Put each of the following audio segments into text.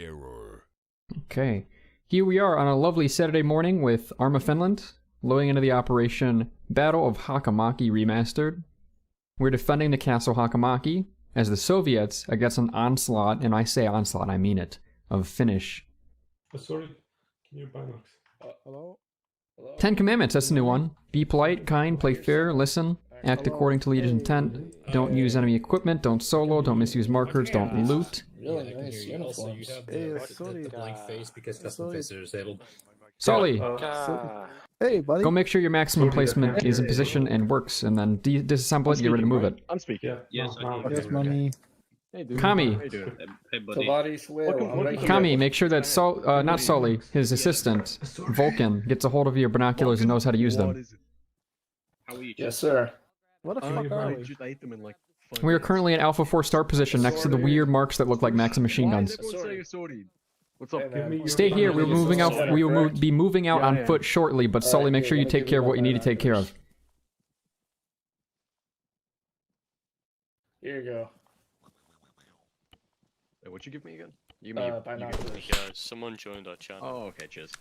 Error. Okay. Here we are on a lovely Saturday morning with Arma Finland, loading into the operation Battle of Hakamäki Remastered. We're defending the castle Hakamäki as the Soviets against an onslaught, and I say onslaught, I mean it, of Finnish. Sorry, can you binocs? Hello? 10 Commandments, that's a new one. Be polite, kind, play fair, listen, act according to leader's intent, don't use enemy equipment, don't solo, don't misuse markers, don't loot. Really nice uniforms. You have the blank face because custom face are disabled. Sully, Hey, buddy. go make sure your maximum placement is in position and works, and then disassemble it and get ready to move it. I'm speaking. Yeah, Yes, no, Yes, money. Hey, dude. Kami, How you doing? Hey, buddy. Tavares will. Kami, make sure that not Sully, his assistant, Vulcan, gets a hold of your binoculars and knows how to use them. How are you? Yes, sir. What the fuck are we? Just ate them in like 5 We are currently in Alpha 4 start position next to the weird marks that look like Maxim machine guns. What's up? Stay here, we're moving out. We will be moving out on foot shortly, but Sully, make sure you take care of what you need to take care of. Here you go. Wait, what'd you give me again? You Binoculars. Yeah, someone joined our channel. Oh, okay, cheers.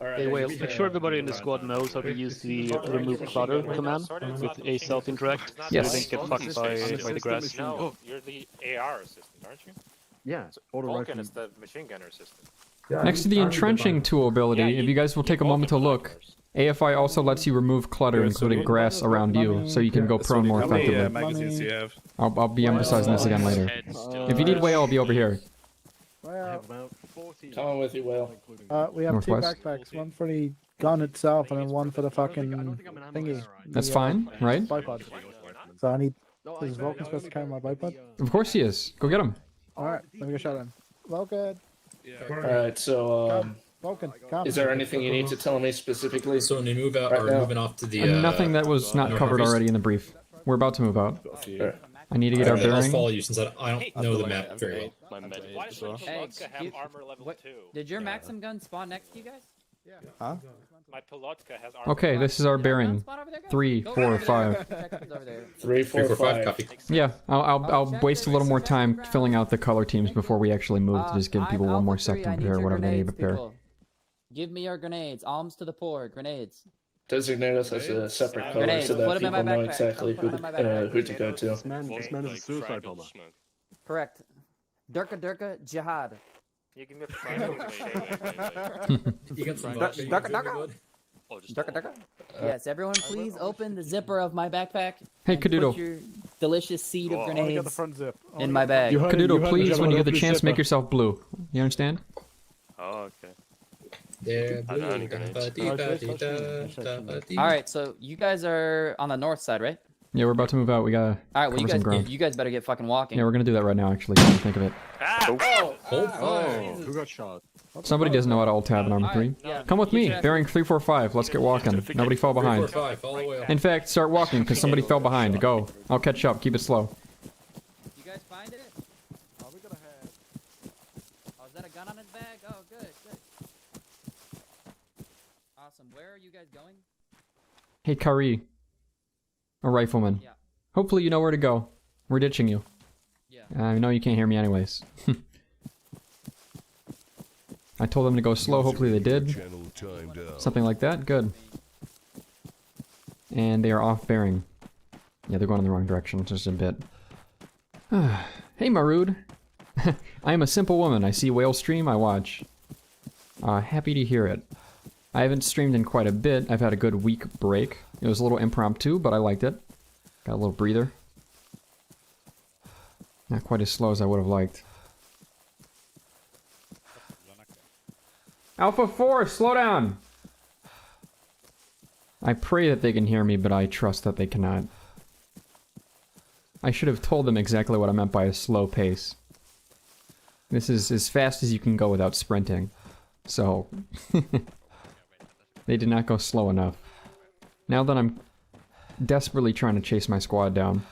Alright. Hey, Whale, make sure everybody in the squad knows how to use the remove clutter command with a self-interact. Yes. So they don't get fucked by the grass. No, you're the AR assistant, aren't you? Yeah, auto Vulcan rifle. is the machine gunner assistant. Next to the entrenching tool ability, if you guys will take a moment to look, AFI also lets you remove clutter, including grass around you, so you can go prone more effectively. magazines do you have? I'll be emphasizing this again later. If you need Whale, I'll be over here. I Well, have about 40. Coming with you, Will. we have Northwest. 2 backpacks. One for the gun itself, and then one for the fucking thingy. That's The, fine, right? Bipod. So I need. Is Vulcan supposed to carry my bipod? Of course he is. Go get him. Alright, let me go shot him. Vulcan. Alright, so, Vulcan, come. is there anything you need to tell me specifically? So when we move out, Right or now. moving off to the Nothing that was not North covered Northeast? already in the brief. We're about to move out. Sure. I need to get our Alright, I'll bearing. follow you since I don't know the map very well. My med Why as does well. my Pilotka have armor level 2? Did your Maxim gun spawn next to you guys? Huh? My Pilotka has armor Okay, this is our bearing. 3, 4, 5. 3, 4, 3, 4, 5, 5. copy. Yeah, I'll waste a little more time filling out the color teams before we actually move to just give people one more sec to prepare whatever they need to prepare. Give me your grenades. Alms to the poor. Grenades. Designate us as a separate color Grenades. so that Put 'em in people my know backpack. exactly Put 'em in my backpack. who to go to. This man is a suicide bomber. Correct. Durka Jihad. You give me a private You got some Durka. Yes, everyone please open the zipper of my backpack. Hey, and put Kadoodle. your delicious seed of I only got the grenades front zip. in my bag. Kadoodle, please, when you get the chance, make yourself blue. You understand? Oh, okay. There, I don't know. Alright, so you guys are on the north side, right? Yeah, we're about to move out. We gotta Alright, well cover some ground. you guys better get fucking walking. Yeah, we're gonna do that right now, actually. Come to think of it. Oh, who got shot? Somebody doesn't know how to alt tab in Arma 3. Yeah. Come with me, bearing 3, 4, 5. Let's get walking. Nobody fell 4, behind. 5, follow the whale. In fact, start walking because somebody fell behind. Go. I'll catch up. Keep it slow. You guys find it? Oh, we gotta have. Oh, is that a gun on his bag? Oh, good. Awesome. Where are you guys going? Hey, Kari. A rifleman. Yeah. Hopefully you know where to go. We're ditching you. Yeah. I know you can't hear me anyways. I told them to go slow. Hopefully they did. Channel timed out. Something like that. Good. And they are off bearing. Yeah, they're going in the wrong direction just a bit. Hey, Marud. I am a simple woman. I see whale stream, I watch. Happy to hear it. I haven't streamed in quite a bit. I've had a good week break. It was a little impromptu, but I liked it. Got a little breather. Not quite as slow as I would have liked. Alpha 4, slow down! I pray that they can hear me, but I trust that they cannot. I should have told them exactly what I meant by a slow pace. This is as fast as you can go without sprinting. So... They did not go slow enough. Now that I'm desperately trying to chase my squad down.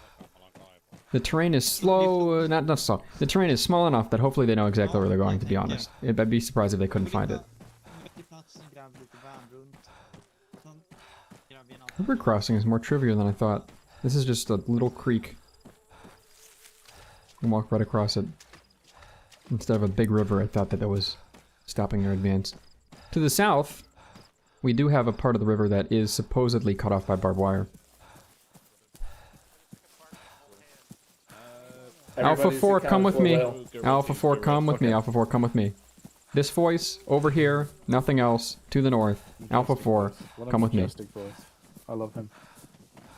The terrain is slow, not slow. The terrain is small enough that hopefully they know exactly where they're going, to be honest. I'd be surprised if they couldn't find it. River crossing is more trivial than I thought. This is just a little creek. You can walk right across it. Instead of a big river, I thought that was stopping their advance. To the south, we do have a part of the river that is supposedly cut off by barbed wire. Alpha Everybody's 4, come accounted with for me. well. Alpha 4, come with me. Alpha 4, come with me. This voice, over here, nothing else, to the north. Alpha 4, What a come with me. majestic voice. I love him.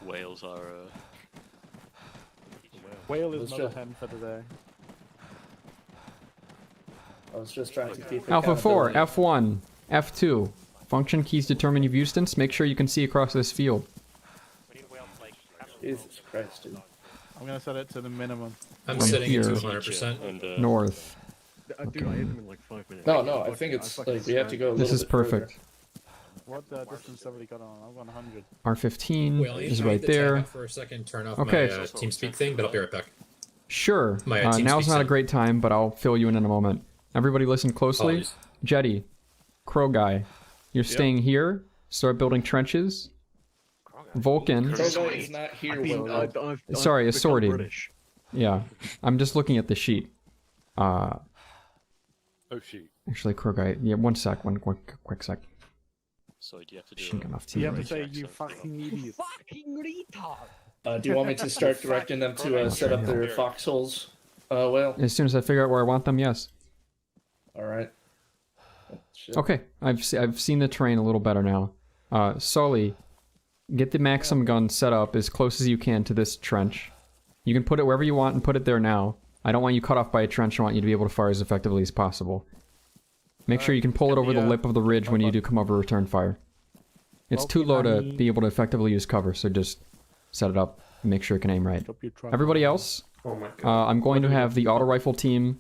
Whales are. Whale is Let's mother just- hen for today. I was just trying to keep Alpha 4, accountability. F1, F2. Function keys determine your view distance. Make sure you can see across this field. We need whales like. Jesus Christ, dude. I'm gonna set it to the minimum. I'm From setting it to here. 100%. And North. Dude, I hit him in like 5 minutes. No, I think it's like we have to go a little This is bit further. perfect. What distance have we got on? I've got 100. R15 Well, is I right need to tap there. out for a second, turn off Okay. my TeamSpeak thing, but I'll be right back. Sure. My, Now's TeamSpeak's not a on. great time, but I'll fill you in a moment. Everybody listen closely. Apologies. Jetty, Crow Guy, you're staying here. Start building trenches. Vulcan. Krogo is not here, Will. Sorry, a become sortie. British. Yeah. I'm just looking at the sheet. Oh shit. Actually, Crow Guy. Yeah, one sec. One quick sec. so do you have to do? Machine gun off You T have to right. say, you fucking idiot. Do you want me to start directing them to set up their foxholes? Well, As soon as I figure out where I want them, yes. all right. Shit. Okay, I've seen the terrain a little better now. Sully, get the Maxim gun set up as close as you can to this trench. You can put it wherever you want and put it there now. I don't want you cut off by a trench. I want you to be able to fire as effectively as possible. Make sure you can pull it over the lip of the ridge when you do come over return fire. It's too low to be able to effectively use cover, so just set it up and make sure it can aim right. Everybody else, Oh my god. I'm going to have the auto rifle team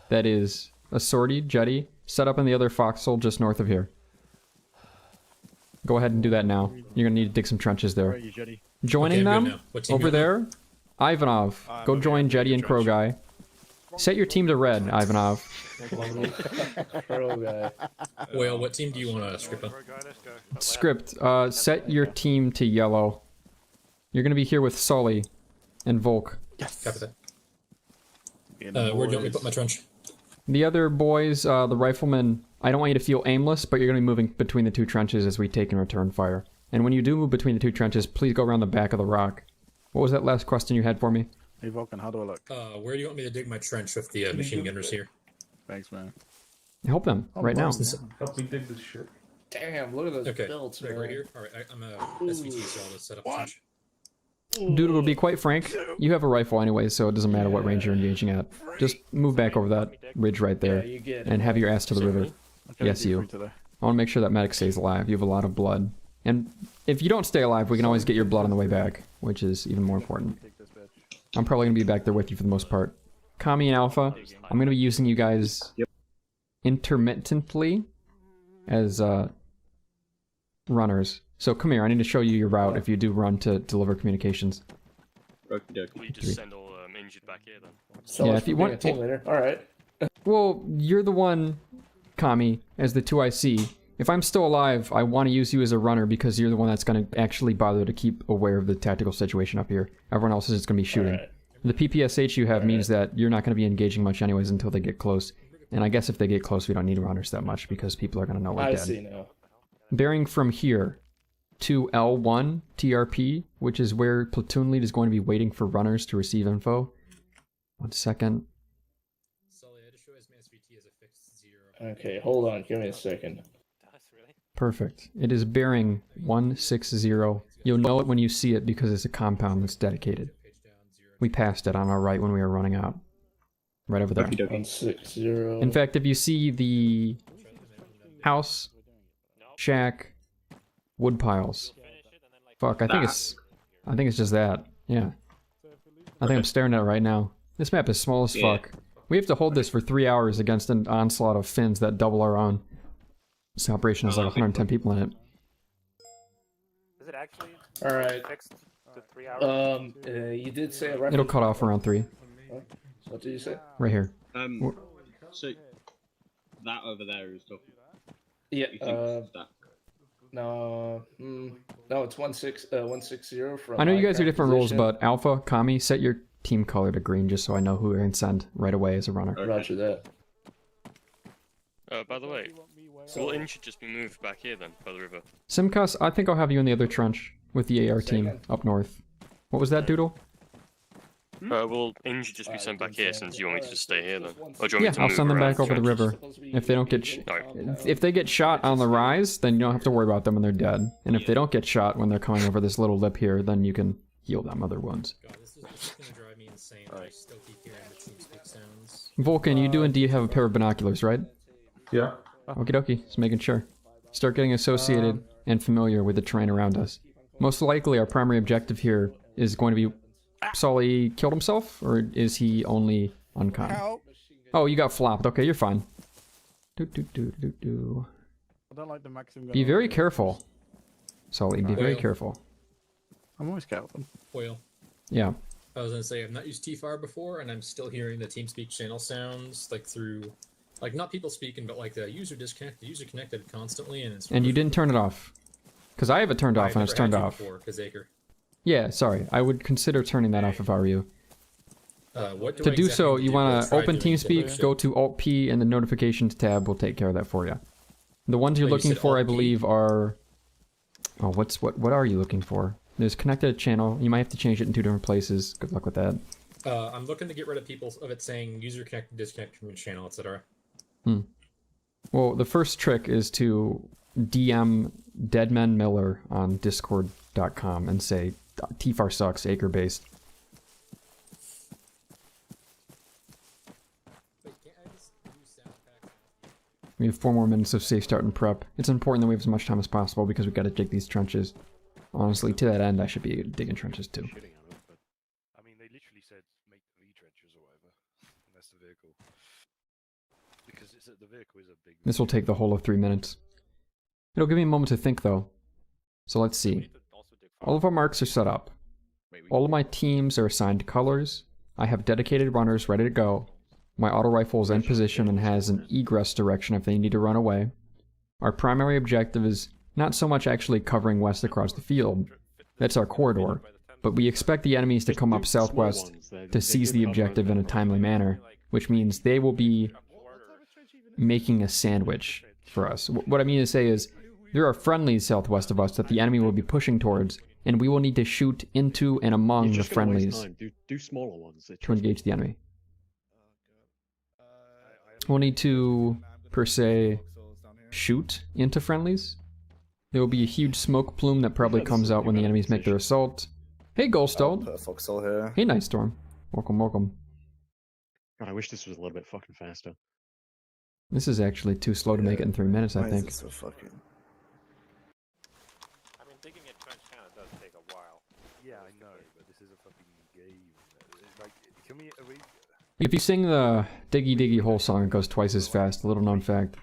that is a sortie, jetty, set up in the other foxhole just north of here. Go ahead and do that now. You're going to need to dig some trenches Where are there. you, Jetty? Joining Okay, I'm good them, now. What team over you on? there, Ivanov. Go join Jetty and Crow Guy. Set your team to red, Ivanov. Crow guy. Well, what team do you want to script on? Script, set your team to yellow. You're going to be here with Sully and Volk. Copy that. Where do you want me to put my trench? The other boys, the riflemen, I don't want you to feel aimless, but you're going to be moving between the two trenches as we take and return fire. And when you do move between the two trenches, please go around the back of the rock. What was that last question you had for me? Hey Vulcan, how do I look? Where do you want me to dig my trench with the machine gunners here? Thanks, man. Help them right now. Help me dig this shit. Damn, look at those Okay, builds, right, man. right here. All right, I'm a SVT, so I'll just set up a trench. Dude, to be quite frank, you have a rifle anyway, so it doesn't matter what range you're engaging at. Just move back over that ridge right there Yeah, you get it. and have your ass to the river. Yes, you. Today. I want to make sure that medic stays alive. You have a lot of blood. And if you don't stay alive, we can always get your blood on the way back, which is even more important. Take this bitch. I'm probably going to be back there with you for the most part. Kami and Alpha, I'm going to be using you guys intermittently as runners. So come here, I need to show you your route if you do run to deliver communications. We just send all injured back here then. So Yeah, much if you for being want- a team leader. All right. Well, you're the one, Kami, as the 2IC. If I'm still alive, I want to use you as a runner because you're the one that's going to actually bother to keep aware of the tactical situation up here. Everyone else is just going to be shooting. Alright. The PPSH you have means that you're not going to be engaging much anyways until they get close. And I guess if they get close, we don't need runners that much because people are going to know we're I dead. see now. Bearing from here to L1 TRP, which is where platoon lead is going to be waiting for runners to receive info. 1 second. Sully, I just realized my SVT is a fixed 0. Okay, hold on. Give me a second. Does really? Perfect. It is bearing 160. You'll know it when you see it because it's a compound that's dedicated. We passed it on our right when we were running out. Right over there. 160. In fact, if you see the house, shack, wood piles. Fuck, I think it's just that. Yeah. I think I'm staring at it right now. This map is small as fuck. We have to hold this for 3 hours against an onslaught of Finns that double our own. This operation has like 110 people in it. Is it actually All right. fixed to 3 hours? You did say a reference. It'll cut off around 3. What did you say? Right here. So that over there is talking. Yeah. You think it's that? No. No, it's 160 from. I know you my guys are current different roles, position. but Alpha, Kami, set your team color to green just so I know who I can send right away as a runner. Roger that. By the way, will injured just be moved back here then, by the river? Simcas, I think I'll have you in the other trench with the AR team up north. What was that, Doodle? Will injured just be sent back here since you want me to just stay here then? Or do you want me to I'll move send them around back over the river. If they don't get if they get shot on the rise, then you don't have to worry about them when they're dead. And if they don't get shot when they're coming over this little lip here, then you can heal them other wounds. God, this is gonna drive me insane. I still keep hearing the TeamSpeak sounds. Vulcan, you do indeed have a pair of binoculars, right? Yeah. Okie dokie, just making sure. Start getting associated and familiar with the terrain around us. Most likely, our primary objective here is going to be... Sully killed himself, or is he only uncon? Oh, you got flopped. Okay, you're fine. I don't like the maximum. Be very careful, Sully. Be very careful. I'm always careful. Foil. Yeah. I was gonna say I've not used TFAR before, and I'm still hearing the TeamSpeak channel sounds like through, like not people speaking, but like the user disconnected, user connected constantly, and it's. And you didn't turn it off, because I have it turned off and it's turned off. Yeah, sorry. I would consider turning that off if I were you. To do so, you want to open TeamSpeak, go to Alt-P, and the Notifications tab will take care of that for you. The ones you're looking for, I believe, are... Oh, what are you looking for? There's connected channel. You might have to change it in 2 different places. Good luck with that. I'm looking to get rid of it saying user connected, disconnected from your channel, etc. Well, the first trick is to DM Deadman Miller on Discord.com and say, TFAR sucks, acre based. We have 4 more minutes of safe start and prep. It's important that we have as much time as possible because we've got to dig these trenches. Honestly, to that end, I should be digging trenches too. I mean, they literally said make the V trenches or whatever. And that's the vehicle. Because the vehicle is a big... This will take the whole of 3 minutes. It'll give me a moment to think though. So let's see. All of our marks are set up. All of my teams are assigned colors. I have dedicated runners ready to go. My auto rifle is in position and has an egress direction if they need to run away. Our primary objective is not so much actually covering west across the field. That's our corridor. But we expect the enemies to come up southwest to seize the objective in a timely manner, which means they will be making a sandwich for us. What I mean to say is, there are friendlies southwest of us that the enemy will be pushing towards, and we will need to shoot into and among the friendlies do smaller ones to engage the enemy. We'll need to, per se, shoot into friendlies. There will be a huge smoke plume that probably comes out when the enemies make their assault. Hey, Goldstone. Here. Hey, Night Storm. Welcome, welcome. God, I wish this was a little bit fucking faster. This is actually too slow to make it in 3 minutes, I think. So fucking... I mean, digging a trench kind of does take a while. Yeah, I know, but this is a fucking game. Like, can we... If you sing the Diggy Diggy Hole song, it goes twice as fast. A little known fact.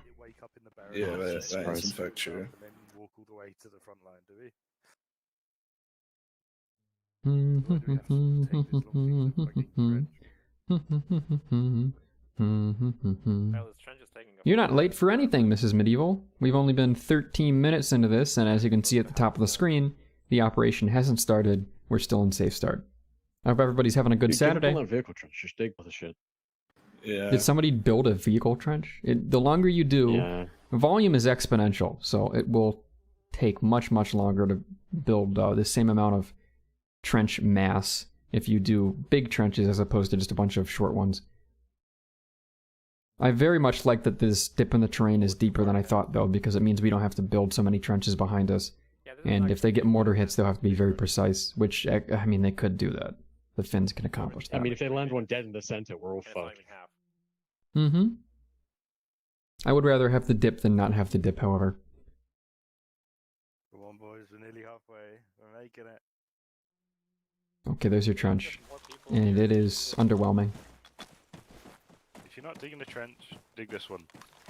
Yeah, that is in fact true. And then walk all the way to the front line, do we? You're not late for anything, Mrs. Medieval. We've only been 13 minutes into this, and as you can see at the top of the screen, the operation hasn't started. We're still in safe start. I hope everybody's having a good Saturday. Vehicle trench, just dig the shit. Yeah. Did somebody build a vehicle trench? The longer you do, volume is exponential, so it will take much, much longer to build the same amount of trench mass if you do big trenches as opposed to just a bunch of short ones. I very much like that this dip in the terrain is deeper than I thought, though, because it means we don't have to build so many trenches behind us. And if they get mortar hits, they'll have to be very precise, which, I mean, they could do that. The Finns can accomplish that. I mean, if they land one dead in the center, we're all fucked. Mm-hmm. I would rather have the dip than not have the dip, however. Come on, boys, we're nearly halfway. We're making it. Okay, there's your trench. And it is underwhelming. If you're not digging the trench, dig this one.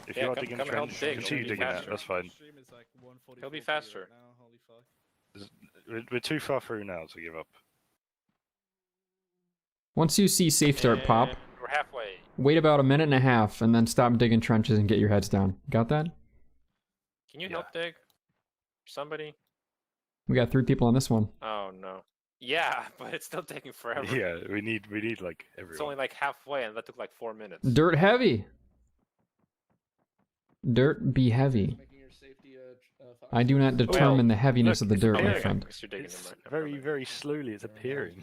If you're not digging the trench, continue digging it, that's fine. He'll be faster. We're too far through now to give up. Once you see safe start pop, we're halfway. Wait about 1.5 minutes and then stop digging trenches and get your heads down. Got that? Can you help dig? Somebody? We got 3 people on this one. Oh no. Yeah, but it's still taking forever. Yeah, we need like everyone. It's only like halfway and that took like 4 minutes. Dirt heavy! Dirt be heavy. Making your safety, I do not determine the heaviness of the dirt, my appearing. friend. Mr. Digging It's in my- very, very slowly. It's appearing.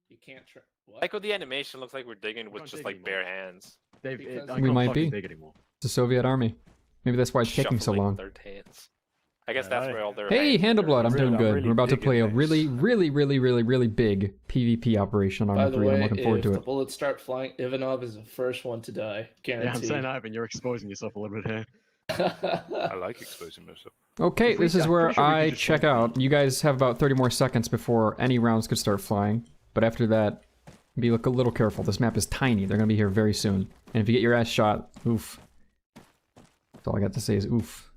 You can't. What? Like with the animation, looks like we're digging with just like bare hands. Dave, Because- I We can't might fucking be. dig anymore. It's the Soviet army. Maybe that's why it's taking so Shuffling long. with their hands. I guess that's where all their Hey, hands Hand of are. Blood, I'm doing good. really We're about to digging play a this. really big PvP operation on By Arma the 3. I'm way, looking forward if to the it. bullets start flying, Ivanov is the first one to die. Guaranteed. Yeah, I'm saying Ivan, you're exposing yourself a little bit here. I like exposing myself. Okay, this is I'm where pretty sure we I can just check fight out. You guys have about 30 more seconds before any rounds could start flying. But after that, be a little careful. This map is tiny. They're going to be here very soon. And if you get your ass shot, oof. That's all I got to say is oof.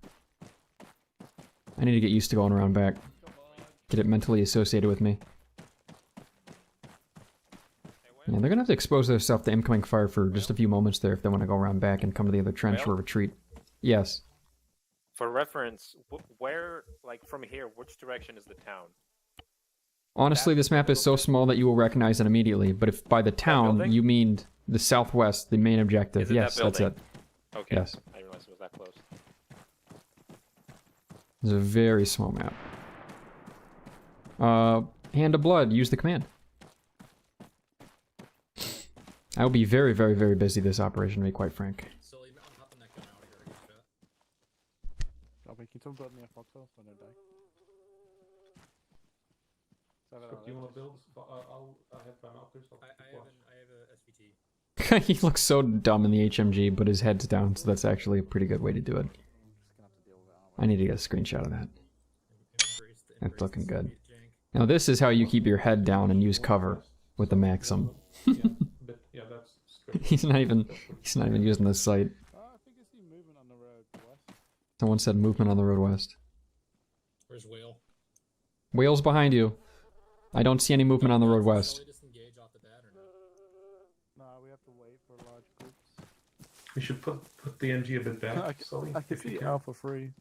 I need to get used to going around back. Get it mentally associated with me. Yeah, they're going to have to expose themselves to incoming fire for just a few moments there if they want to go around back and come to the other trench for a retreat. Yes. For reference, where, like from here, which direction is the town? Honestly, this map is so small that you will recognize it immediately, but if by the town building? you mean the southwest, the main objective, Is it yes, that that's it. building? Okay. Yes. I didn't realize it was that close. It's a very small map. Hand of Blood, use the command. I will be very busy this operation, to be quite frank. So you might want to hop on that gun out here. Can someone build me a foxhole so I don't die? Do you want to build? I have an out there. So I have a SVT. He looks so dumb in the HMG, but his head's down, so that's actually a pretty good way to do it. I need to get a screenshot of that. That's looking good. Now this is how you keep your head down and use cover with the Maxim. but yeah, that's straight. He's not even using the sight. I think I see movement on the road west. Someone said movement on the road west. Where's Whale? Whales behind you. I don't see any movement on the road west. Shall we disengage off the bat or not? No, we have to wait for large groups. We should put the NG a bit back. Sully, I can if you see can. Alpha Free.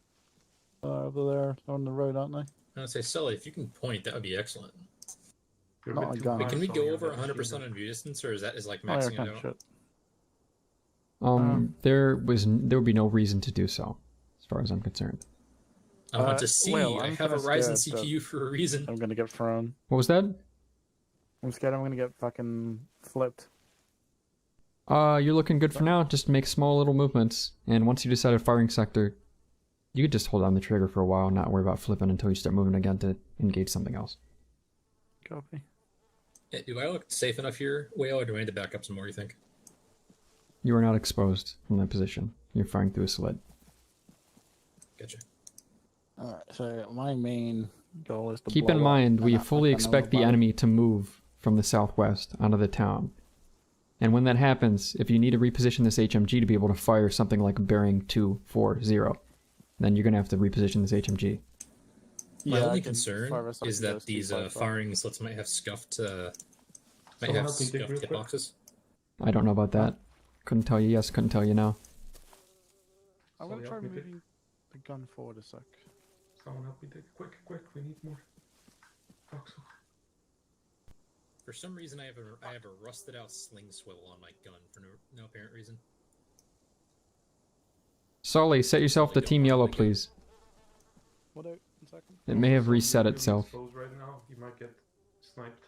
Over there on the road, aren't they? I would say, Sully, if you can point, that would be excellent. You're Not bit a too gun. high, Wait, can we Sully, go on over that machine 100% gun. on view distance, or is that like Oh, yeah, maxing can't it out? shit. There would be no reason to do so, as far as I'm concerned. I want to see. well, I I'm have a kinda Ryzen scared that- CPU for a reason. I'm gonna get thrown. What was that? I'm scared I'm gonna get fucking flipped. You're looking good for now. Just make small little movements, and once you decide a firing sector, you could just hold down the trigger for a while and not worry about flipping until you start moving again to engage something else. Copy. Yeah, do I look safe enough here, Whale, or do I need to back up some more, you think? You are not exposed from that position. You're firing through a slit. Gotcha. Alright, so my main goal is to Keep blow in up mind, and we not fully fucking expect the nobody. enemy to move from the southwest onto the town. And when that happens, if you need to reposition this HMG to be able to fire something like bearing 240, then you're going to have to reposition this HMG. My Yeah, I only can concern fire us up is to that those these 255. firing slots might have scuffed, Someone help me dig real quick. hitboxes. I don't know about that. Couldn't tell you yes, couldn't tell you no. I'm gonna Sully, try help me dig. moving the gun forward a sec. Someone help me dig. Quick, we need more. Foxhole. For some reason, I have a rusted out sling swivel on my gun for no apparent reason. Sully, set yourself to Team Yellow, please. What out? 1 second. It may have Sully, reset you're itself. exposed right now. You might get sniped.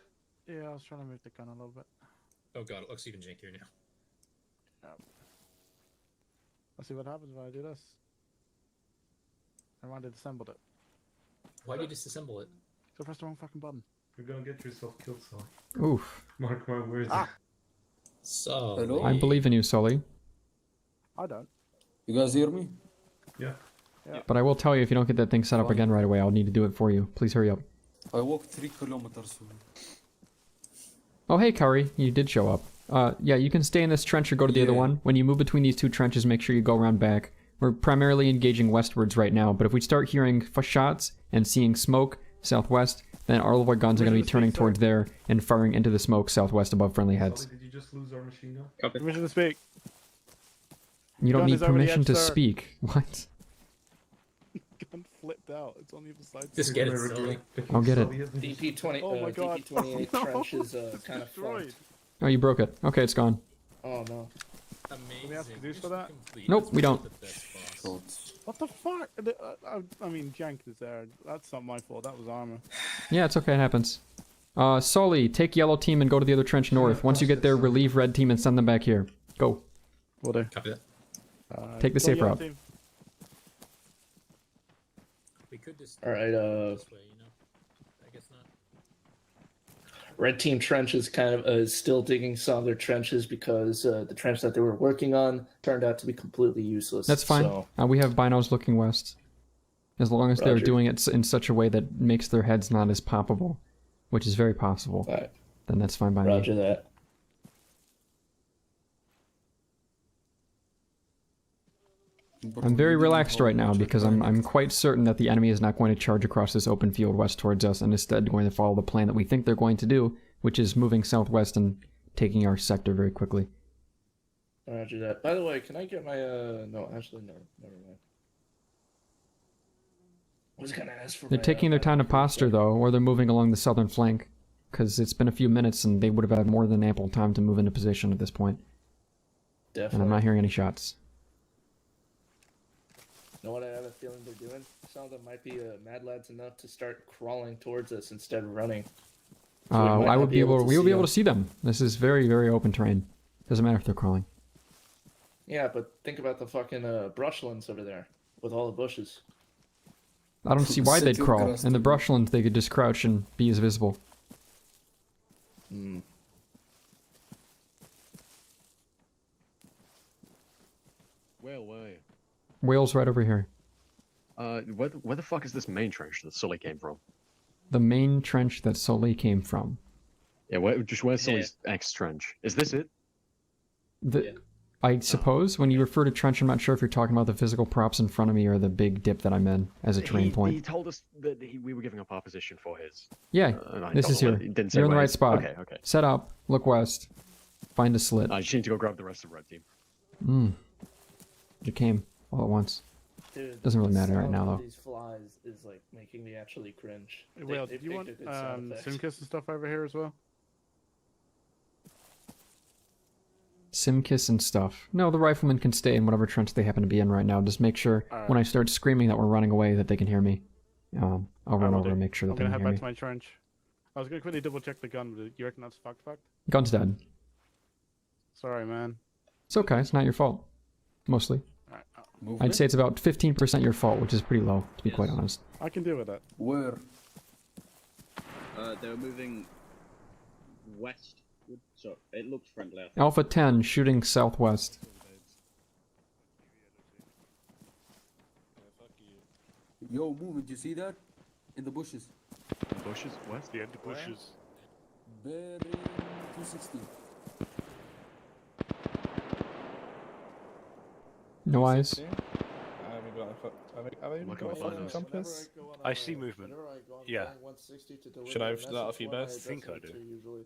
Yeah, I was trying to move the gun a little bit. Oh god, it looks even jankier now. Let's see what happens when I do this. I might have disassembled it. Why did you disassemble it? So press the wrong fucking button. You're gonna get yourself killed, Sully. Oof. Mark my words. So I believe in you, Sully. I don't. You guys hear me? Yeah. But I will tell you, if you don't get that thing set up again right away, I'll need to do it for you. Please hurry up. I walked 3 kilometers. Oh, hey, Curry. You did show up. Yeah, you can stay in this trench or go to the other one. When you move between these two trenches, make sure you go around back. We're primarily engaging westwards right now, but if we start hearing shots and seeing smoke southwest, then all of our guns are going to be turning towards there and firing into the smoke southwest above friendly heads. Sully, did you just lose our machine gun? Permission to speak. You don't Gun need is over the permission edge, to sir. speak. What? Gun flipped out. It's on the other side. Just get it, Sully. I'll get it. DP20, Oh my god. DP28 Oh, no. trench is It's kind of destroyed. fucked. Oh, you broke it. Okay, it's gone. Oh no. Amazing. we ask Caduce for that? Nope, we don't. What the fuck? I mean, Jank is there. That's not my fault. That was Arma. Yeah, it's okay, it happens. Sully, take yellow team and go to the other trench north. Once you get there, relieve red team and send them back here. Go. Will do. Copy that. Take the go safe yellow route. team. We could just Alright, this way, you know. I guess not. Red team trench is kind of still digging some of their trenches because the trench that they were working on turned out to be completely useless. That's fine. So, We have binos looking west. As long as they're Roger. doing it in such a way that makes their heads not as poppable, which is very possible, Alright. then that's fine by me. Roger that. I'm very relaxed right now because I'm quite certain that the enemy is not going to charge across this open field west towards us and instead going to follow the plan that we think they're going to do, which is moving southwest and taking our sector very quickly. Roger that. By the way, can I get my no, actually no, never mind. I was gonna ask for They're my, taking their time to posture though, or they're moving along the southern flank, because it's been a few minutes and they would have had more than ample time to move into position at this point. Definitely. And I'm not hearing any shots. You know what I have a feeling they're doing? Some of them might be mad lads enough to start crawling towards us instead of running. So we might I not would be able. We will be able them. to see them. This is very, very open terrain. Doesn't matter if they're crawling. Yeah, but think about the fucking brushlands over there with all the bushes. I don't see why they'd crawl. In the brushlands, they could just crouch and be as visible. Hmm. Where were you? Whale's right over here. Where the fuck is this main trench that Sully came from? The main trench that Sully came from. Yeah, where's Sully's X trench? Is this it? I suppose when you refer to trench, I'm not sure if you're talking about the physical props in front of me or the big dip that I'm in as a terrain point. He told us that we were giving up our position for his. Yeah, this is here. He didn't say You're in the where right his- spot. Okay, okay. Set up, look west, find a slit. I just need to go grab the rest of the red team. It came all at once. Dude, Doesn't really matter right sound now of though. These flies is like making me actually cringe. Hey, Will, They do you want picked a good sound effect. Simkiss and stuff over here as well? Simkiss and stuff. No, the riflemen can stay in whatever trench they happen to be in right now. Just make sure when I start screaming that we're running away that they can hear me. I'll run over and make sure that I'm they gonna can head hear back me. to my trench. I was gonna quickly double check the gun, but you reckon that's fucked? Gun's dead. Sorry, man. It's okay. It's not your fault. Mostly. Alright, I'd say it's about 15% your fault, which is pretty low, to be quite honest. I can deal with that. Where? They were moving west, so it looked friendly. I think. Alpha 10 shooting southwest. Yo, movement, you see that? In the bushes. The bushes? West? The end of bushes. Bearing 260. No eyes. I see movement. Yeah. Should I have that off you best? I think I do.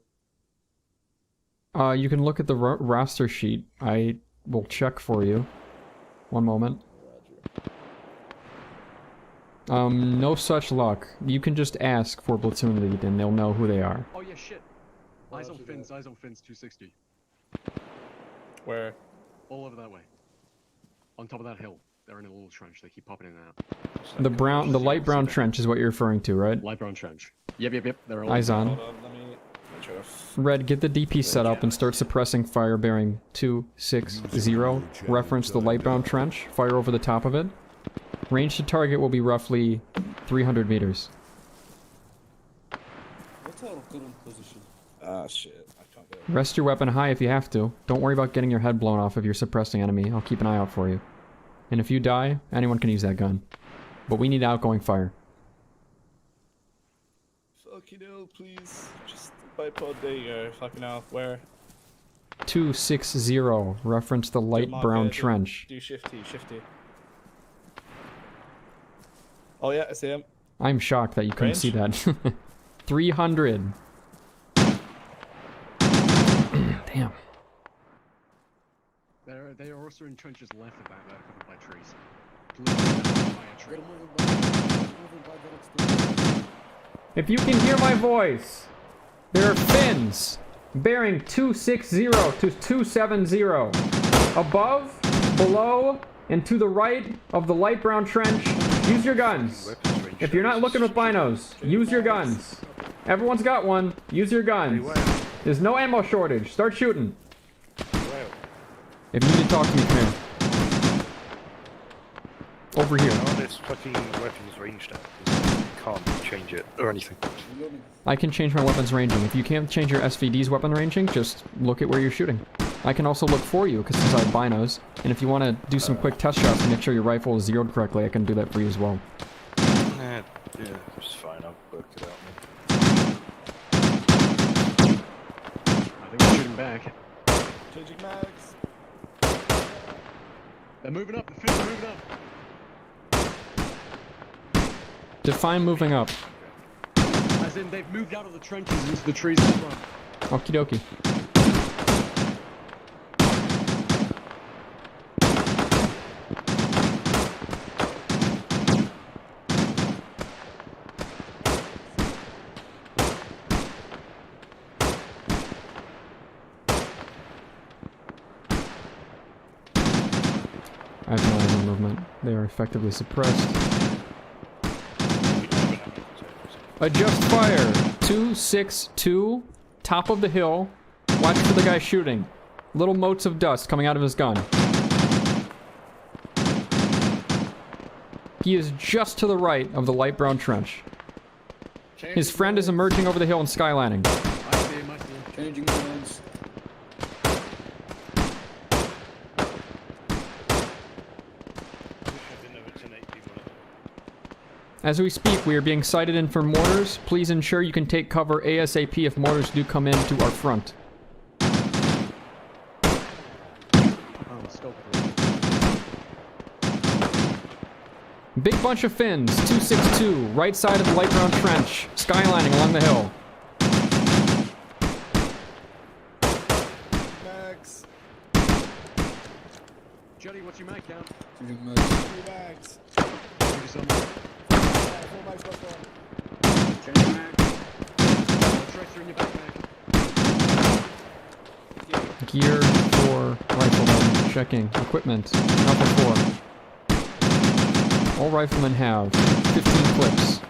You can look at the roster sheet. I will check for you. One moment. No such luck. You can just ask for platoon lead and they'll know who they are. Oh yeah, shit. Eyes on fins, 260. Where? All over that way. On top of that hill. They're in a little trench. They keep popping in and out. The light brown trench is what you're referring to, right? Light brown trench. Yep. They're all Eyes on. Hold on, let me try to Red, get the DP set up and start suppressing fire bearing 260. Reference the light brown trench. Fire over the top of it. Range to target will be roughly 300 meters. What's our current position? Ah, shit. I can't get it. Rest your weapon high if you have to. Don't worry about getting your head blown off if you're suppressing enemy. I'll keep an eye out for you. And if you die, anyone can use that gun. But we need outgoing fire. Fucking hell, please. Just bipod, there you go. Fucking hell. Where? 260. Reference the light brown trench. Do shifty. Oh yeah, I see him. I'm shocked that you couldn't see that. 300. Damn. They are also in trenches left of that, covered by trees. If you can hear my voice, there are fins bearing 260 to 270. above, below, and to the right of the light brown trench. Use your guns. If you're not looking with binos, use your guns. Everyone's got one. Use your guns. There's no ammo shortage. Start shooting. If you need to talk to me, come here. Over here. Oh, this fucking weapons ranged at. You can't change it or anything. I can change my weapons ranging. If you can't change your SVD's weapon ranging, just look at where you're shooting. I can also look for you, because since I have binos. And if you want to do some quick test shots to make sure your rifle is zeroed correctly, I can do that for you as well. Yeah, it's fine. I'll work it out. I think we're shooting back. Changing mags. They're moving up. The fields are moving up. Define moving up. As in, they've moved out of the trenches into the trees in front. Okie dokie. I have no enemy movement. They are effectively suppressed. Adjust fire. 262. Top of the hill. Watch for the guy shooting. Little motes of dust coming out of his gun. He is just to the right of the light brown trench. His friend is emerging over the hill and skylining. I see him. Changing modes. As we speak, we are being sighted in for mortars. Please ensure you can take cover ASAP if mortars do come in to our front. Big bunch of Finns, 262, right side of the light brown trench, skylining along the hill. Mags. Jody, what's your mag count? 3 mags. Give you some. 4 mags plus 1. Changing mag. Tracer in your backpack. Gear for riflemen, checking. Equipment, Alpha 4. All riflemen have 15 clips.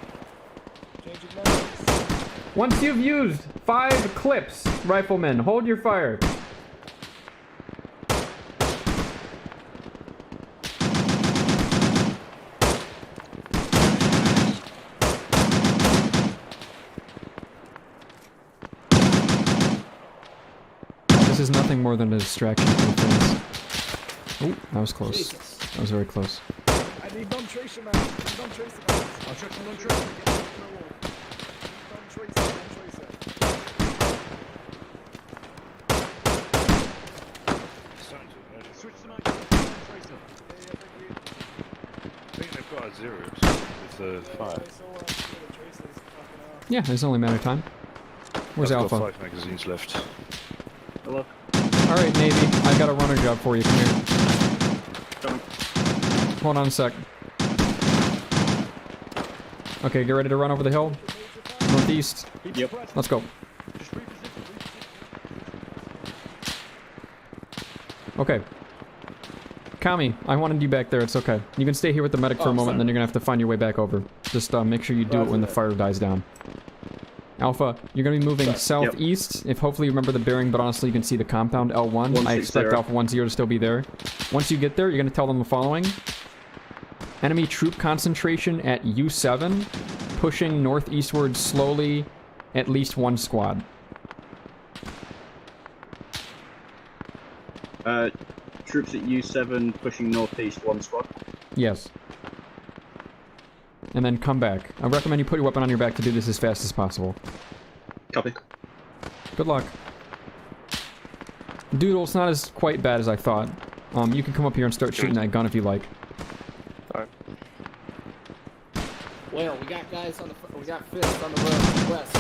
Once you've used 5 clips, riflemen, hold your fire. This is nothing more than a distraction for the Finns. Oh, that was close. That was very close. I need non-tracer, man. Non-tracer, man. I'll check some non-tracer. Non-tracer, non-tracer. Switch to mag. Non-tracer. I think they've got a 0 with 5. Yeah, it's only a matter of time. Where's I've Alpha? got 5 magazines left. Hello. Alright, Navy. I've got a runner job for you. Come here. Coming. Hold on a sec. Okay, get ready to run over the hill. Northeast. Yep. Let's go. Okay. Kami, I wanted you back there. It's okay. You can stay here with the medic for a moment, and then you're gonna have to find your way back over. Just make sure you do it when the fire dies down. Alpha, you're gonna be moving southeast. If hopefully you remember the bearing, but honestly you can see the compound L1. I expect Alpha 10 to still be there. Once you get there, you're gonna tell them the following. Enemy troop concentration at U7, pushing northeastward slowly, at least 1 squad. Troops at U7 pushing northeast, 1 squad. Yes. And then come back. I recommend you put your weapon on your back to do this as fast as possible. Copy. Good luck. Doodle, it's not as quite bad as I thought. You can come up here and start shooting that gun if you like. Alright. Well, we got guys on the we got Finns on the road west.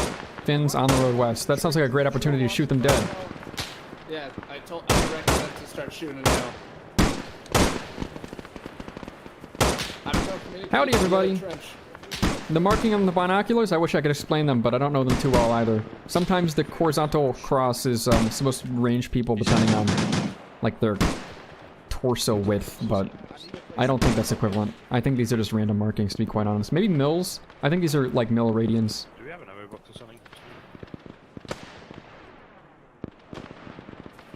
Finns on the road west. That sounds like a great opportunity to shoot them dead. Yeah, I recommend to start shooting now. Howdy, everybody. The marking on the binoculars, I wish I could explain them, but I don't know them too well either. Sometimes the horizontal cross is supposed to range people depending on, like, their torso width, but I don't think that's equivalent. I think these are just random markings, to be quite honest. Maybe mils? I think these are like mil radians. Do we have an ammo box or something?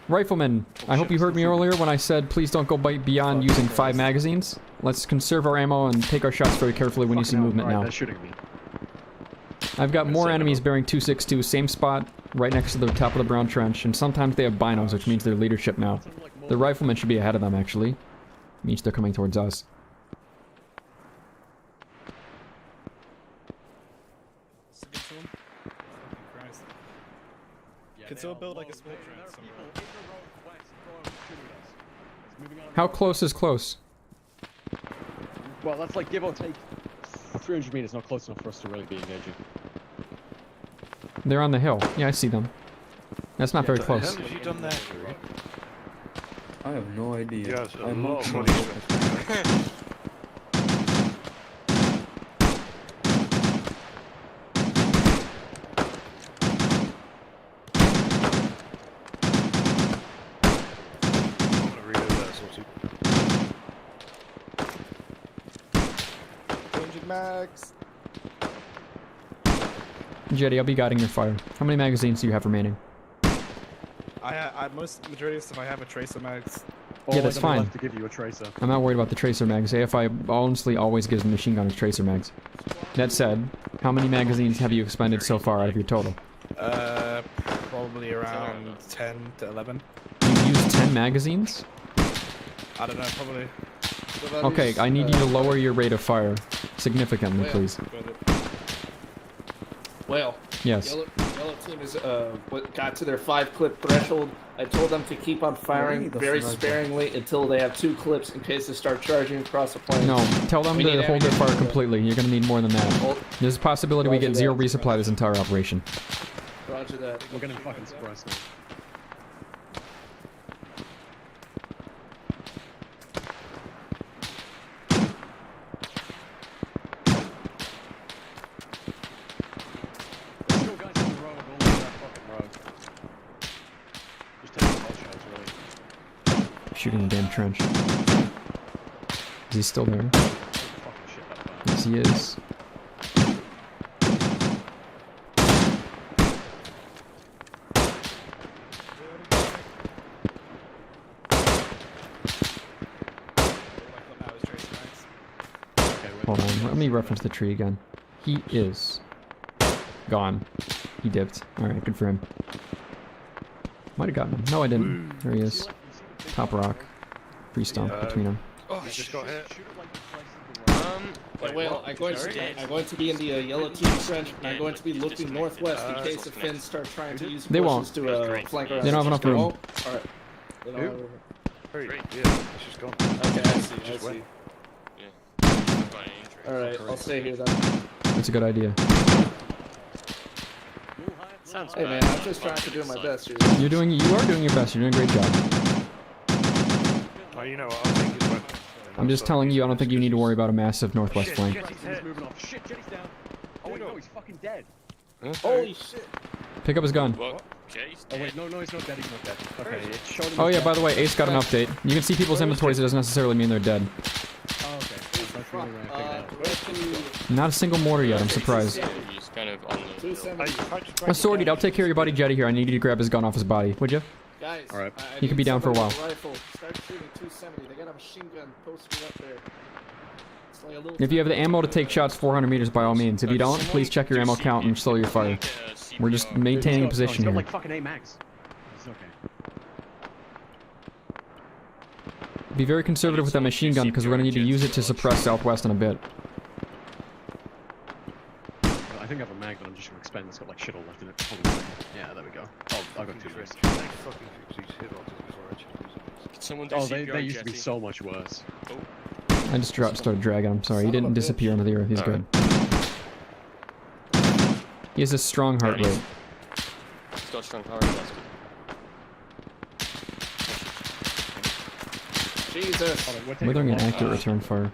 Rifleman, I hope you heard me earlier when I said please don't go beyond using 5 magazines. Let's conserve our ammo and take our shots very carefully when you see movement now. They're shooting me. I've got more enemies bearing 262, same spot, right next to the top of the brown trench, and sometimes they have binos, which means they're leadership now. The riflemen should be ahead of them, actually. Means they're coming towards us. Can someone build like a small trench somewhere? How close is close? Well, that's like give or take 300 meters, not close enough for us to really be engaging. They're on the hill. Yeah, I see them. That's not very How close. have you done that, Drew? I have no idea. Yes, a I'm lot of not money. Max. Jetty, I'll be guiding your fire. How many magazines do you have remaining? Majority of stuff I have a tracer mags. Yeah, that's fine. To give you a tracer. I'm not worried about the tracer mags. AFI honestly always gives the machine gunners tracer mags. That said, how many magazines have you expended so far out of your total? Probably around 10 to 11. You've used 10 magazines? I don't know, probably. Okay, I need you to lower your rate of fire significantly, please. Well, Yes. Yellow team is got to their 5-clip threshold. I told them to keep on firing very sparingly until they have 2 clips in case they start charging across the plain. No, tell them to hold their fire completely. You're gonna need more than that. There's a possibility we get 0 resupply this entire operation. Roger that. We're getting fucking surprised now. Shooting the damn trench. Is he still there? Yes, he is. Hold on, let me reference the tree again. He is gone. He dipped. Alright, good for him. Might have gotten him. No, I didn't. There he is. Top rock. Free stomp between them. Oh, you just got hit. Well, I'm going to be in the yellow team trench, and I'm going to be looking northwest in case the Finns start trying to use bushes to flank around. They don't have enough room. Oh, alright. Yeah, she's gone. Okay, I see. Alright, I'll stay here then. That's a good idea. Hey man, I'm just trying to do my best here. You are doing your best. You're doing a great job. Oh, you know what? I'll take his weapon. I'm just telling you, I don't think you need to worry about a massive northwest flank. Jetty's moving off. Shit, Jetty's down. Oh wait, no, he's fucking dead. Holy shit. Pick up his gun. Okay, oh wait, no, he's not dead. He's not dead. Okay, it showed him. Oh yeah, by the way, Ace got an update. You can see people's inventories. It doesn't necessarily mean they're dead. Oh, okay. That's really right. Not a single mortar yet. I'm surprised. He's kind of on the... A sorted. I'll take care of your buddy Jetty here. I need you to grab his gun off his body, would you? Guys, all right. He could be down for a while. Rifle. Start shooting 270. They got a machine gun posted up there. It's like a little If you have the ammo to take shots 400 meters, by all means. If you don't, please check your ammo count and slow your fire. We're just maintaining position He's got here. like fucking 8 mags. It's okay. Be very conservative with that machine gun because we're going to need to use it to suppress southwest in a bit. I think I have a mag, but I'm just going to expand. It's got like shit all left in it. Yeah, there we go. Oh, I got 2 mags. Oh, they used to be so much worse. I just started dragging him. Sorry, he didn't disappear into the earth. He's good. He has a strong heart rate. He's got a strong heart rate, that's good. Jesus. We're doing an accurate return fire.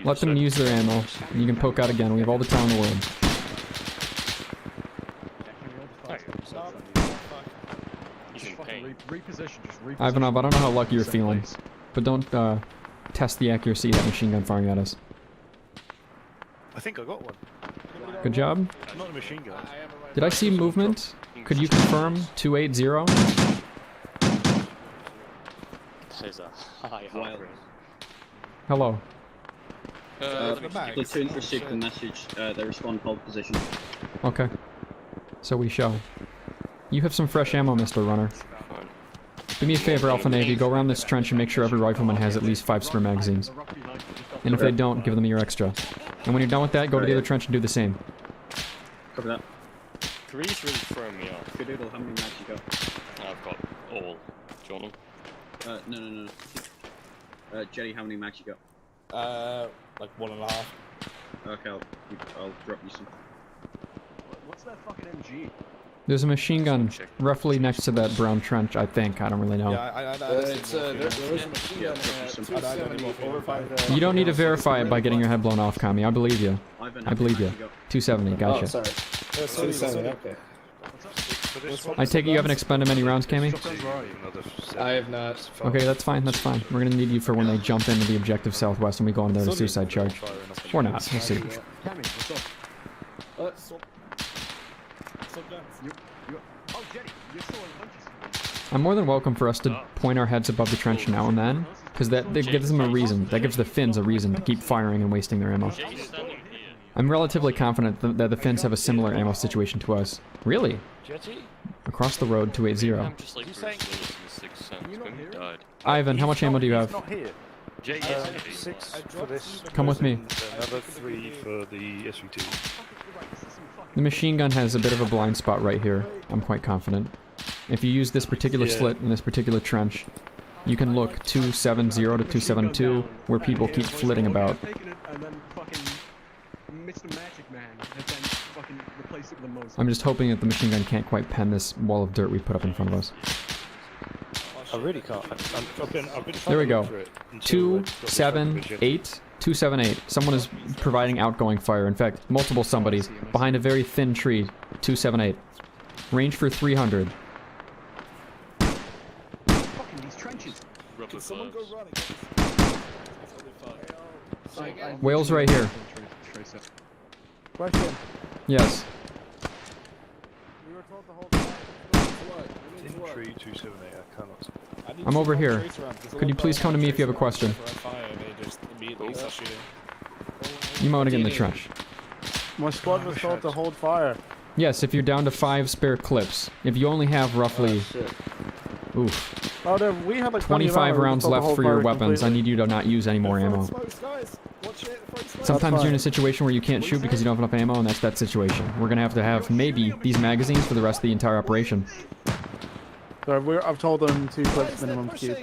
Let them use their ammo. And you can poke out again. We have all the time in the world. He's in pain. Reposition, just reposition. Ivanov, I don't know how lucky you're Same feeling, place. but don't test the accuracy of that machine gun firing at us. I think I got one. Good job. Not a machine gun. Did I see movement? Could you confirm 280? There's a high heart rate. Hello. Platoon received the message. They respond hold position. Okay. So we shall. You have some fresh ammo, Mr. Runner. Do me a favor, Alpha Navy, go around this trench and make sure every rifleman has at least 5 spare magazines. And if they don't, give them your extra. And when you're done with that, go to the other trench and do the same. Copy that. 3's really throwing me off. Cadoodle, how many mags you got? I've got all. Do you want them? No. Jetty, how many mags you got? Like 1.5. Okay, I'll drop you some. What's that fucking MG? There's a machine gun roughly next to that brown trench, I think. I don't really know. Yeah, there was a machine gun at 270 over by the... You don't need to verify it by getting your head blown off, Kami. I believe you. I believe you. 270, gotcha. Oh, sorry. 270, okay. I take it you haven't expended many rounds, Kami? I have not. Okay, that's fine, that's fine. We're gonna need you for when they jump into the objective southwest and we go on their suicide charge. Or not, we'll see. Kami, what's up? Oh, Jetty, you're still unconscious. I'm more than welcome for us to point our heads above the trench now and then, because that gives them a reason. That gives the Finns a reason to keep firing and wasting their ammo. I'm relatively confident that the Finns have a similar ammo situation to us. Really? Across the road, 280. I'm just like Bruce Willis in The Sixth Sense when he died. Ivan, how much ammo do you have? 6 for this. Come with me. Another 3 for the SVT. The machine gun has a bit of a blind spot right here. I'm quite confident. If you use this particular slit in this particular trench, you can look 270 to 272, where people keep flitting about. I'm just hoping that the machine gun can't quite pen this wall of dirt we put up in front of us. I really can't. I've been There we go. 278. 278. Someone is providing outgoing fire. In fact, multiple somebodies. Behind a very thin tree. 278. Range for 300. Fucking these trenches. Can someone go running? Whales right here. Question. Yes. We were told the whole time. Infantry 278. I cannot. I'm over here. Could you please come to me if you have a question? You might want to get in the trench. My squad was told to hold fire. Yes, if you're down to 5 spare clips. If you only have roughly... Oof. Oh, there, we had like 25 rounds left for your weapons. I need you to not use any more ammo. Sometimes you're in a situation where you can't shoot because you don't have enough ammo, and that's that situation. We're gonna have to have maybe these magazines for the rest of the entire operation. So I've told them 2 clips minimum to keep.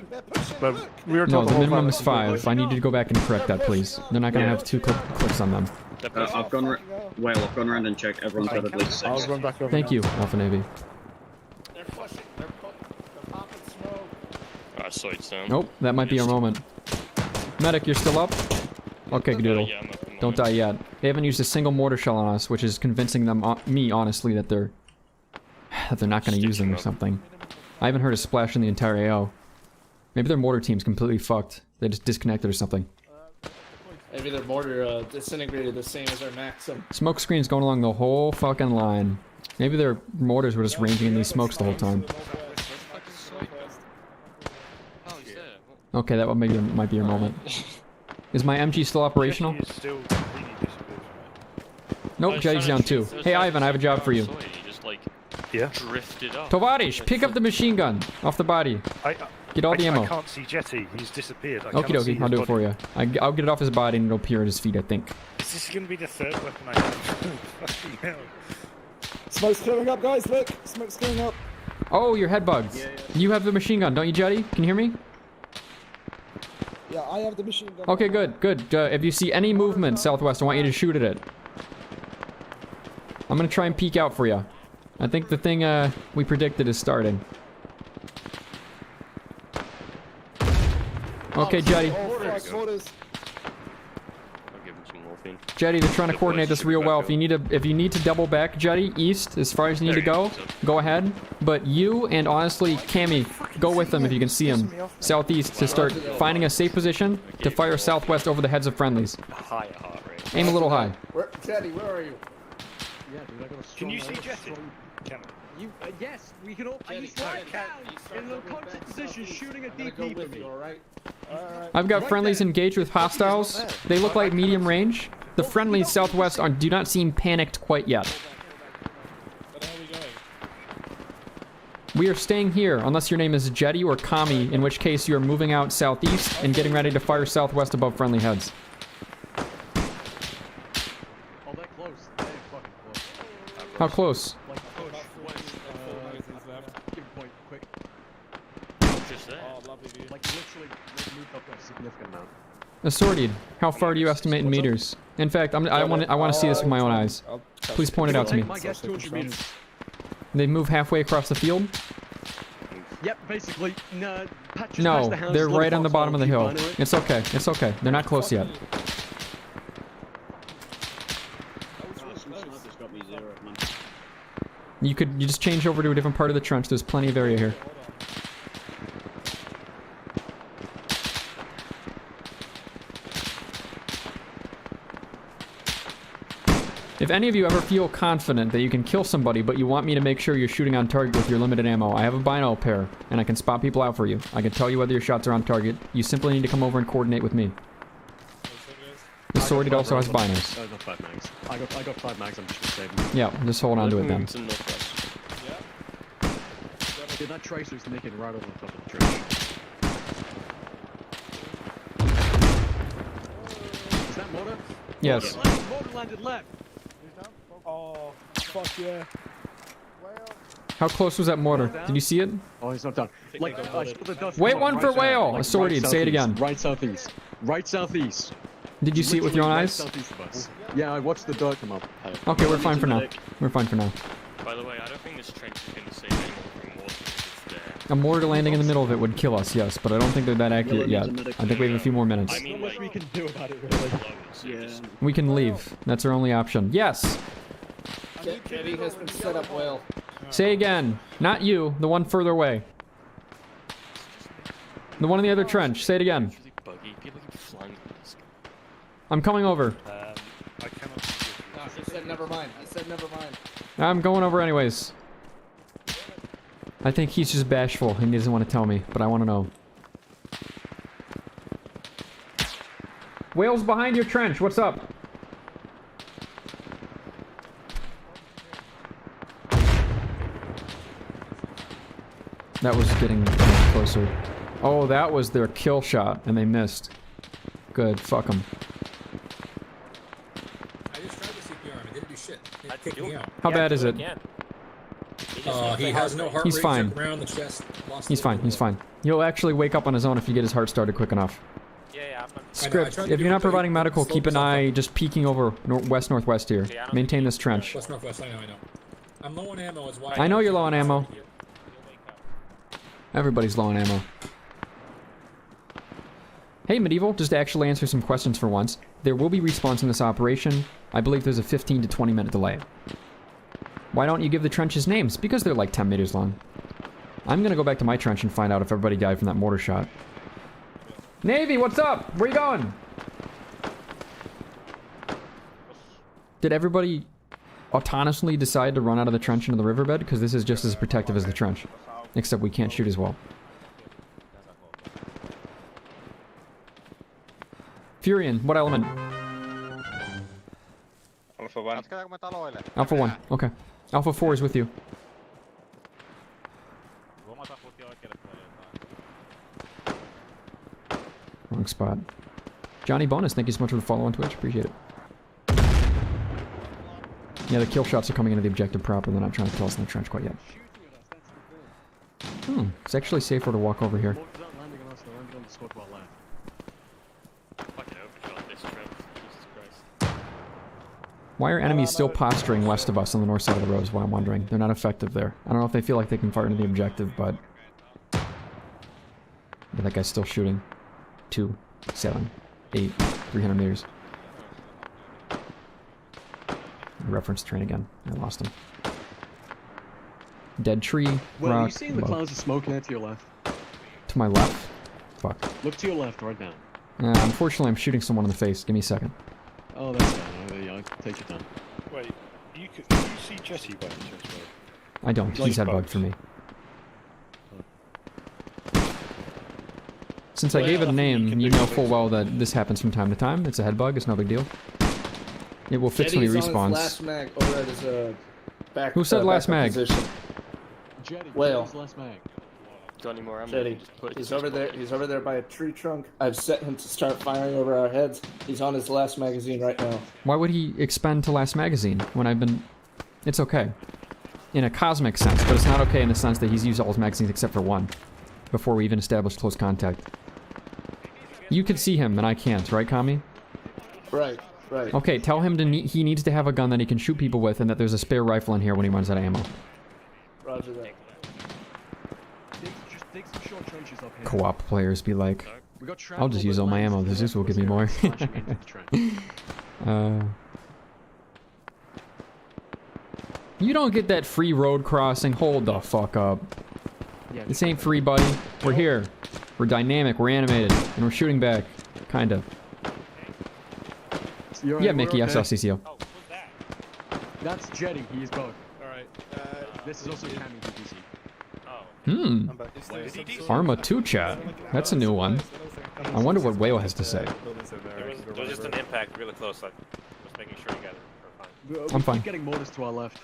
But we were No, told the whole minimum time is 5. I need you to go back and correct that, please. They're not gonna have 2 clips on them. I've gone around and checked. Everyone's got at least 6. I'll run back over. Thank you, Alpha Navy. Alright, so it's down. Nope, that might be our moment. Medic, you're still up? Okay, Doodle. Yeah, I'm up in Don't die yet. They haven't used a single mortar shell on us, which is convincing them, me honestly, that they're not going to use them or something. I haven't heard a splash in the entire AO. Maybe their mortar team's completely fucked. They just disconnected or something. Maybe their mortar disintegrated the same as our Maxim. Smoke screen's going along the whole fucking line. Maybe their mortars were just ranging in these smokes the whole time. Okay, that one maybe might be your moment. Is my MG still operational? Nope, Jetty's down too. Hey Ivan, I have a job for you. Drifted up. Tovarish, pick up the machine gun off the body. Get all the ammo. I can't see Jetty. He's disappeared. Okie dokie, I'll do it for you. I'll get it off his body and it'll appear at his feet, I think. Is this going to be the 3rd weapon I have? Fucking hell. Smoke's clearing up, guys. Look, smoke's clearing up. Oh, your head bugs. Yeah. You have the machine gun, don't you, Jetty? Can you hear me? Yeah, I have the machine gun. Okay, good, good. If you see any movement southwest, I want you to shoot at it. I'm gonna try and peek out for you. I think the thing we predicted is starting. Okay, Jetty. I'll give him some more moving. Jetty, they're trying to coordinate this real well. If you need to double back, Jetty, east as far as you need to go, go ahead. But you and honestly, Cammy, go with them if you can see them. Southeast to start finding a safe position to fire southwest over the heads of friendlies. Higher heart rate. Aim a little high. Jetty, where are you? Yeah, dude, I got a strong Can you see eye, Jetty? strong- Can You, yes, we can all. He's right down in the conscious position, shooting a DP for me. Alright? I've got friendlies engaged with hostiles. They look like medium range. The friendlies southwest do not seem panicked quite yet. Where the hell are we going? We are staying here, unless your name is Jetty or Kami, in which case you are moving out southeast and getting ready to fire southwest above friendly heads. Oh, they're close. They're fucking close. How close? Like push west. Give a point quick. Just there. Oh, lovely view. Like literally, they've moved up a significant amount. Assorted. How far do you estimate in meters? In fact, I want to see this with my own eyes. Please point it out to me. My guess 200 meters. They move halfway across the field? Yep, basically. No, patches No, past the house, they're little right on the fox bottom of the hill. keep behind it. It's okay. It's okay. They're not close yet. Sniper's got me 0, man. You just change over to a different part of the trench. There's plenty of area here. If any of you ever feel confident that you can kill somebody, but you want me to make sure you're shooting on target with your limited ammo, I have a bino pair, and I can spot people out for you. I can tell you whether your shots are on target. You simply need to come over and coordinate with me. The Sorted also has binos. I got 5 mags. I got 5 mags, I'm just gonna save them. Yeah, just hold on to it then. It's in northwest. Dude, that tracer's nicking right over the top of the trench. Is that mortar? Yes. Mortar landed left. Oh, fuck yeah. How close was that mortar? Did you see it? Oh, he's not done. Like, I saw the dust Wait come one up for right whale! south, like, Assorted, right say it southeast, again. Right southeast. Right southeast. Did you see it with your own Literally right eyes? southeast of us. Yeah, I watched the dirt come up. Okay, we're fine for now. We're fine for now. By the way, I don't think this trench is going to save anyone from water because it's there. A mortar landing in the middle of it would kill us, yes, but I don't think they're that accurate yet. I think we have a few more minutes. I mean, Not much like, we can do about it, really. Yeah. We can leave. That's our only option. Yes! Jetty has been set up well. Say again. Not you, the one further away. The one in the other trench. Say it again. buggy. People keep flying at this. I'm coming over. I cannot. No, he said never mind. I said never mind. I'm going over anyways. I think he's just bashful and he doesn't want to tell me, but I want to know. Whales behind your trench, what's up? That was getting closer. Oh, that was their kill shot, and they missed. Good, fuck them. I just tried the CPR, it didn't do shit. It kicked me out. How bad is it? He has no heart He's rate, fine. took around the chest, lost He's the fine, liver. he's fine. He'll actually wake up on his own if you get his heart started quick enough. Yeah, Script, if you're not providing medical, keep an eye just peeking over west-northwest here. Maintain this trench. West northwest, I know. I'm low on ammo is why. I know you're low on ammo. Everybody's low on ammo. Hey, Medieval, just to actually answer some questions for once. There will be respawns in this operation. I believe there's a 15 to 20 minute delay. Why don't you give the trenches names? Because they're like 10 meters long. I'm gonna go back to my trench and find out if everybody died from that mortar shot. Navy, what's up? Where you going? Did everybody autonomously decide to run out of the trench into the riverbed? Because this is just as protective as the trench. Except we can't shoot as well. Furion, what element? Alpha 1. Alpha 1, okay. Alpha 4 is with you. Wrong spot. Johnny Bonus, thank you so much for the follow on Twitch. Appreciate it. Yeah, the kill shots are coming into the objective proper. They're not trying to kill us in the trench quite yet. Hmm, it's actually safer to walk over here. Why are enemies still posturing west of us on the north side of the road is what I'm wondering. They're not effective there. I don't know if they feel like they can fire into the objective, but that guy's still shooting. 2, 7, 8, 300 meters. Reference train again. I lost him. Dead tree. Well, rock. are you seeing the above. clouds of smoke there to your left? To my left? Fuck. Look to your left right now. Unfortunately, I'm shooting someone in the face. Give me a second. Oh, that's fine. Yeah, take your time. Wait, you see Jesse by any chance, bro? I don't. He's head bugged for me. Since I gave it a name, you know full well that this happens from time to time. It's a head bug. It's no big deal. It will fix when he Jetty's on respawns. his last mag. Oh, that is a back. Who said last mag? Position. Jetty, Whale. last mag. Got any more ammo? Jetty. Just put it He's to over there. spot. He's over there by a tree trunk. I've set him to start firing over our heads. He's on his last magazine right now. Why would he expend to last magazine when I've been... It's okay. In a cosmic sense, but it's not okay in the sense that he's used all his magazines except for one. Before we even established close contact. You can see him and I can't, right, Kami? Right. Right. Okay, tell him to he needs to have a gun that he can shoot people with and that there's a spare rifle in here when he runs out of ammo. Roger that. Just dig some short trenches up here. Co-op players be like, We got I'll just use all my ammo, the Zeus will give me more. You don't get that free road crossing, hold the fuck up. Yeah, This ain't free, buddy. We're here. We're dynamic, we're animated, and we're shooting back. Kinda. You're Yeah, right, Mickey, we're I saw okay. CCO. That's Jetty. He is both. Alright. This is also Cammy BBC. Hmm. I'm back. Arma 2 chat. That's a new one. I wonder what Whale has to say. There was just an impact really close. Like, just making sure you got it. I'm fine. Keep getting mortars to our left.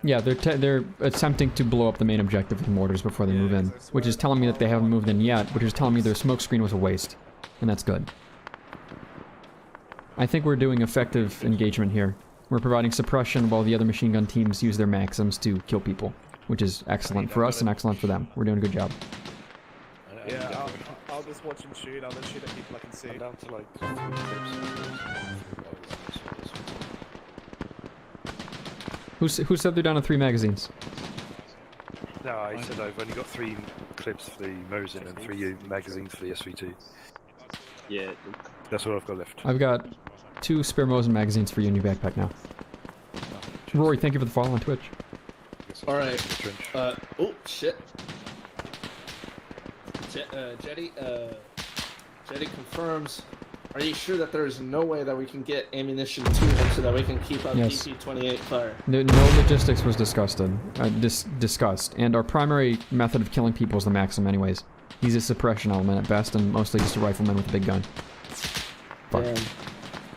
Yeah, they're attempting to blow up the main objective with mortars before they move in, which is telling me that they haven't moved in yet, which is telling me their smoke screen was a waste, and that's good. I think we're doing effective engagement here. We're providing suppression while the other machine gun teams use their maxims to kill people, which is excellent for us and excellent for them. We're doing a good job. Yeah, I'll just watch him shoot. I'll just shoot at people I can see. I'm down to like 3 clips. Who said they're down to 3 magazines? No, I said I've only got 3 clips for the Mosin and 3 magazines for the SV2. Yeah. That's all I've got left. I've got 2 spare Mosin magazines for you in your backpack now. Rory, thank you for the follow on Twitch. Alright. Oh, shit. Jetty confirms. Are you sure that there is no way that we can get ammunition to him so that we can keep up Yes. PP-28 fire? No logistics was discussed, and our primary method of killing people is the Maxim anyways. He's a suppression element at best, and mostly just a rifleman with a big gun. Fuck. Damn.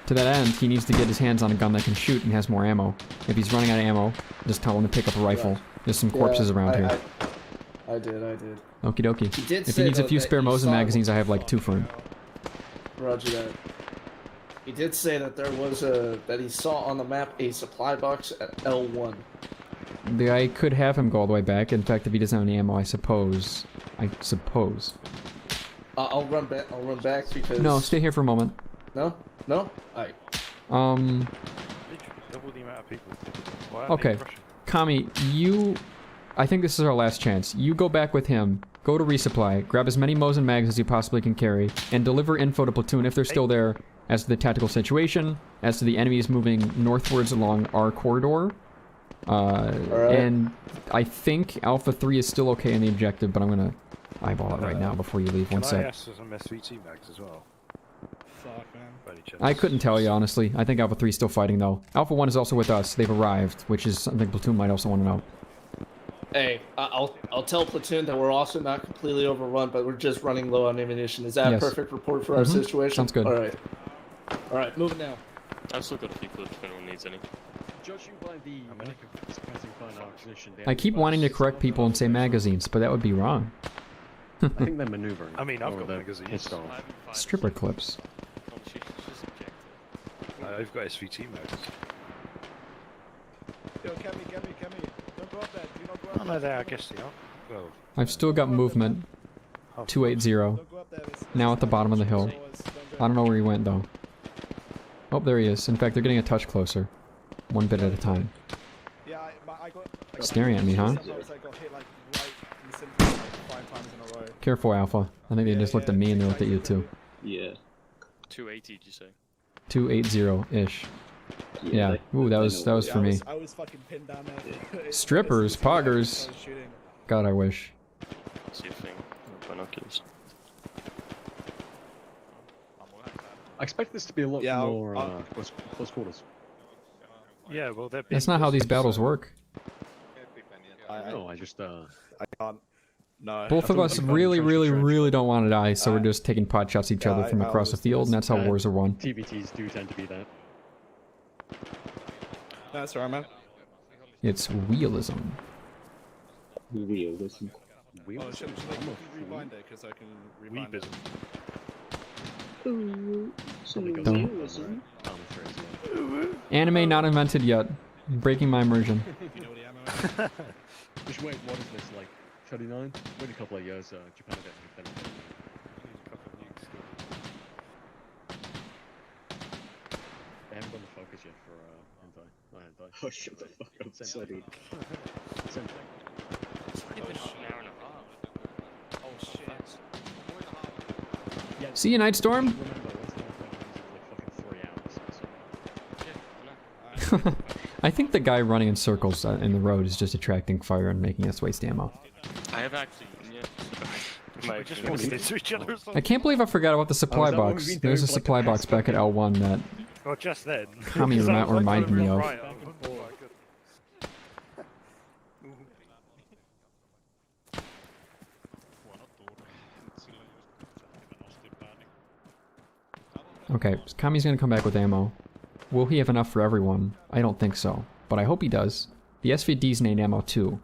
To that end, he needs to get his hands on a gun that can shoot and has more ammo. If he's running out of ammo, just tell him to pick up a rifle. Right. There's some corpses around here. I did. Okie dokie. He did If he say, needs a though, few that spare he Mosin saw- magazines, I have like 2 for him. Roger that. He did say that there was that he saw on the map a supply box at L1. I could have him go all the way back. In fact, if he doesn't have any ammo, I suppose. I'll run back. Because No, stay here for a moment. No. Alright. Literally double the amount of people. Why aren't they Okay. rushing? Kami, I think this is our last chance. You go back with him, go to resupply, grab as many Mosin mags as you possibly can carry, and deliver info to platoon if they're still there as to the tactical situation, as to the enemies moving northwards along our corridor. And I think Alpha 3 is still okay in the objective, but I'm gonna eyeball it right now before you leave. One Can I sec. ask for some SVT mags as well? Fuck, man. By any chance? I couldn't tell you, honestly. I think Alpha 3 is still fighting, though. Alpha 1 is also with us. They've arrived, which is something Platoon might also want to know. Hey, I'll tell platoon that we're also not completely overrun, but we're just running low on ammunition. Is that Yes. a perfect report for our situation? Sounds good. All right, moving now. I've still got a few clips if anyone needs any. Judging by the position, I keep wanting to correct people and say magazines, but that would be wrong. I think they're maneuvering. I mean, I've or got they're magazines. pissed off. Stripper clips. I've got SVT mags. Yo, Cammy. Don't go up there. Do not go up Oh, no, there, I guess they are. Well, I've still got movement. 280. Now at the bottom of the hill. I don't know where he went, though. Oh, there he is. In fact, they're getting a touch closer. One bit at a time. Yeah, I got Staring at me, huh? Sometimes I got hit like right in the center like 5 times in a row. Careful, Alpha. I think they just looked at me and they looked at you, too. Yeah. 280, did you say? 280-ish. Yeah. Ooh, that was for me. I was fucking pinned down there. Strippers, poggers. God, I wish. See a thing. Binoculars. I expect this to be a lot more close quarters. Yeah, well, That's not how these battles work. No, I just I can't. No. Both of us really don't want to die, so we're just taking pot shots at each other from across the field, and that's how wars are won. TVTs do tend to be that. That's alright, man. It's realism. Realism. Oh, should I rewind it? Because I can rewind it. Anime not invented yet. Breaking my immersion. You know what the ammo is? Just wait, what is this, like, 39? Wait a couple of years, Japan will get independent. They haven't done the focus yet for, hentai. Not hentai. Oh, shut the fuck up, sorry. Same thing. Oh shit. See you, Nightstorm? I think the guy running in circles in the road is just attracting fire and making us waste ammo. I have actually. We just walked into each other or something. I can't believe I forgot about the supply box. There's a supply box back at L1 that Well, just then. Kami reminded me of. Okay, so Kami's gonna come back with ammo. Will he have enough for everyone? I don't think so, but I hope he does. The SVTs need ammo too.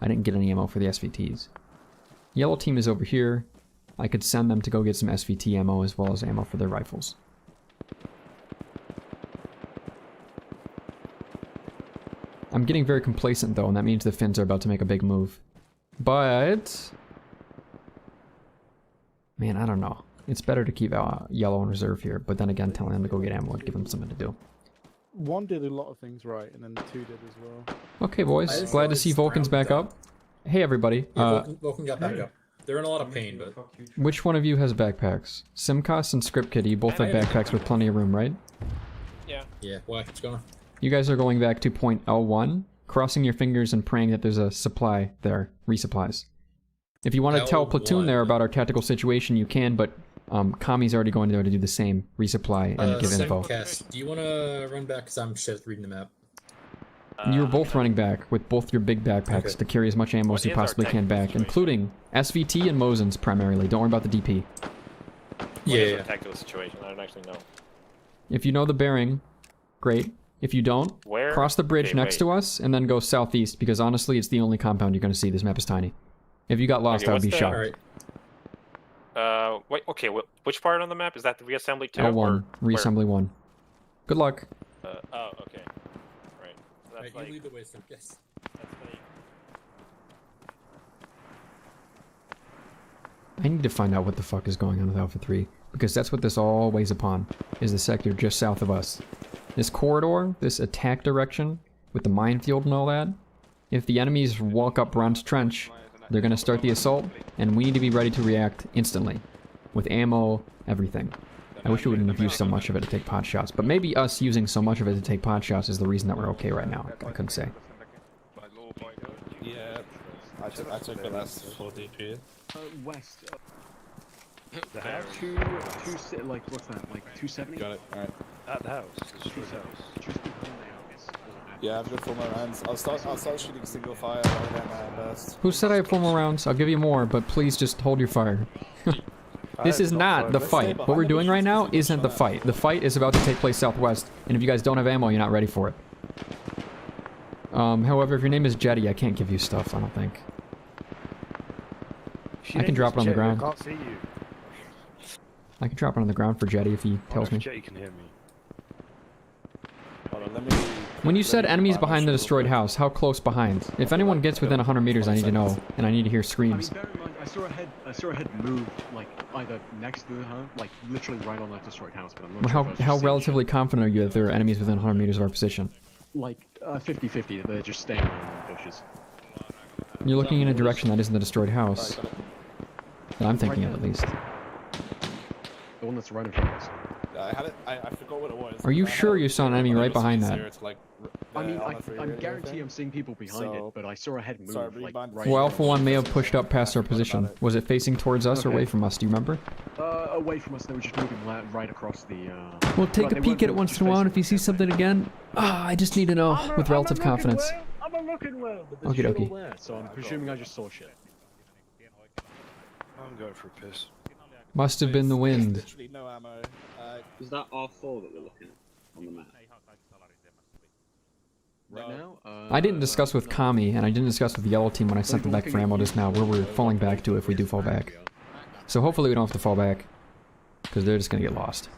I didn't get any ammo for the SVTs. Yellow team is over here. I could send them to go get some SVT ammo as well as ammo for their rifles. I'm getting very complacent though, and that means the Finns are about to make a big move. But... man, I don't know. It's better to keep yellow in reserve here, but then again, telling them to go get ammo would give them something to do. One did a lot of things right, and then two did as well. Okay, boys. Glad to see Vulcan's back up. Hey, everybody. Yeah, Vulcan got back up. They're in a lot of pain, but... Which one of you has backpacks? Simcast and Script Kitty, you both have backpacks with plenty of room, right? Yeah. Yeah, why? What's going on? You guys are going back to point L1, crossing your fingers and praying that there's a supply there, resupplies. If you want to tell Platoon there about our tactical situation, you can, but Kami's already going there to do the same, resupply and give info. Simcast, do you want to run back? Because I'm shit at reading the map. You were both running back with both your big backpacks to carry as much ammo as you possibly can back, including SVT and Mosins primarily. Don't worry about the DP. Yeah. Tactical situation. I don't actually know. If you know the bearing, great. If you don't, cross the bridge next to us and then go southeast, because honestly, it's the only compound you're going to see. This map is tiny. If you got lost, I would be shocked. Wait, okay, which part on the map? Is that the reassembly 2? L1, reassembly 1. Good luck. Oh, okay. Right. So that's you lead the way, Simcast. I need to find out what the fuck is going on with Alpha 3, because that's what this all weighs upon, is the sector just south of us. This corridor, this attack direction, with the minefield and all that, if the enemies walk up Ron's trench, they're gonna start the assault, and we need to be ready to react instantly. With ammo, everything. I wish we wouldn't have used so much of it to take pot shots, but maybe us using so much of it to take pot shots is the reason that we're okay right now. I couldn't say. Yeah, I took the last 40 period. West. The house? Like, what's that? Like 270? Got it, alright. At the house. Destroyed house. Yeah, I've got 4 more rounds. I'll start shooting single fire rather than burst. Who said I have 4 more rounds? I'll give you more, but please just hold your fire. This is not the fight. What we're doing right now isn't the fight. The fight is about to take place southwest, and if you guys don't have ammo, you're not ready for it. However, if your name is Jetty, I can't give you stuff, I don't think. I can drop it on the ground. I can't see you. I can drop it on the ground for Jetty if he tells me. Jetty can hear me. Hold on, let me... When you said enemies behind the destroyed house, how close behind? If anyone gets within 100 meters, I need to know, and I need to hear screams. I mean, bear in mind, I saw a head move, like, either next to the house, like, literally right on that destroyed house, but I'm not sure. How relatively confident are you that there are enemies within 100 meters of our position? Like, 50-50, they're just staying around the bushes. You're looking in a direction that isn't the destroyed house. That I'm thinking of, at least. The one that's right in front of us. I had it. I forgot what it was. Are you sure you saw an enemy right behind that? I mean, I guarantee I'm seeing people behind it, but I saw a head move. Like, right Well, Alpha 1 may have pushed up past our position. Was it facing towards us or away from us? Do you remember? Away from us. They were just moving right across the. Well, take a peek at it once in a while, and if you see something again, I just need to know with relative confidence. I'm a looking well. Okie dokie. So I'm presuming I just saw shit. I'm going for a piss. Must have been the wind. Literally no ammo. Is that R4 that we're looking at on the map? Right now? I didn't discuss with Kami, and I didn't discuss with the yellow team when I sent them back for ammo just now, where we're falling back to if we do fall back. So hopefully we don't have to fall back, because they're just gonna get lost.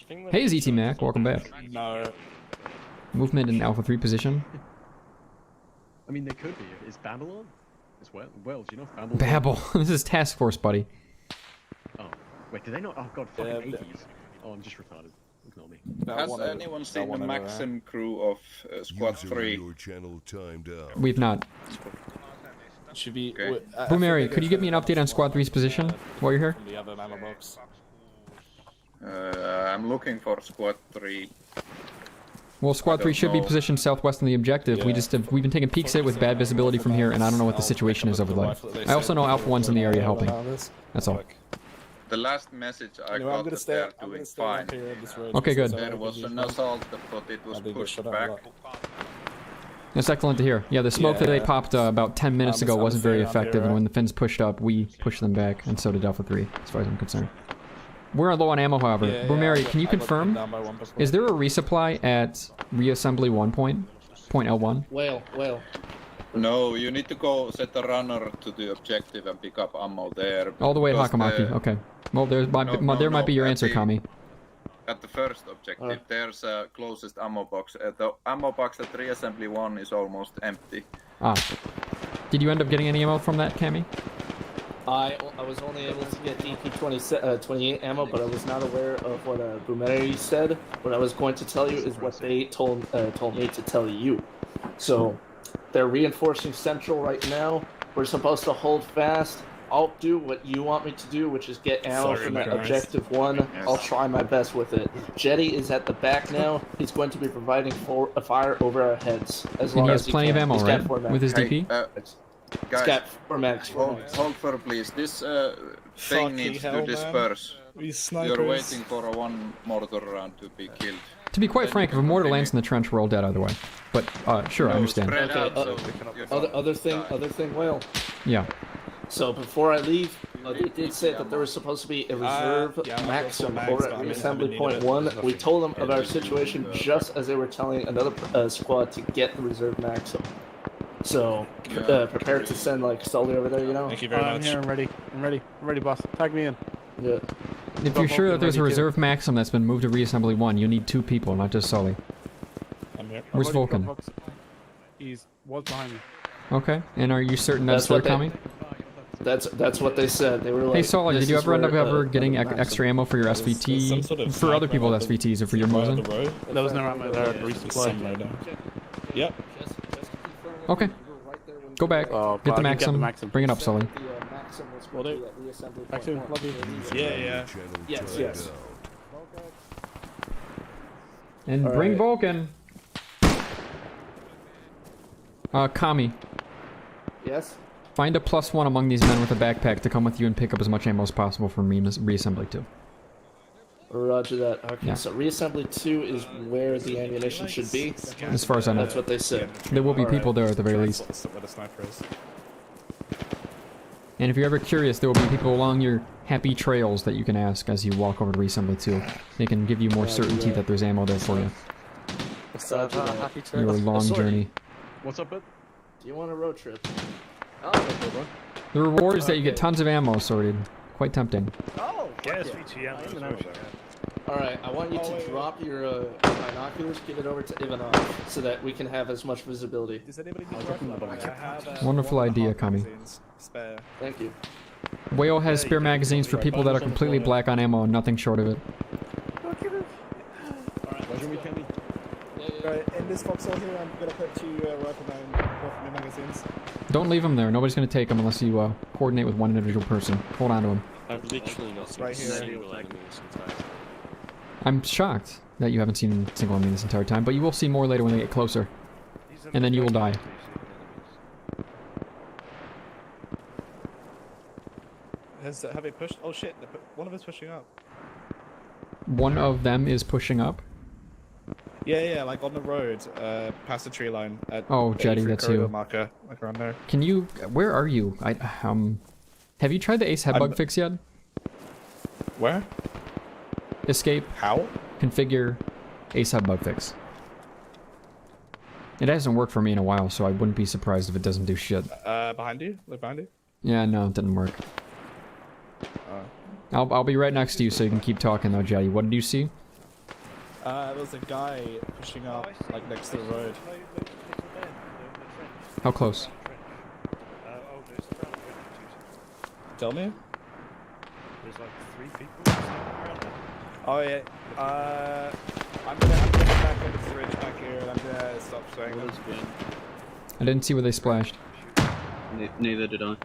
Hey ZT Mac, welcome back. No. Movement in Alpha 3 position. I mean, they could be. Is Babylon? As well? Well, do you know if Babylon? Babel. This is Task Force, buddy. Oh, wait, did they not? Oh god, fucking 80s. Oh, I'm just retarded. Ignore me. Has anyone seen the Maxim crew of Squad 3? We've not. Should be. Okay. Boomeri, could you give me an update on Squad 3's position while you're here? The other ammo box. I'm looking for Squad 3. Well, Squad 3 should be positioned southwest on the objective. Yeah. We've been taking peeks at it with bad visibility from here, and I don't know what the situation is over there. I also know Alpha 1's in the area helping. That's all. The last message I got that they're doing fine. Okay, good. There was an assault, but it was pushed back. That's excellent to hear. Yeah, the smoke that they popped about 10 minutes ago wasn't very effective, and when the Finns pushed up, we pushed them back, and so did Alpha 3, as far as I'm concerned. We're low on ammo, however. Boomeri, can you confirm? Is there a resupply at reassembly 1 point L1? Well. No, you need to go set a runner to the objective and pick up ammo there. All the way at Hakamäki, okay. Well, there might be your answer, Kami. At the first objective, there's a closest ammo box. The ammo box at reassembly 1 is almost empty. Ah. Did you end up getting any ammo from that, Kami? I was only able to get DP28 ammo, but I was not aware of what Boomeri said. What I was going to tell you is what they told me to tell you. So, they're reinforcing Central right now. We're supposed to hold fast. I'll do what you want me to do, which is get ammo from that objective 1. I'll try my best with it. Jetty is at the back now. He's going to be providing a fire over our heads as long as he plenty can. of ammo, right? With his DP? Guys, hold for please. This thing needs to disperse. You're waiting for a 1 mortar round to be killed. To be quite frank, if a mortar lands in the trench, we're all dead either way. But, sure, I understand. Other thing, well. Yeah. So before I leave, they did say that there was supposed to be a reserve maximum over at reassembly point 1. We told them of our situation just as they were telling another squad to get the reserve maximum. So, prepare to send, like, Sully over there, you know? Thank you very much. I'm here, I'm ready, boss. Tag me in. Yeah. If you're sure that there's a reserve maximum that's been moved to reassembly 1, you need 2 people, not just Sully. I'm here. Where's Vulcan? He's behind me. Okay, and are you certain that's their coming? That's what they said. They were like, hey Sully, did you ever end up getting extra ammo for your SVT? For other people's SVTs or for your Mosin? That was never on my resupply. Yep. Okay. Go back. Get the Maxim. Bring it up, Sully. Will do. Maxim, love you. Yeah. Yes. And bring Vulcan. Kami. Yes? Find a +1 among these men with a backpack to come with you and pick up as much ammo as possible from reassembly 2. Roger that. Okay, yeah. So reassembly 2 is where the ammunition should be. As far as I know. That's what they said. There will be people there at the very least. And if you're ever curious, there will be people along your happy trails that you can ask as you walk over to reassembly 2. They can give you more certainty that there's ammo there for you. Happy trails? Your long journey. What's up, bud? Do you want a road trip? The reward is that you get tons of ammo sorted. Quite tempting. Oh! Yes, VTM. Alright, I want you to drop your binoculars, give it over to Ivanov, so that we can have as much visibility. Does anybody Wonderful idea, Kami. Thank you. Whale has spare magazines for people that are completely black on ammo and nothing short of it. Right, in this foxhole here, I'm gonna put 2 rifleman magazines. Don't leave them there. Nobody's gonna take them unless you coordinate with one individual person. Hold on to them. I've literally not seen Right a here. single enemy this entire time. I'm shocked that you haven't seen a single enemy this entire time, but you will see more later when they get closer. And then you will die. Have they pushed? Oh shit! One of us pushing up. One of them is pushing up. Yeah, like on the road, past the tree line. At Oh, the Jetty, A3 that's corridor you. Marker, like around there. Can you... Where are you? Have you tried the Ace head bug fix yet? Where? Escape. How? Configure Ace head bug fix. It hasn't worked for me in a while, so I wouldn't be surprised if it doesn't do shit. Behind you? Look behind you? Yeah, no, it didn't work. I'll be right next to you so you can keep talking though, Jetty. What did you see? There was a guy pushing up, like next to the road. How close? Tell me? There's like 3 people around it. Oh yeah. I'm gonna come back on the bridge back here, and I'm gonna stop showing them. I didn't see where they splashed. Neither did I.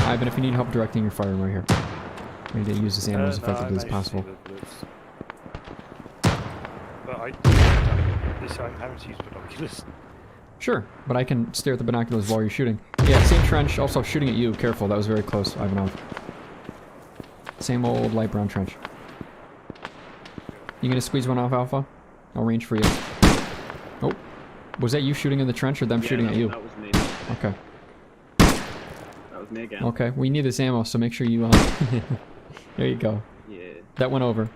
Ivan, if you need help directing your fire, I'm right here. I need to use this ammo as effectively as possible. But I haven't used binoculars. Sure, but I can stare at the binoculars while you're shooting. Yeah, same trench, also shooting at you. Careful, that was very close, Ivanov. Same old light brown trench. You gonna squeeze one off, Alpha? I'll range for you. Oh, was that you shooting in the trench or them shooting at you? That was me. Okay. That was me again. Okay, we need this ammo, so make sure you, there you go. Yeah. That went over.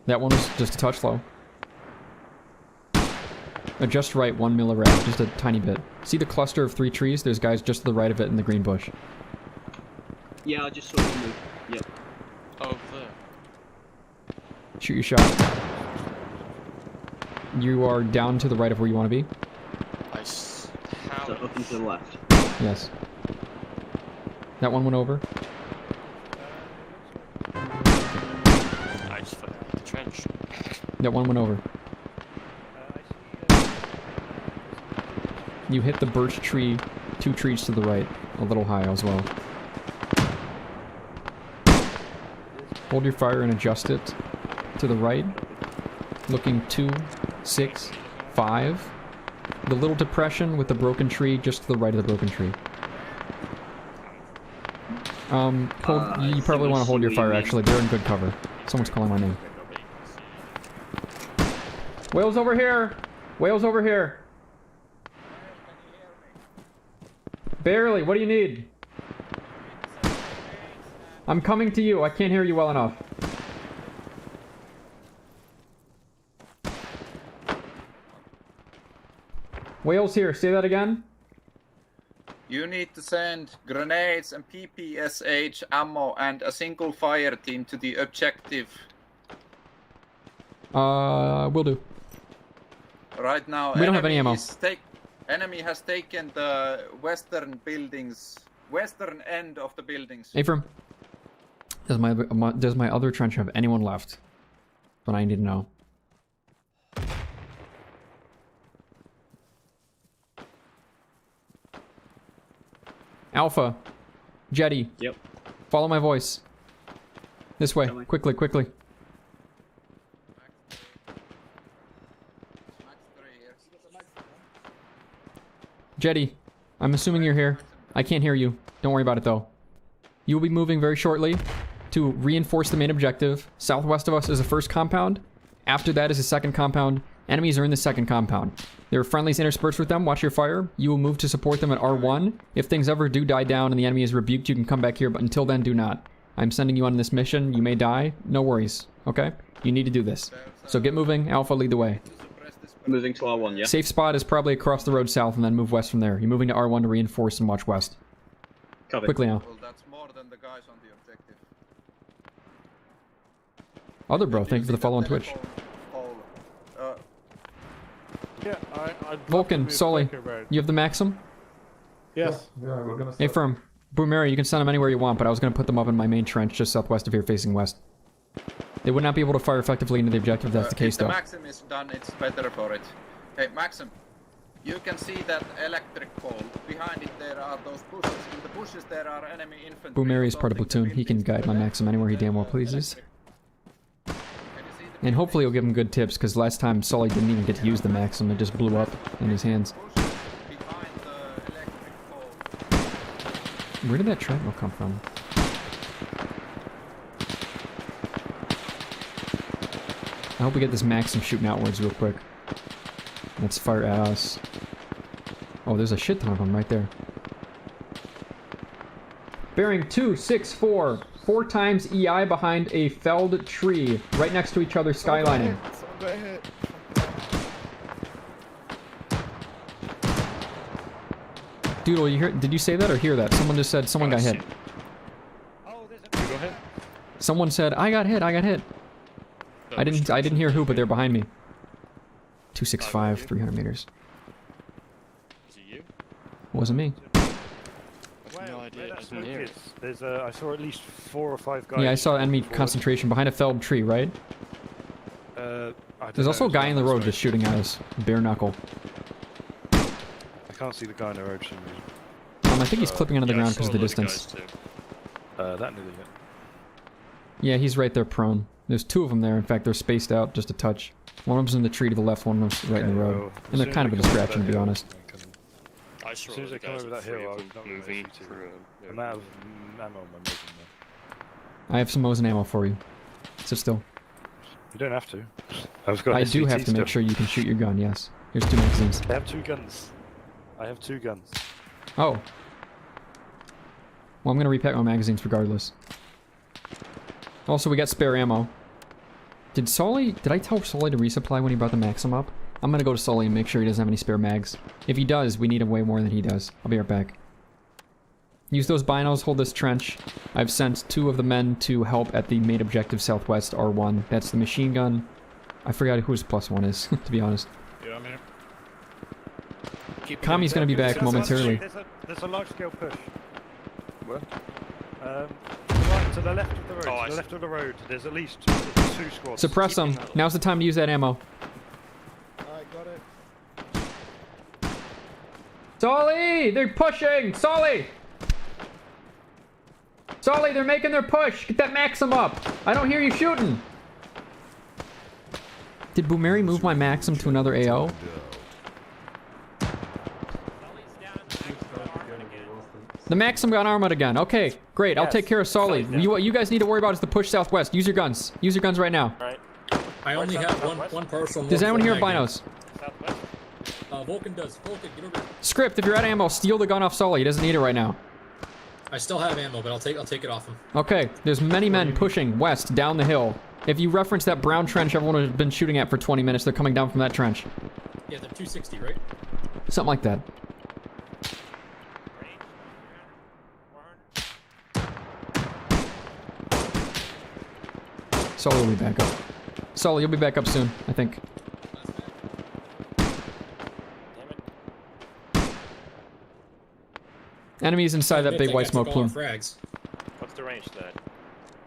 That one was just a touch low. Just right, 1 millirad, just a tiny bit. See the cluster of 3 trees? There's guys just to the right of it in the green bush. Yeah, I just saw them move. Yep. Over there. Shoot your shot. You are down to the right of where you want to be? So up and to the left. Yes. That one went over. I just fell out of the trench. That one went over. You hit the birch tree, 2 trees to the right, a little high as well. Hold your fire and adjust it to the right. Looking 2, 6, 5. The little depression with the broken tree just to the right of the broken tree. You probably want to hold your fire actually, they're in good cover. Someone's calling my name. Whales over here! Whales over here! Barely, what do you need? I'm coming to you, I can't hear you well enough. Whales here, say that again? You need to send grenades and PPSH ammo and a single fire team to the objective. Will do. Right now, We don't have any ammo. Enemy has taken the western buildings, western end of the buildings. Ephraim, does my other trench have anyone left? What I need to know. Alpha, Jetty. Yep. Follow my voice. This way, quickly, quickly. Jetty, I'm assuming you're here. I can't hear you. Don't worry about it though. You will be moving very shortly to reinforce the main objective. Southwest of us is the first compound. After that is the second compound. Enemies are in the second compound. There are friendlies interspersed with them. Watch your fire. You will move to support them at R1. If things ever do die down and the enemy is rebuked, you can come back here, but until then, do not. I'm sending you on this mission. You may die. No worries. Okay? You need to do this. So get moving. Alpha, lead the way. Moving to R1, yeah? Safe spot is probably across the road south and then move west from there. You're moving to R1 to reinforce and watch west. Copy. Quickly now. Well, that's more than the guys on the objective. Other bro, thank you for the follow on Twitch. Yeah, I'd Vulcan, Sully, you have the Maxim? Yes. Yeah, we're gonna start. Hey, Firm, Boomeri, you can send them anywhere you want, but I was going to put them up in my main trench just southwest of here facing west. They would not be able to fire effectively into the objective if that's the case, if the though. Maxim is done, it's better for it. Hey, Maxim, you can see that electric pole. Behind it there are those bushes. In the bushes there are enemy infantry. Boomeri is part of platoon. He can guide my Maxim anywhere he damn well pleases. And hopefully he'll give him good tips, because last time Sully didn't even get to use the Maxim. It just blew up in his hands. Where did that shrapnel come from? I hope we get this Maxim shooting outwards real quick. Let's fire at us. Oh, there's a shit ton of them right there. Bearing 264. 4 times EI behind a felled tree. Right next to each other, skylining. Doodle, you hear? Did you say that or hear that? Someone just said someone got hit. Someone said I got hit. I got hit. I didn't hear who, but they're behind me. 265, 300 meters. Is it you? Wasn't me. No idea. I didn't hear it. There's I saw at least 4 or 5 guys. Yeah, I saw enemy concentration behind a felled tree, right? There's also a guy in the road just shooting at us. Bare knuckle. I can't see the guy in the road for some reason. I think he's clipping under the ground because of the distance. That nearly hit. Yeah, he's right there prone. There's 2 of them there. In fact, they're spaced out just a touch. One of them's in the tree to the left, one of them's right in the road. And they're kind of a distraction, to be honest. I As soon as they come over that hill, I'll not moving through. I'm out of ammo on my Mosin I have some Mosin ammo for you. Sit still. You don't have to. I've got I do SVT have to make still. sure you can shoot your gun, yes. Here's 2 magazines. I have 2 guns. I have 2 guns. Oh. Well, I'm gonna repack my magazines regardless. Also, we got spare ammo. Did I tell Sully to resupply when he brought the Maxim up? I'm gonna go to Sully and make sure he doesn't have any spare mags. If he does, we need him way more than he does. I'll be right back. Use those binos, hold this trench. I've sent 2 of the men to help at the main objective southwest, R1. That's the machine gun. I forgot who his +1 is, to be honest. Yeah, I'm here. Kami's gonna be back momentarily. There's a large-scale push. Where? Right to the left of the road. To the left of the road. There's at least 2 squads. Suppress them. Now's the time to use that ammo. Alright, got it. Sully! They're pushing! Sully! Sully, they're making their push! Get that Maxim up! I don't hear you shooting! Did Boomeri move my Maxim to another AO? The Maxim got armored again. Okay, great. I'll take care of Sully. What you guys need to worry about is the push southwest. Use your guns. Use your guns right now. Right. I only have one partial. Does anyone hear binos? Vulcan does. Vulcan, get over here. Script, if you're out of ammo, steal the gun off Sully. He doesn't need it right now. I still have ammo, but I'll take it off him. Okay, there's many men pushing west down the hill. If you reference that brown trench everyone has been shooting at for 20 minutes, they're coming down from that trench. Yeah, they're 260, right? Something like that. Sully will be back up. Sully, you'll be back up soon, I think. Enemies inside that big white smoke plume. What's the range to that?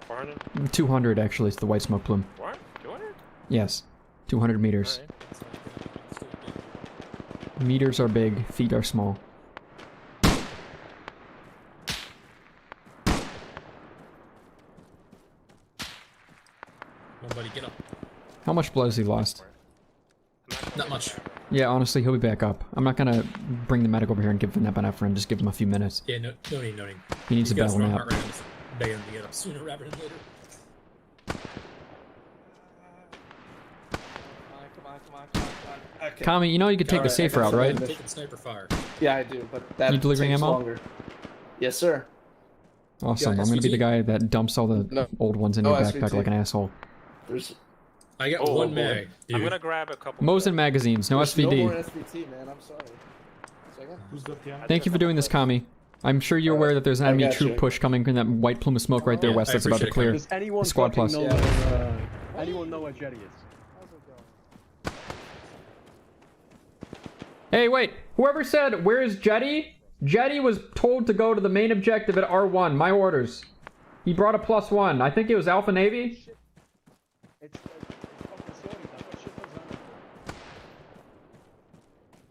400? 200 actually is the white smoke plume. What? 200? Yes. 200 meters. Right. Meters are big, feet are small. Nobody get up. How much blood has he lost? Not much. Yeah, honestly, he'll be back up. I'm not gonna bring the medic over here and give him an epinephrine. Just give him a few minutes. Yeah, no need. He needs a battle nap. Begging him to get up sooner rather than later. Okay. Kami, you know you could take the safe route, right? Taking sniper fire. Yeah, I do, but that You delivering takes ammo? longer. Yes, sir. Awesome. I'm gonna be the guy that dumps all the old ones in your backpack like an asshole. I got one mag. I'm gonna grab a couple. Mosin magazines, no There's SVD. no more SVT, man. I'm sorry. Second. Who's got the ammo? Thank you for doing this, Kami. I'm sure you're aware that there's an I enemy got troop you. push coming in that white plume of smoke right there west that's about to clear. Does anyone Squad fucking plus. know where, anyone know where Jetty is? Hey, wait. Whoever said, where's Jetty? Jetty was told to go to the main objective at R1. My orders. He brought a +1. I think it was Alpha Navy.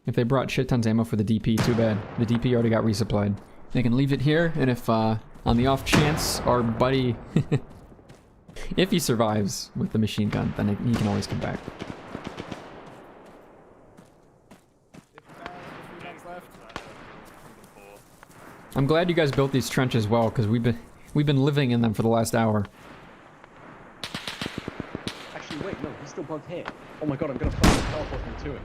If they brought shit tons ammo for the DP, too bad. The DP already got resupplied. They can leave it here, and if, on the off chance, our buddy... if he survives with the machine gun, then he can always come back. I'm glad you guys built these trenches well, because we've been living in them for the last hour. Actually, wait, no, he's still bugged here. Oh my god, I'm gonna fucking teleport him to it.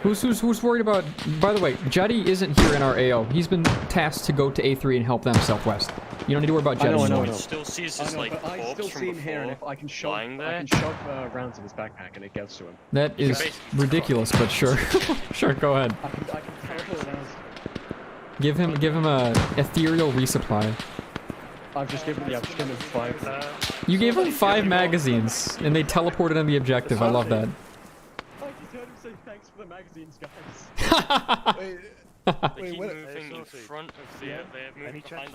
Who's worried about... By the way, Jetty isn't here in our AO. He's been tasked to go to A3 and help them southwest. You don't need to worry about Jetty. I know. He still sees his like I corpse still from see him here, and before if I can shove rounds in his backpack, and it gets to him. That is ridiculous, but sure. Sure, go ahead. I can teleport rounds. Give him a ethereal resupply. I've just given him 5. You gave him 5 magazines, and they teleported on the objective. I love that. I just heard him say thanks for the magazines, guys. They keep moving in front of the...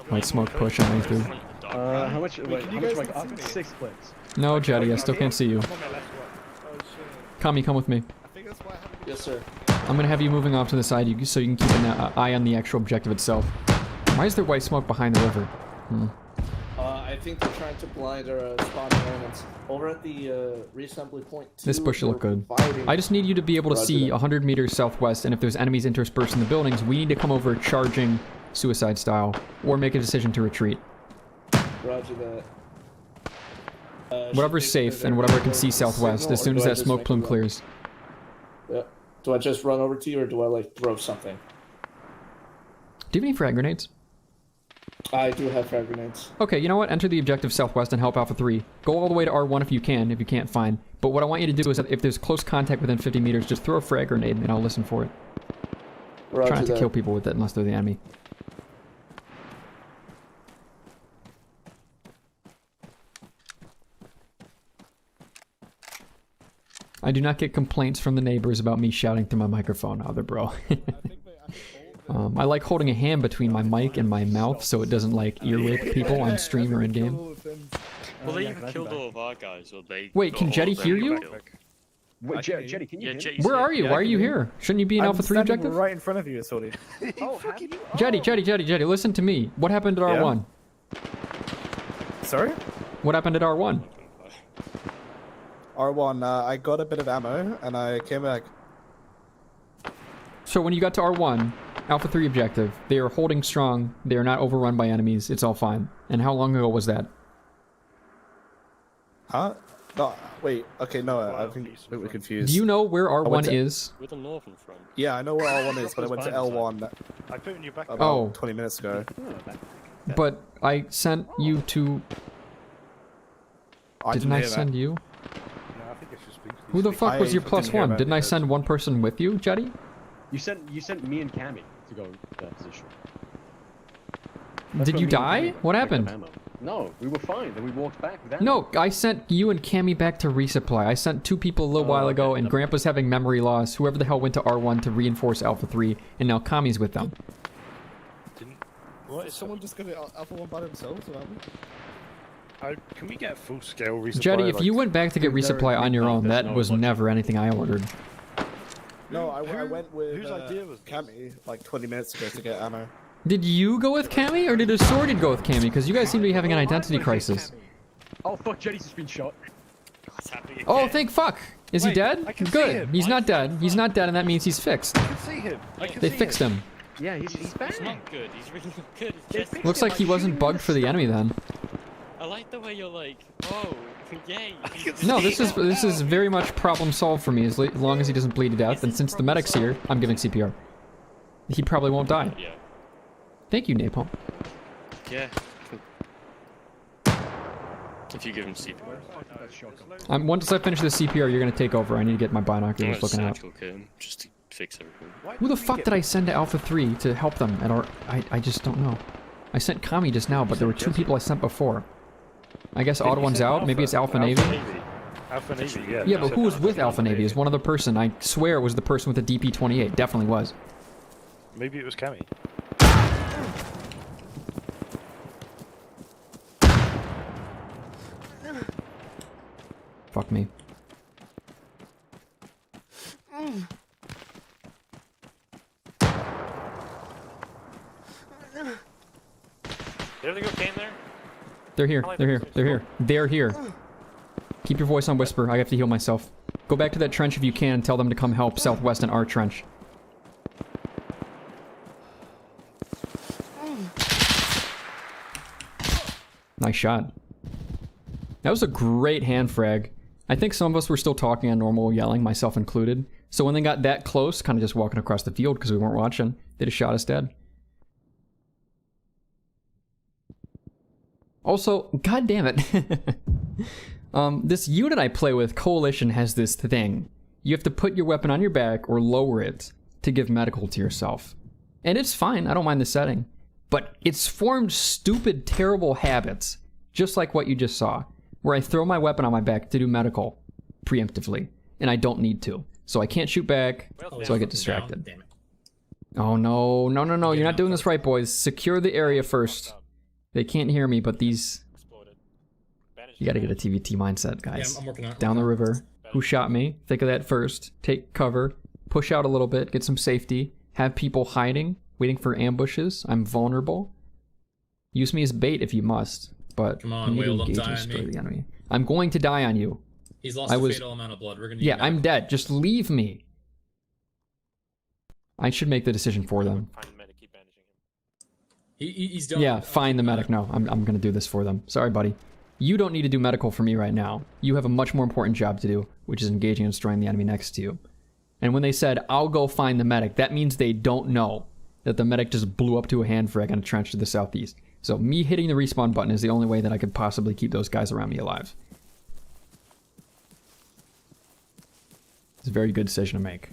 Might smoke push on me, dude. How much? Wait, how much? Like, I've got 6 clicks. No, Jetty, I still can't see you. Kami, come with me. Yes, sir. I'm gonna have you moving off to the side so you can keep an eye on the actual objective itself. Why is there white smoke behind the river? I think they're trying to blind our spawning elements. Over at the reassembly point 2, This bush should look good. I just need you to be able to see 100 meters southwest, and if there's enemies interspersed in the buildings, we need to come over charging suicide style, or make a decision to retreat. Roger that. Whatever's safe and whatever can see southwest, as soon as that smoke plume clears. Yeah. Do I just run over to you, or do I, like, throw something? Do you have any frag grenades? I do have frag grenades. Okay, you know what? Enter the objective southwest and help Alpha 3. Go all the way to R1 if you can. If you can't, fine. But what I want you to do is, if there's close contact within 50 meters, just throw a frag grenade and I'll listen for it. Roger Try not to that. kill people with it unless they're the enemy. I do not get complaints from the neighbors about me shouting through my microphone, other bro. I like holding a hand between my mic and my mouth so it doesn't like earwig people on stream or in game. Well, they either killed all of our guys, or they... Wait, can Jetty hear you? Wait, Jetty, can you hear me? Where are you? Why are you here? Shouldn't you be in Alpha 3 objective? Right in front of you, Sorry. Oh, have you? Jetty, listen to me. What happened at R1? Sorry? What happened at R1? R1, I got a bit of ammo, and I came back. So when you got to R1, Alpha 3 objective, they are holding strong, they are not overrun by enemies, it's all fine. And how long ago was that? Huh? No, wait, okay, no, I think we're confused. Do you know where R1 is? With the northern front. Yeah, I know where R1 is, but I went to L1 I put in your back. about 20 minutes ago. But I sent you to... Didn't I send you? No, I think it's just Who the fuck was your +1? Didn't I send one person with you, Jetty? You sent me and Cammy to go to that position. Did you die? What happened? No, we were fine. Then we walked back with No, I sent you and Cammy back to resupply. I sent 2 people a little while ago, and Grandpa's having memory loss. Whoever the hell went to R1 to reinforce Alpha 3, and now Kami's with them. What? Is someone just gonna Alpha 1 by themselves, or can we get a full-scale resupply? Jetty, if you went back to get resupply on your own, that was never anything I ordered. No, I went with whose idea was Cammy like 20 minutes ago to get ammo. Did you go with Cammy, or did Assorted go with Cammy? Because you guys seem to be having an identity crisis. Oh fuck, Jetty's just been shot. Oh, thank fuck! Is he dead? Good. He's not dead. He's not dead, and that means he's fixed. I can see him. They fixed him. Yeah, he's back. He's not good. He's really not good. It's just... Looks like he wasn't bugged for the enemy then. I like the way you're like, oh, yay. No, this is very much problem solved for me as long as he doesn't bleed to death, and since the medic's here, I'm giving CPR. He probably won't die. Yeah. Thank you, Napalm. Yeah. If you give him CPR. Once I finish the CPR, you're gonna take over. I need to get my binoculars looking out. Just to fix everything. Who the fuck did I send to Alpha 3 to help them at our... I just don't know. I sent Kami just now, but there were 2 people I sent before. I guess Odd One's out. Maybe it's Alpha Navy. Alpha Navy, yeah. Yeah, but who was with Alpha Navy? Is one other person. I swear it was the person with the DP-28. Definitely was. Maybe it was Cammy. Fuck me. There they go, came there. They're here. They're here. They're here. They're here. Keep your voice on whisper. I have to heal myself. Go back to that trench if you can and tell them to come help southwest in our trench. Nice shot. That was a great hand frag. I think some of us were still talking on normal, yelling, myself included. So when they got that close, kind of just walking across the field because we weren't watching, they just shot us dead. Also, god damn it. This unit I play with, Coalition, has this thing. You have to put your weapon on your back or lower it to give medical to yourself. And it's fine, I don't mind the setting. But it's formed stupid, terrible habits, just like what you just saw, where I throw my weapon on my back to do medical preemptively, and I don't need to. So I can't shoot back, so I get distracted. Oh no, no, no, no, you're not doing this right, boys. Secure the area first. They can't hear me, but these... You gotta get a TVT mindset, guys. Yeah, I'm working on it. Down the river. Who shot me? Think of that first. Take cover. Push out a little bit. Get some safety. Have people hiding, waiting for ambushes. I'm vulnerable. Use me as bait if you must, but come on, you need Whale, to don't engage die and on destroy me. the enemy. I'm going to die on you. He's lost a fatal amount of blood. We're gonna need I'm dead. Just leave me. I should make the decision for them. He's done. Yeah, find the medic. No, I'm gonna do this for them. Sorry, buddy. You don't need to do medical for me right now. You have a much more important job to do, which is engaging and destroying the enemy next to you. And when they said, I'll go find the medic, that means they don't know that the medic just blew up to a hand frag on a trench to the southeast. So me hitting the respawn button is the only way that I could possibly keep those guys around me alive. It's a very good decision to make.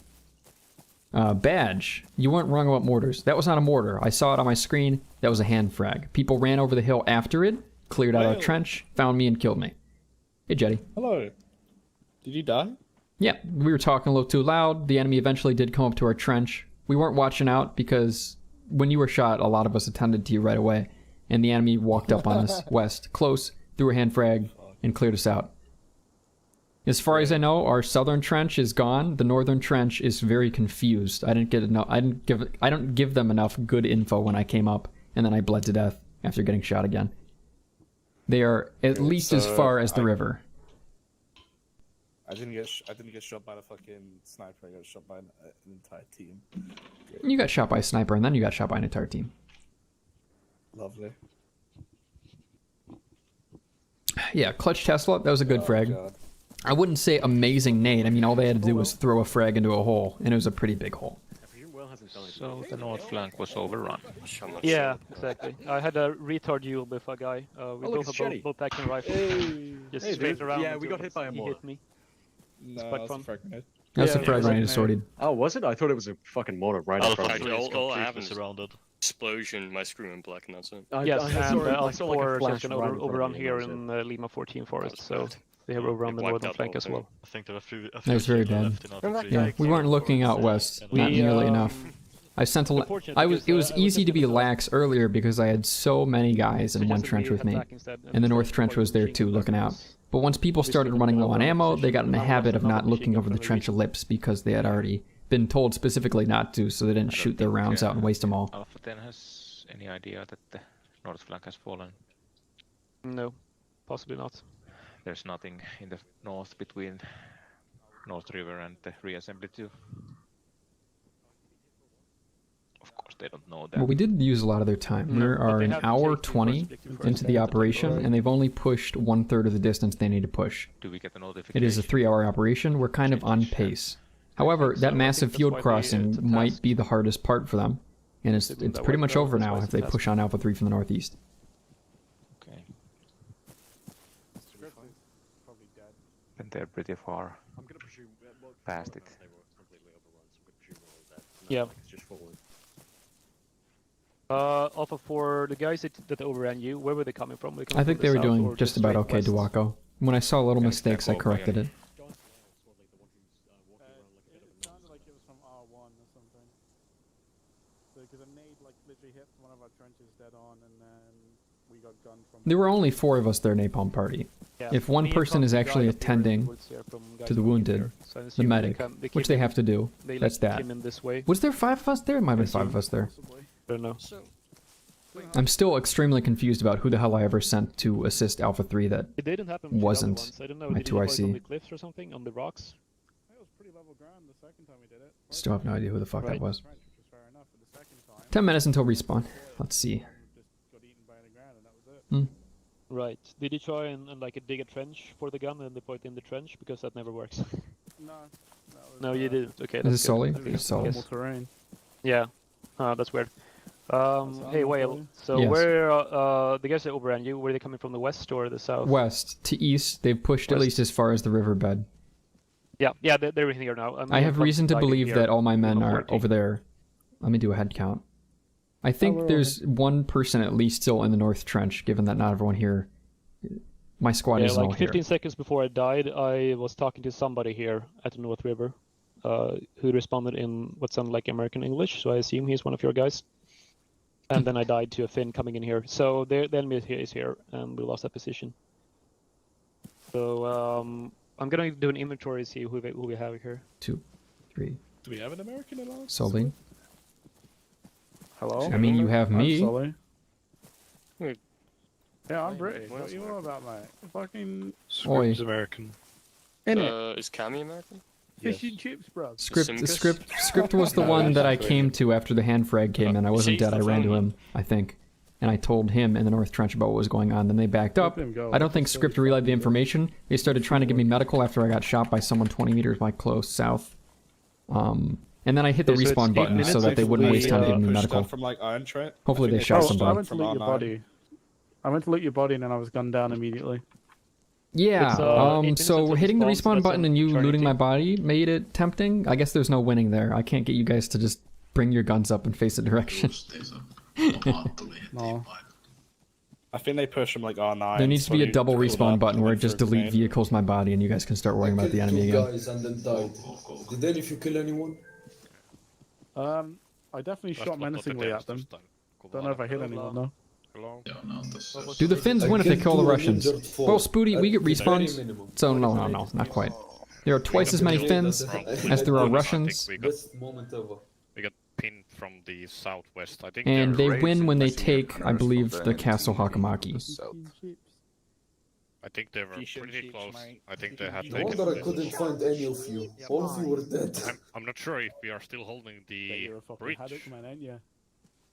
Badge. You weren't wrong about mortars. That was not a mortar. I saw it on my screen. That was a hand frag. People ran over the hill after it, cleared out our trench, found me, and killed me. Hey, Jetty. Hello. Did you die? Yeah, we were talking a little too loud. The enemy eventually did come up to our trench. We weren't watching out because when you were shot, a lot of us attended to you right away. And the enemy walked up on us west, close, threw a hand frag, and cleared us out. As far as I know, our southern trench is gone. The northern trench is very confused. I didn't get enough. I don't give them enough good info when I came up, and then I bled to death after getting shot again. They are at least as far as the river. I didn't get shot by the fucking sniper. I got shot by an entire team. Great. You got shot by a sniper, and then you got shot by an entire team. Lovely. Yeah, Clutch Tesla. That was a good frag. God. I wouldn't say amazing nade. I mean, all they had to do was throw a frag into a hole, and it was a pretty big hole. So the north flank was overrun. Yeah, exactly. I had a retard duel with a guy. We both have both action rifles. Just straight around. Yeah, we got hit by a he mortar. hit me. No, quite that's a fun. frag grenade. That's a frag grenade sorted. Oh, was it? I thought it was a fucking mortar right in front of me. All I have is explosion, my screw in black, and that's it. Yes, and I saw like a L4 flash just an right in front of overrun me, here and that was in Lima 14 Forest, so they have overrun the northern flank as well. I think there are a few That was very bad. Yeah, we weren't looking out west. Not nearly enough. I sent a. It was easy to be lax earlier because I had so many guys in one trench with me, and the north trench was there too, looking out. But once people started running low on ammo, they got in the habit of not looking over the trench ellipse because they had already been told specifically not to, so they didn't shoot their rounds out and waste them all. Alpha 10 has any idea that the north flank has fallen? No, possibly not. There's nothing in the north between North River and the reassembly too. Of course, they don't know that. Well, we did use a lot of their time. We are an hour 20 into the operation, and they've only pushed 1/3 of the distance they need to push. Do we get a notification? It is a 3-hour operation. We're kind of on pace. However, that massive field crossing might be the hardest part for them, and it's pretty much over now if they push on Alpha 3 from the northeast. Okay. And they're pretty far past it. Yeah. Alpha 4, the guys that overran you, where were they coming from? I think they were doing just about okay, Duaco. When I saw little mistakes, I corrected it. There were only 4 of us there, Napalm Party. Yeah, If one me and person is some actually guy up here attending was here from guys to the from wounded, here. So I the assume medic, they which came they in- have to do, they, like, that's that. came in this way. Was there 5 of us there? There might have been 5 of us there. I don't know. I'm still extremely confused about who the hell I ever sent to assist Alpha 3 that It didn't happen with the other wasn't ones. I don't know. my Did you deploy it on 2IC. the cliffs or something? On the rocks? It was pretty level ground the second time we did it. Still have no idea who the fuck that Right. was. Trench, which was fair enough, but the second time 10 minutes until respawn. Let's see. just got eaten by the ground and that was it. Right. Did you try and like dig a trench for the gun and deploy it in the trench? Because that never works. No. No, you didn't. Okay, Is that's it Sully? good. It's Sully. Normal terrain. Yeah. That's weird. Hey, Whale. So Yes. where the guys that overran you, were they coming from the west or the south? West to east, they've pushed at West. least as far as the riverbed. Yeah, they're here now. I have reason to believe here. that all my men Not are working. over there. Let me do a head count. I think we're there's one person at least still in the north trench, given that not everyone here. My squad Yeah, is all like here. 15 seconds before I died, I was talking to somebody here at the North River, who responded in what sounded like American English, so I assume he's one of your guys. And then I died to a Finn coming in here. So the enemy is here, and we lost that position. So I'm gonna do an inventory, see who we have here. 2, 3. Do we have an American at all? Sully. Hello? I mean, you have I'm me. Sully. Wait. Yeah, I'm British. What you want about, mate? Fucking Oi. American. Is Cammy American? fish and chips, bro. Script was the one that I came to after the hand frag came in. I wasn't dead. I ran to him, I think. And I told him in the north trench about what was going on. Then they backed up. I don't think Script relayed the information. They started trying to give me medical after I got shot by someone 20 meters like close south. And then I hit the Okay, so it's respawn 8 button minutes so that they wouldn't before waste we, time giving me Pushed medical. up from like Iron Trent. Hopefully I they think shot pushed somebody. I up went to from loot your R9. body. I went to loot your body and then I was gunned down immediately. Yeah, It's, 8 minutes so until hitting the respawn, so respawn that's button an and you eternity. looting my body made it tempting. I guess there's no winning there. I can't get you guys to just bring your guns up and face a direction. No. I think they push from like R9. There needs to so be a you double pull respawn up button and where it wait just for a delete grenade. vehicles my body and you guys can start worrying about the enemy again. guys and then died. Did any of you kill anyone? I definitely shot menacingly at them. Don't know if I hit anyone though. Do the Finns win if they kill the Russians? Well, Spooty, we get respawns. So no, not quite. There are twice as many Finns as there are Russians. Best moment ever. We got pinned from the southwest. I think And they're they win when they take, I believe, the castle Hakamäki. I think they were pretty close. I think they had No taken. wonder I couldn't find any of you. All of you were dead. I'm not sure if we are still holding the You're a fucking bridge. haddock man, ain't ya?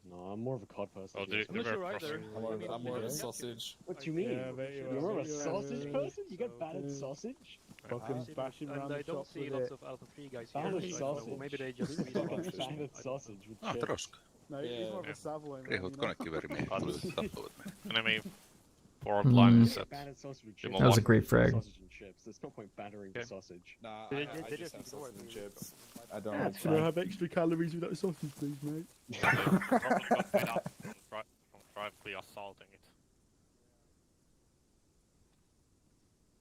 No, I'm more of a cod person. Oh, they were crossing. I'm more of a sausage. What do you mean? Yeah, bet you You're are. more of a Bet you are. sausage person? You get battered sausage? Fucking bashing And around I the don't shop see with lots it. of Alpha 3 guys here. Battered so sausage. maybe they just Battered sausage with chips. No, he's more of a Savoy man. Rehut konekiveri tappavat. And I mean, for blind set. Battered sausage with Them chips. all That was a one. great frag. Sausage and chips. There's no point battering the sausage. Nah, They I just just have ignore sausage and me. chips. I don't Can I have extra calories with that sausage, please, mate? Probably got fed up from privately assaulting it.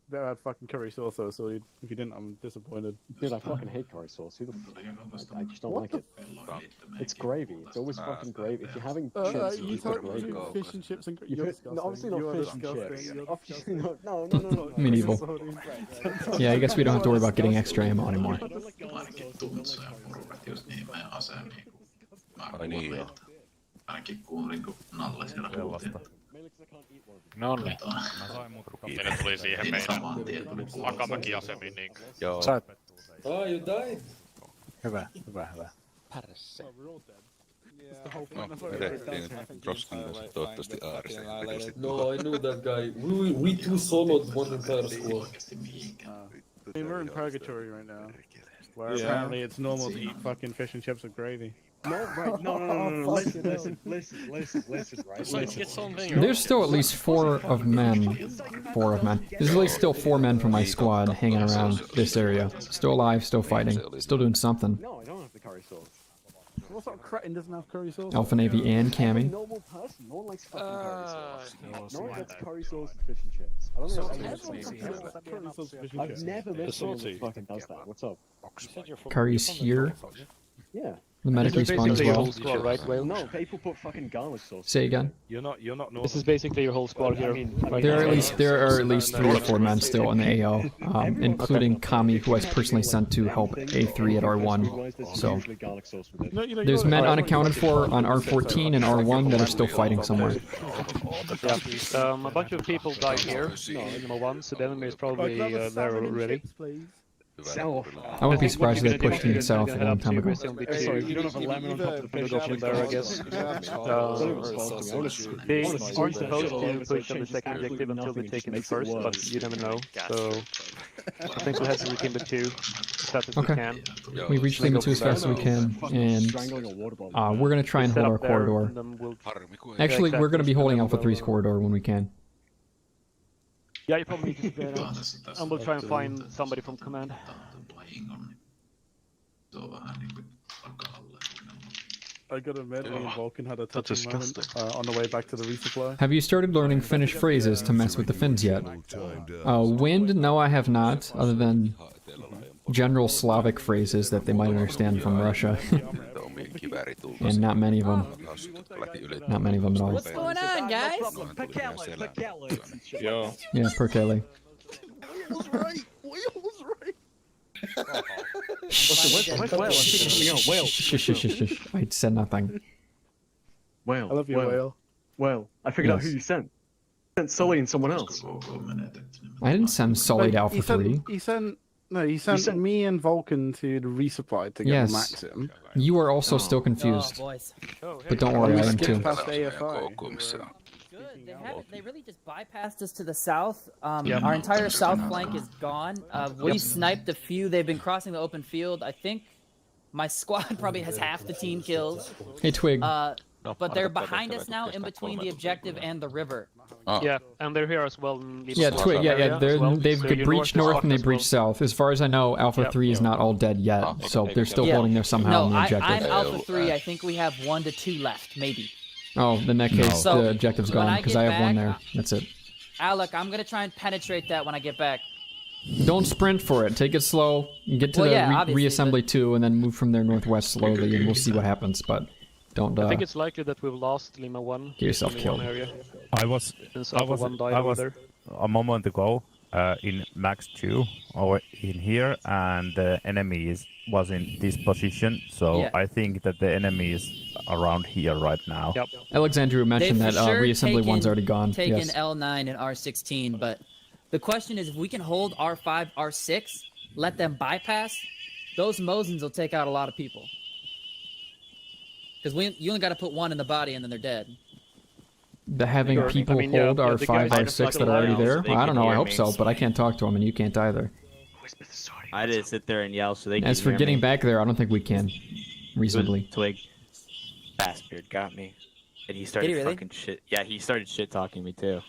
Better have fucking curry sauce though, so if you didn't, I'm disappointed. Dude, I fucking hate curry sauce. Who the I just don't like it. It's gravy. It's always fucking gravy. If you're having chips, You you've got told me gravy. fish and chips and You you're put- no, obviously not disgusting. fish and You're chips. disgusting. You're Obviously disgusting. no. Medieval. Sorry. Yeah, I guess we don't have to worry about getting extra ammo anymore. Ainakin tuntsuja porukat just nimeä aseen niinku. Ai niin joo. Ainakin kuulin kun Nalle siellä puhuttiin. No niin. Mä sain mut Meille tuli siihen meidän Hakamäki-asemiin niin. Joo. Oh, you died? Hyvä. Oh, we're all dead. No, vedettiin Roskin kanssa toivottavasti aariseen. No, I knew that guy. We two soloed one entire squad. I mean, we're in purgatory right now, where Yeah. apparently it's normal to eat fucking fish and chips with gravy. No, right? No. Listen, right? Listen. There's still at least 4 of men. 4 of men. There's at least still 4 men from my squad hanging around this area. Still alive, still fighting, still doing something. No, I don't have the curry sauce. What sort of cretin doesn't have curry sauce? Alpha Navy and I'm a Cammy. normal person. No one likes fucking curry sauce. No one likes curry sauce and fish and chips. I don't know. Curry sauce, fish and I've chips. never met someone that fucking does that. What's up? Curry's here. Yeah. The medic This is respawn as basically your well. whole squad, right, Whale? No, people put fucking garlic sauce. Say again. You're not north. This is basically your whole squad here. Right There now. are at least 3 or 4 men still in the AO, including Kami, who I was personally sent to help A3 at R1. So there's men unaccounted for on R14 and R1 that are still fighting somewhere. Yeah. A bunch of people died here in R1, so the enemy is probably there already. I wouldn't be surprised if they pushed Team South a long time ago. Sorry, you don't have a lemon on top of the go from there, I guess. They aren't supposed to push on the second objective until they take in the first, but you never know. So I think we'll have to reteam the 2 as fast as we can. We reach Lima 2 as fast as we can, and we're going to try and hold our corridor. Actually, we're going to be holding Alpha 3's corridor when we can. Yeah, you probably need to spare that. And we'll try and find somebody from command. I gotta admit, me and Vulcan had a touching moment on the way back to the resupply. Have you started learning Finnish phrases to mess with the Finns yet? Wind? No, I have not, other than general Slavic phrases that they might understand from Russia. And not many of them. Not many of them at all. What's going on, guys? Yeah, Perkele. Shh. I said nothing. Whale. I love you, Whale. Whale. I figured out who you sent. You sent Sully and someone else. I didn't send Sully to Alpha 3. He sent me and Vulcan to the resupply to get Yes. Maxim. You are also still confused. But don't worry, I am too. Past AFI. They really just bypassed us to the south. Our entire south flank is gone. We sniped a few. They've been crossing the open field. I think my squad probably has half the team kills. Hey, Twig. But they're behind us now, in between the objective and the river. Yeah, and they're here as well. Yeah, Twig. Yeah. They've breached north and they breached south. As far as I know, Alpha 3 is not all dead yet, so they're still holding there somehow on the objective. I'm Alpha 3. I think we have 1 to 2 left, maybe. Oh, in that case, the objective's gone, because I have 1 there. That's it. Alec, I'm gonna try and penetrate that when I get back. Don't sprint for it. Take it slow. Get to the reassembly 2, and then move from there northwest slowly, and we'll see what happens, but don't... I think it's likely that we've lost Lima 1. Get yourself in killed. one area. I was a moment ago in Max 2 or in here, and the enemy was in this position, so I think that the enemy is around here right now. Yep. Alexandru mentioned that reassembly 1's already gone. Taken Yes. L9 and R16, but the question is if we can hold R5, R6, let them bypass, those Mosins will take out a lot of people. Because you only got to put 1 in the body and then they're dead. Having people hold R5, R6 that are already there? Well, I don't know, I hope so, but I can't talk to them and you can't either. I just sit there and yell so they can As for hear getting me. back there, I don't think we can. Reasonably. Twig. Bastard got me. And he started fucking shit. Yeah, he started shit talking me too.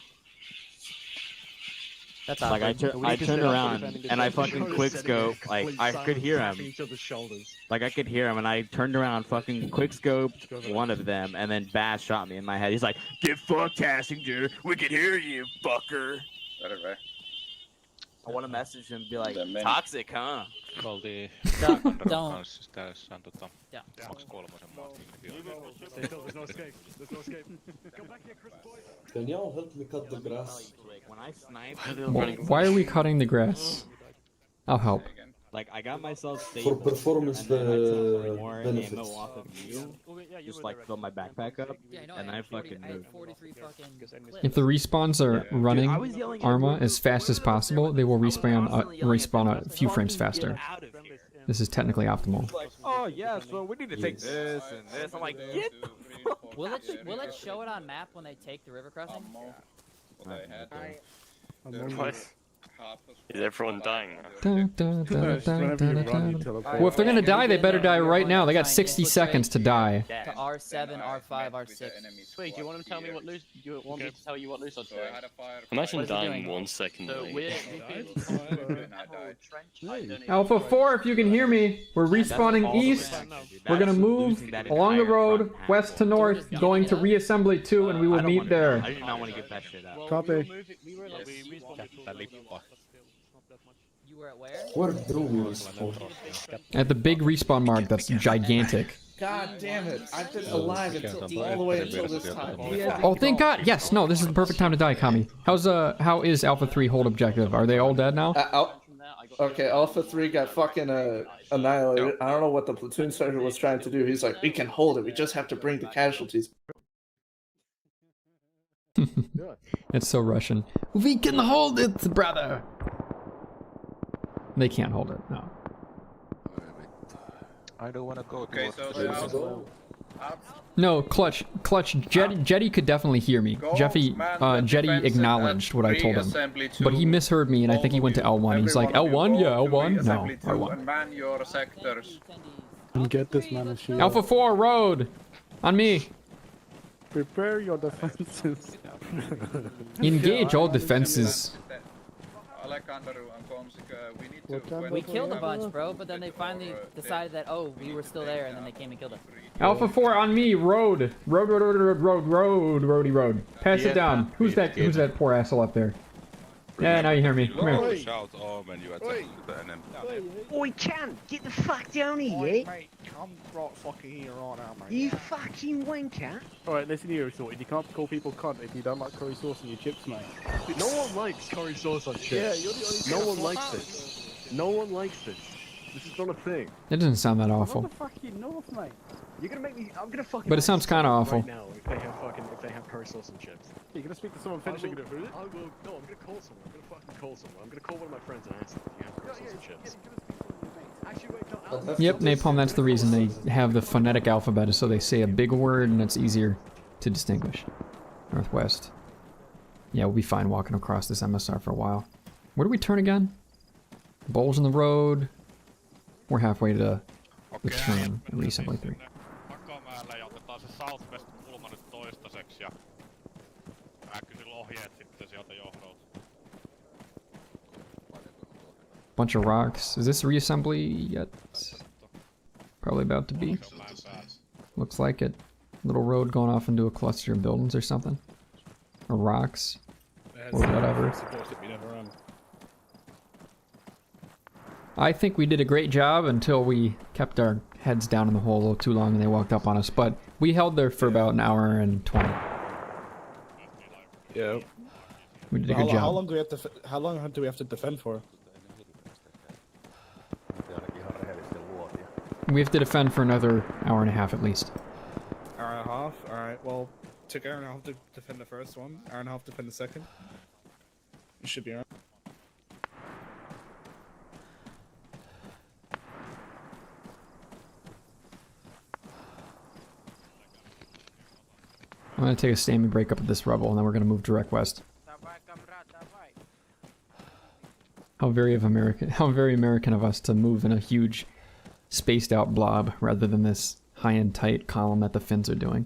That's like I turned around and I fucking quick scope. Like I could hear him. Like I could hear him, and I turned around, fucking quick scoped one of them, and then Bass shot me in my head. He's like, "Get fucked, Hassinger. We can hear you, fucker." I want to message him and be like, "Toxic, huh?" Oltiin Don't. tässä on Max 3 maat. There's no escape. There's no escape. Come back here, Chris boy. Can y'all help me cut the grass? When I snipe, Why are we cutting the grass? I'll help. Like I got myself For stable, performance and then I took more benefits. ammo off of you, just like fill my backpack up, and I fucking moved. If the respawns are running Arma as fast as possible, they will respawn a few frames faster. This is technically optimal. Like, oh yeah, so we need to take this and this. I'm like, get the fuck. Will it show it on map when they take the river crossing? Is everyone dying? Well, if they're gonna die, they better die right now. They got 60 seconds to die. To R7, R5, R6. Wait, do you want to tell me what loose? You want me to tell you what loose is doing? Imagine dying 1 second late. Alpha 4, if you can hear me, we're respawning east. We're gonna move along the road, west to north, going to reassembly 2, and we will meet there. I do not want to get that shit out. Copy. You were at where? Where Drew is? At the big respawn mark that's gigantic. God damn it! I've been alive until all the way until this time. Oh, thank God! Yes, no, this is the perfect time to die, Kami. How is Alpha 3 hold objective? Are they all dead now? Okay, Alpha 3 got fucking annihilated. I don't know what the platoon sergeant was trying to do. He's like, we can hold it. We just have to bring the casualties. It's so Russian. We can hold it, brother! They can't hold it, no. I don't want to go. Okay, so No, Clutch, Jetty could definitely hear me. Jetty acknowledged what I told him. But he misheard me and I think he went to L1. He's like, L1? Yeah, L1? No, R1. Man your sectors. Get this man a shield. Alpha 4, road! On me! Prepare your defenses. Engage all defenses. We killed a bunch, bro, but then they finally decided that, oh, we were still there, and then they came and killed us. Alpha 4 on me, road! Road. Pass it down. Who's that poor asshole up there? Yeah, now you hear me. Come here. Shout when you attack the enemy. Oi, Chan, get the fuck down here, Mate, come right fucking here right now, mate. You fucking wanker. Alright, listen here, sorted. You can't call people cunt if you don't like curry sauce on your chips, mate. No one likes curry sauce on chips. Yeah, you're the only No one likes this. No one likes this. This is not a thing. It doesn't sound that awful. What the fuck you north, mate? You're gonna make me. I'm gonna fucking. But it sounds kind of awful. Right now, if they have curry sauce and chips. You're gonna speak to someone finishing it. I will. No, I'm gonna call someone. I'm gonna fucking call someone. I'm gonna call one of my friends and ask them if you have curry sauce and chips. Actually, wait, no. Yep, Napalm, that's the reason they have the phonetic alphabet, is so they say a big word and it's easier to distinguish. Northwest. Yeah, we'll be fine walking across this MSR for a while. Where do we turn again? Bulge in the road. We're halfway to the turn at Reassembly 3. Hakamäelle ja otetaan se southwest kulma nyt toistaiseksi ja mä kysyn ohjeet sitten sieltä johdolta. Bunch of rocks. Is this reassembly yet? Probably about to be. Looks like it. Little road going off into a cluster of buildings or something. Or rocks. Or whatever. I think we did a great job until we kept our heads down in the hole a little too long and they walked up on us. But we held there for about an hour and 20. Yeah. We did a good job. How long do we have to defend for? We have to defend for another hour and a half at least. Hour and a half? Alright, well, took hour and a half to defend the first one, hour and a half to defend the second. You should be alright. I'm gonna take a statement break up at this rubble and then we're gonna move direct west. How very American of us to move in a huge spaced out blob rather than this high and tight column that the Finns are doing.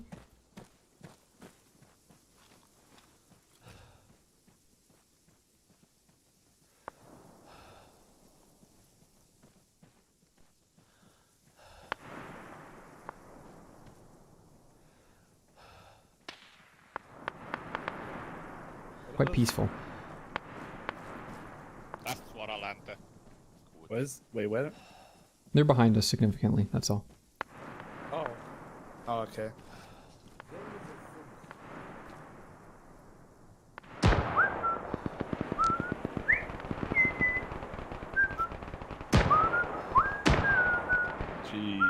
Quite peaceful. Wait, where? They're behind us significantly, that's all. Oh. Oh, okay. Gee.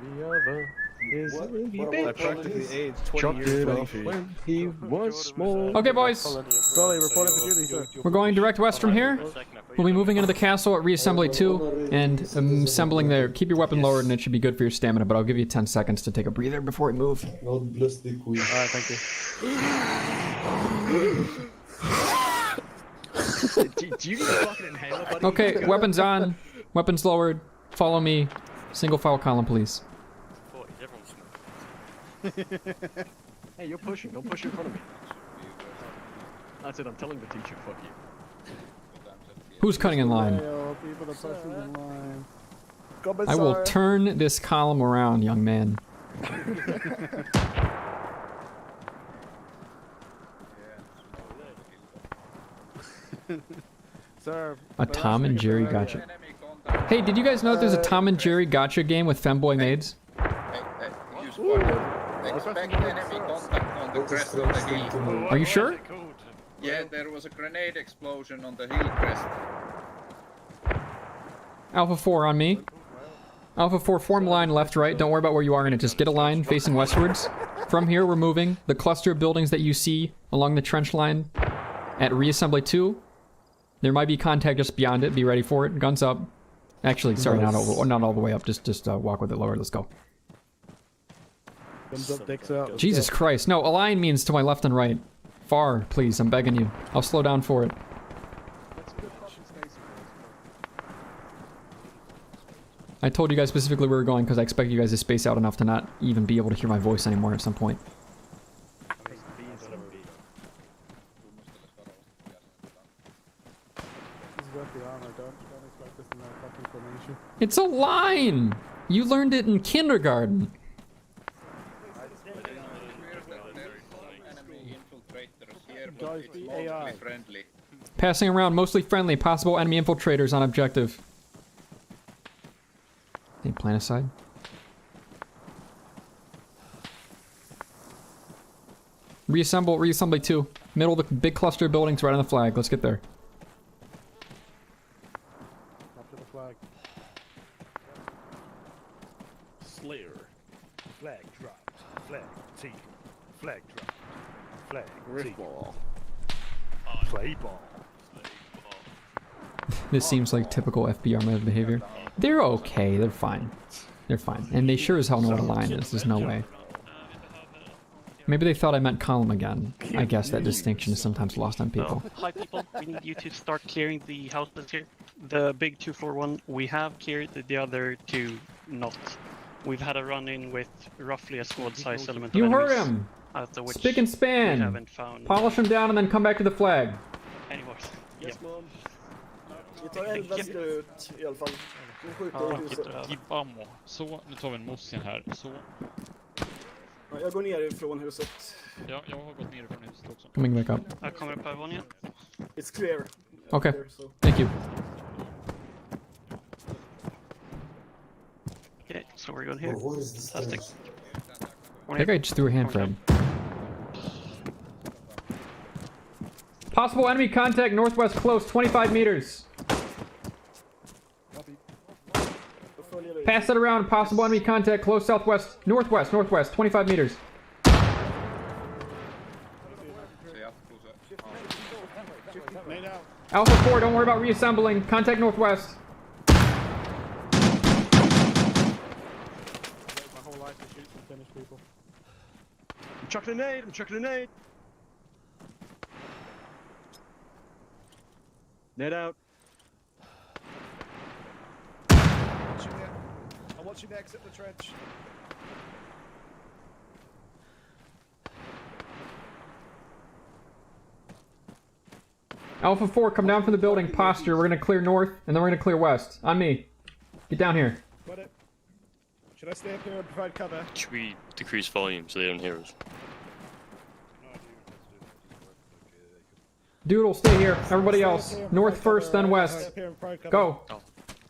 The other is I practically aged 20 years when he was small. Okay, boys. Sully, reporting for duty, sir. We're going direct west from here. We'll be moving into the castle at Reassembly 2 and assembling there. Keep your weapon lowered and it should be good for your stamina, but I'll give you 10 seconds to take a breather before we move. God bless the queen. Alright, thank you. Do you need a fucking inhaler, buddy? Okay, weapons on, weapons lowered. Follow me. Single file column, please. Hey, you're pushing. Don't push in front of me. That's it. I'm telling the teacher, fuck you. Who's cutting in line? I will turn this column around, young man. Sir, A Tom and Jerry gotcha. Hey, did you guys know there's a Tom and Jerry gotcha game with femboy maids? You spotted. Expect enemy contact on the crest of the hill. Are you sure? Yeah, there was a grenade explosion on the hill crest. Alpha 4 on me. Alpha 4, form line left, right. Don't worry about where you are in it. Just get a line facing westwards. From here, we're moving. The cluster of buildings that you see along the trench line at reassembly 2. There might be contact just beyond it. Be ready for it. Guns up. Actually, sorry, not all the way up. Just walk with it lower. Let's go. Guns up, dicks out. Jesus Christ. No, align means to my left and right. Far, please. I'm begging you. I'll slow down for it. I told you guys specifically where we're going because I expect you guys to space out enough to not even be able to hear my voice anymore at some point. It's a line! You learned it in kindergarten. Passing around, mostly friendly. Possible enemy infiltrators on objective. They plan aside. Reassembly 2. Middle of the big cluster of buildings right on the flag. Let's get there. Up to the flag. Slayer. Flag dropped. Flag taken. Flag dropped. Flag taken. Ball. Play ball. This seems like typical FPArma behavior. They're okay. They're fine. They're fine. And they sure as hell know what a line is. There's no way. Maybe they thought I meant column again. I guess that distinction is sometimes lost on people. Hi people, we need you to start clearing the houses here. The big 241 we have cleared, the other two not. We've had a run-in with roughly a squad-sized element of You enemies, heard him! after which Spick and we span! haven't found Polish them down and then come back to the flag. anyways. Yes, mom. Vi tar 11 ut i alla fall. De skjuter i huset. Give ammo. Så, nu tar vi en mossen här. Så. Ja, jag går ner ifrån huset. Ja, jag har gått ner ifrån huset också. Coming back up. Jag kommer upp övervåningen. It's clear. Okay. Clear, so. Thank you. Okay, so we're good here. Fantastic. That guy just threw a hand, Fred. Possible enemy contact northwest close, 25 meters. Pass it around. Possible enemy contact close southwest, northwest, 25 meters. Alpha 4, don't worry about reassembling. Contact northwest. My whole life is shooting Finnish people. I'm chucking a nade. I'm chucking a nade. Nade out. I'm watching the exit the trench. Alpha 4, come down from the building. Posture. We're gonna clear north, and then we're gonna clear west. On me. Get down here. Got it. Should I stay up here and provide cover? Should we decrease volume so they don't hear us? Doodle, stay here. Everybody else. North first, then west. Go. Oh,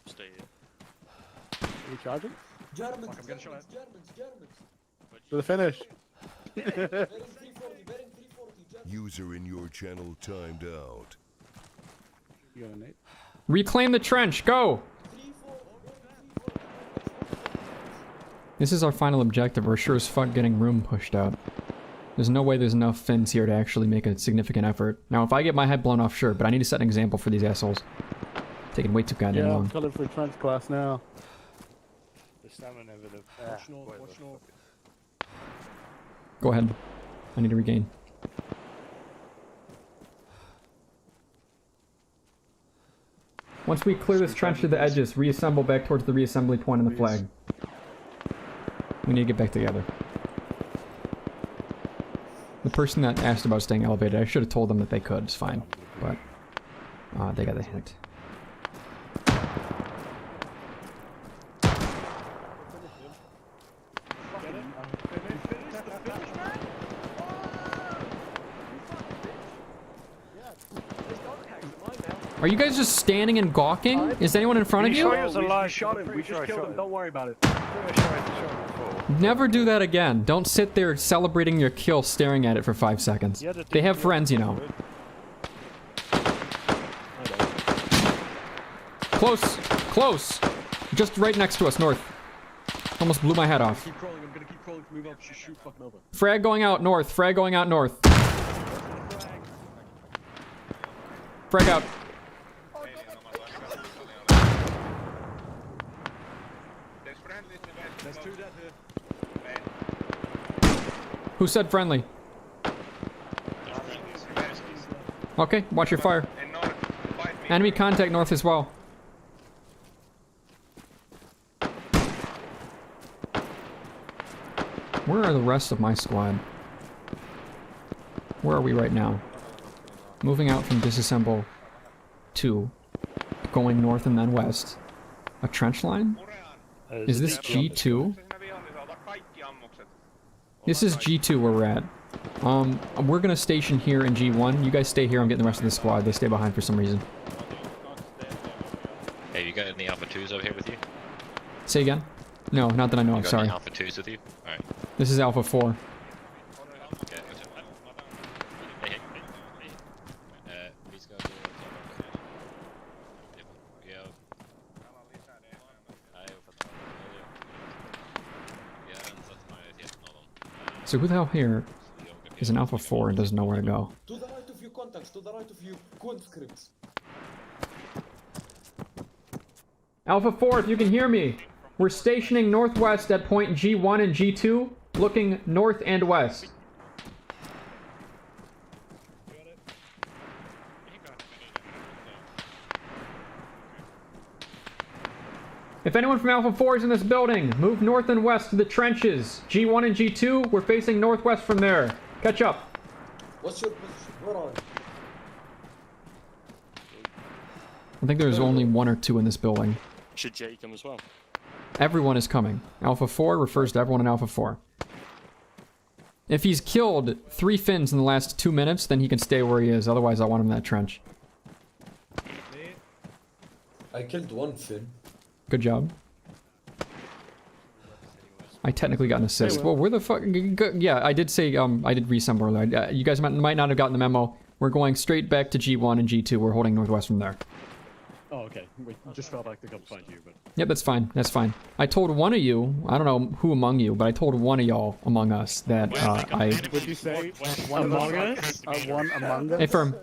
stay here. Are we charging? Germans, I'm gonna show it. Germans. To the finish. User in your channel timed out. You got a nade? Reclaim the trench. Go. This is our final objective. We're sure as fuck getting room pushed out. There's no way there's enough Finns here to actually make a significant effort. Now, if I get my head blown off, sure, but I need to set an example for these assholes. Taking way too goddamn Yeah, long. I'm calling for trench class now. The stamina of the Go ahead. I need to regain. Once we clear this trench to the edges, reassemble back towards the reassembly point on the flag. We need to get back together. The person that asked about staying elevated, I should have told them that they could. It's fine. But they got the hint. Are you guys just standing and gawking? Is anyone in front of you? We shot him. We just killed him. Don't worry about it. Never do that again. Don't sit there celebrating your kill staring at it for 5 seconds. They have friends, you know. Close. Close. Just right next to us, north. Almost blew my head off. Keep crawling. I'm gonna keep crawling to move up. Just shoot fucking over. Frag going out north. Frag going out north. Frag out. There's 2 dead here. Who said friendly? Okay, watch your fire. Enemy contact north as well. Where are the rest of my squad? Where are we right now? Moving out from disassemble 2. Going north and then west. A trench line? Is this G2? This is G2 where we're at. We're gonna station here in G1. You guys stay here, I'm getting the rest of the squad. They stay behind for some reason. Hey, you got any Alpha 2s over here with you? Say again? No, not that I know of, sorry. Any Alpha 2s with you? Alright. This is Alpha 4. So who the hell here is an Alpha 4 and doesn't know where to go? To the right of you, contacts. To the right of you, conscripts. Alpha 4, if you can hear me, we're stationing northwest at point G1 and G2, looking north and west. If anyone from Alpha 4 is in this building, move north and west to the trenches. G1 and G2, we're facing northwest from there. Catch up. What's your position? Where are you? I think there's only 1 or 2 in this building. Should Jay come as well? Everyone is coming. Alpha 4 refers to everyone in Alpha 4. If he's killed 3 Finns in the last 2 minutes, then he can stay where he is. Otherwise, I want him in that trench. I killed 1 Finn. Good job. I technically got an assist. Well, where the fuck? Yeah, I did say, I did reassemble earlier. You guys might not have gotten the memo. We're going straight back to G1 and G2. We're holding northwest from there. Oh, okay. We just felt like to come find you, but... Yep, that's fine. That's fine. I told one of you, I don't know who among you, but I told one of y'all among us that, Would you say one among us? One among us? Hey, Firm.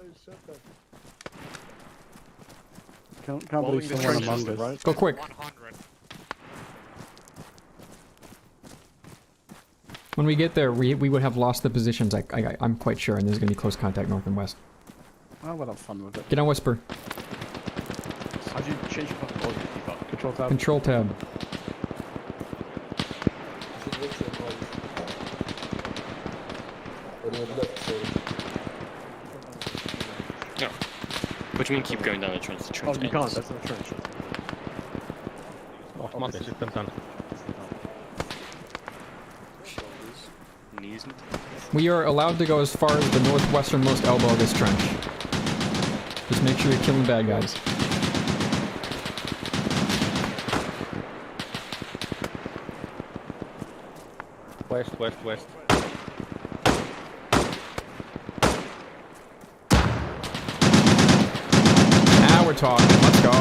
Can't believe someone among us. Right? Go quick. When we get there, we would have lost the positions, I'm quite sure, and there's going to be close contact north and west. I would have fun with it. Get on Whisper. How'd you change your fucking volume to keep up? Control tab. Control tab. No. What do you mean keep going down the trench? The trench Oh, you can't. ends. That's not a trench. Oh, Matti sitten tänne. Knees. We are allowed to go as far as the northwesternmost elbow of this trench. Just make sure you're killing bad guys. West, west, west. Now we're talking. Let's go.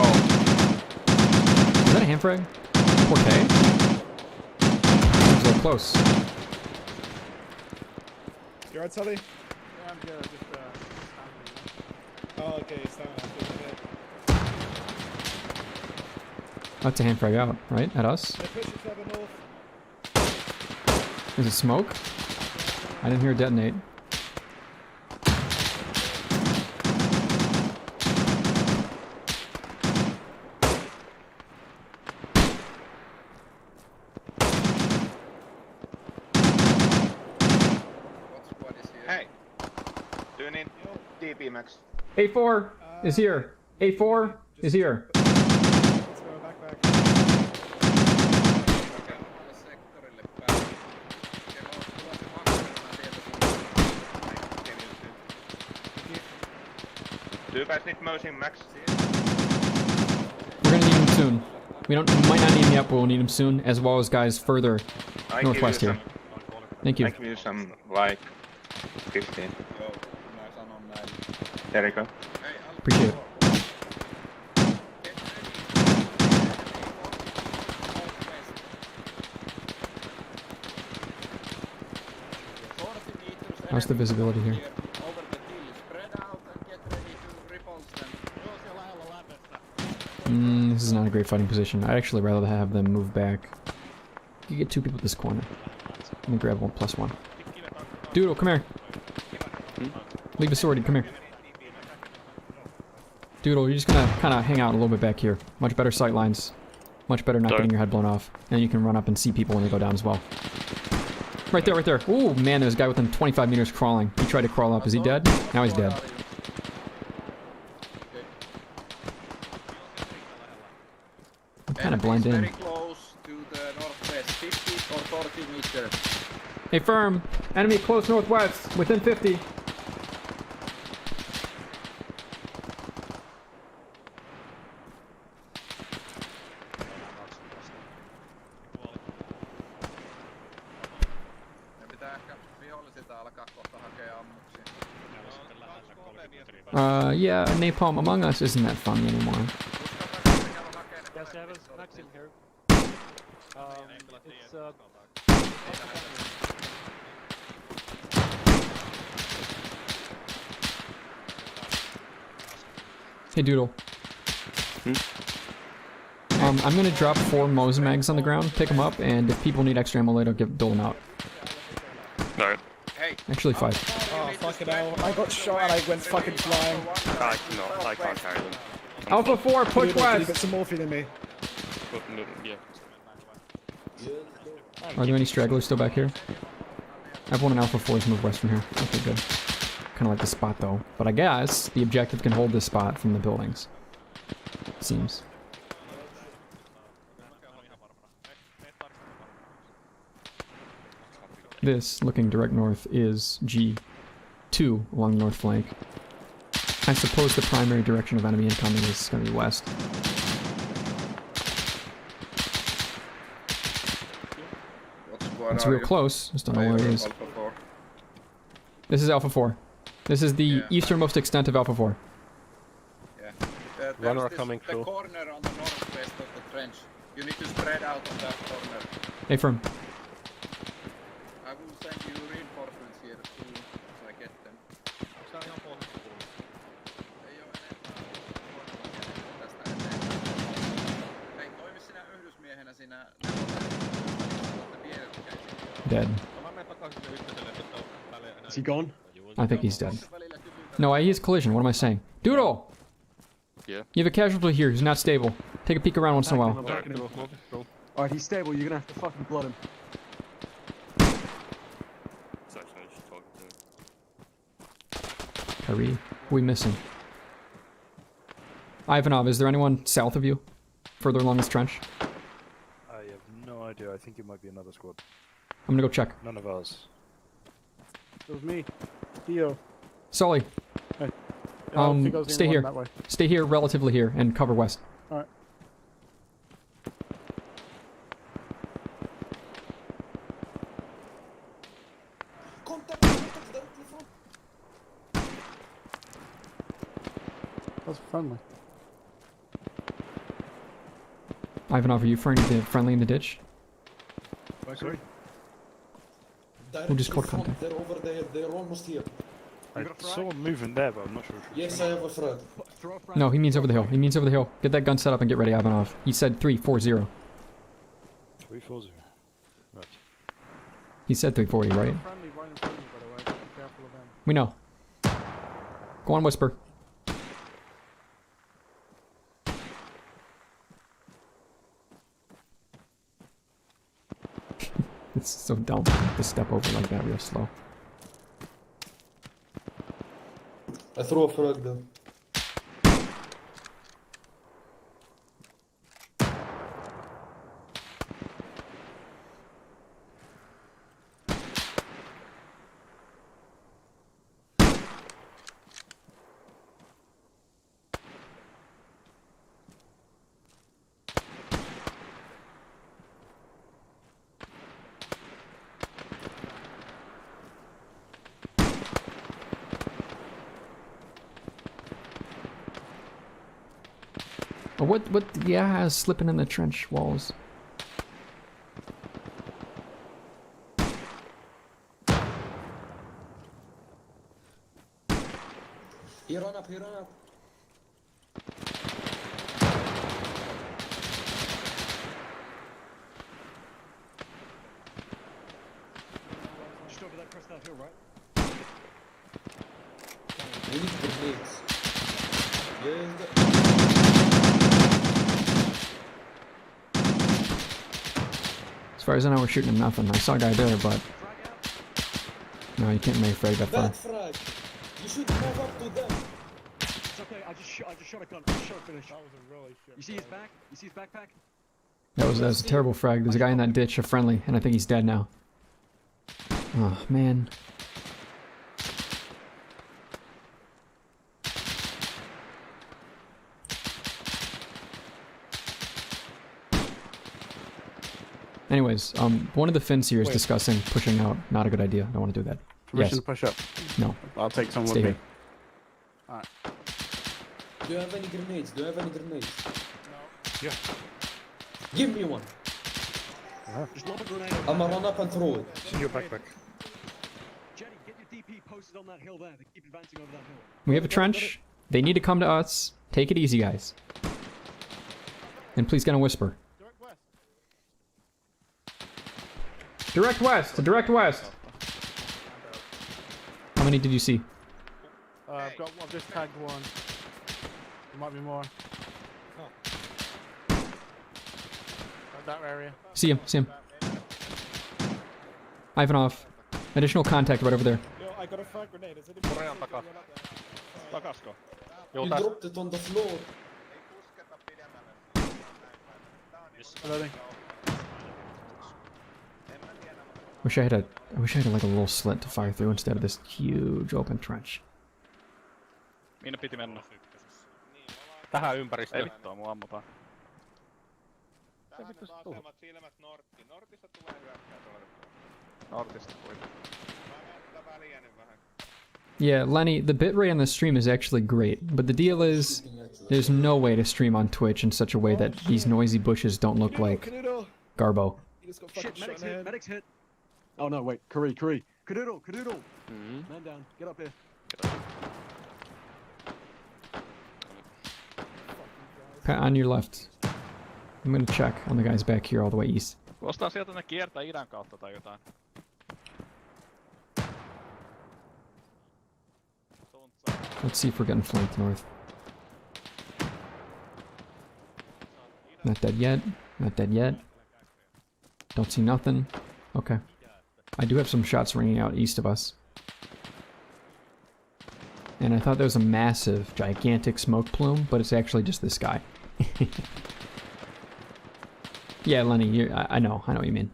Is that a hand frag? Forte? Seems a little close. You alright, Sully? Yeah, I'm good. Just, Oh, okay, it's down. That's a hand frag out, right? At us? Is it smoke? I didn't hear it detonate. Hey, do you need DP Max? A4 is here. A4 is here. Do guys need motion, Max? We're gonna need him soon. We might not need him yet, but we'll need him soon, as well as guys further northwest here. Thank you. I give you some, like, 15. There you go. Appreciate it. How's the visibility here? This is not a great fighting position. I'd actually rather have them move back. You get 2 people at this corner. Let me grab 1+1. Doodle, come here. Leave a sword, come here. Doodle, you're just gonna kind of hang out a little bit back here. Much better sight lines. Much better not getting your head blown off. And you can run up and see people when they go down as well. Right there, right there. Ooh, man, there's a guy within 25 meters crawling. He tried to crawl up. Is he dead? Now he's dead. I'm kind of blend in. Very close to the northwest, 50 or 40 meters. Hey, firm. Enemy close northwest, within 50. Yeah, Napalm Among Us isn't that fun anymore. Yes, I have a Maxim here. Hey, Doodle. I'm gonna drop 4 Mosemags on the ground, pick them up, and if people need extra ammo later, dole them out. Alright. Actually 5. Oh, fucking hell. I got shot and I went fucking flying. I can't carry them. Alpha 4, push Can you west! get some morphine in me? Yeah. Are there any stragglers still back here? I have one in Alpha 4's move west from here. Okay, good. Kinda like the spot though. But I guess the objective can hold this spot from the buildings. Seems. This, looking direct north, is G2 along the north flank. I suppose the primary direction of enemy incoming is going to be west. It's real close, just don't know where it is. This is Alpha 4. This is the easternmost extent of Alpha 4. Yeah. Runner coming through. The corner on the northwest of the trench. You need to spread out on that corner. Hey, firm. I will send you reinforcements here soon, so I get them. Hei, toimi sinä yhdysmiehenä siinä Dead. Is he gone? I think he's dead. No, he has collision. What am I saying? Doodle! Yeah? You have a casualty here who's not stable. Take a peek around once in a while. Alright, he's stable. You're gonna have to fucking blood him. Hurry. Who are we missing? Ivanov, is there anyone south of you? Further along this trench? I have no idea. I think it might be another squad. I'm gonna go check. None of ours. It was me. Theo. Sully. Hey. Stay here. Stay here, relatively here, and cover west. Alright. That's friendly. Ivanov, are you friendly in the ditch? Sorry? Who just called contact? They're over there. They're almost here. I saw him moving there, but I'm not sure. Yes, I have a threat. No, he means over the hill. He means over the hill. Get that gun set up and get ready, Ivanov. He said 340. 340. Right. He said 340, right? Friendly right in front of you, by the way. Be careful of them. We know. Go on, whisper. It's so dumb to step over like that real slow. I threw a frag though. Oh, what, yeah, slipping in the trench walls. He run up, he run up. Just over that crest that hill, right? We need grenades. As far as I know, we're shooting at nothing. I saw a guy there, but... No, you can't make frag that far. Back frag. You should move up to them. It's okay, I just shot a gun. I just shot a finish. That was a really shit. You see his back? You see his backpack? That was a terrible frag. There's a guy in that ditch, a friendly, and I think he's dead now. Oh, man. Anyways, one of the Finns here is discussing pushing out. Not a good idea. Don't want to do that. Permission to push up? No. I'll take some Stay with me. here. Alright. Do you have any grenades? Do you have any grenades? Yeah. Give me one. Just lob a grenade. I'ma run up and throw it. It's in your backpack. Jenny, get your DP posted on that hill there. They keep advancing over that hill. We have a trench. They need to come to us. Take it easy, guys. And please get a whisper. Direct west! Direct west! How many did you see? I've just tagged one. There might be more. That area. See him, see him. Ivanov. Additional contact right over there. Yo, I got a frag grenade. Is it Rajan takaa. Takasko? You dropped it on the floor. Reloading. I wish I had like a little slit to fire through instead of this huge open trench. Minne piti mennä? Tähän ympäristöön. Ei vittua, mua ammutaan. Se vittu tuu. Nortista tulee hyökkää tuolla. Nortista kuitenkin. Yeah, Lenny, the bitrate on the stream is actually great, but the deal is, there's no way to stream on Twitch in such a way that these noisy bushes don't look like Garbo. Shit, medic's hit, medic's hit. Oh no, wait, Kuri. Cadoodle. Man down, get up here. Okay, on your left. I'm gonna check on the guys back here all the way east. Kuulostaa sieltä ne kiertää idän kautta tai jotain. Let's see if we're getting flanked north. Not dead yet. Not dead yet. Don't see nothing. Okay. I do have some shots ringing out east of us. And I thought there was a massive, gigantic smoke plume, but it's actually just this guy. Yeah, Lenny, I know what you mean.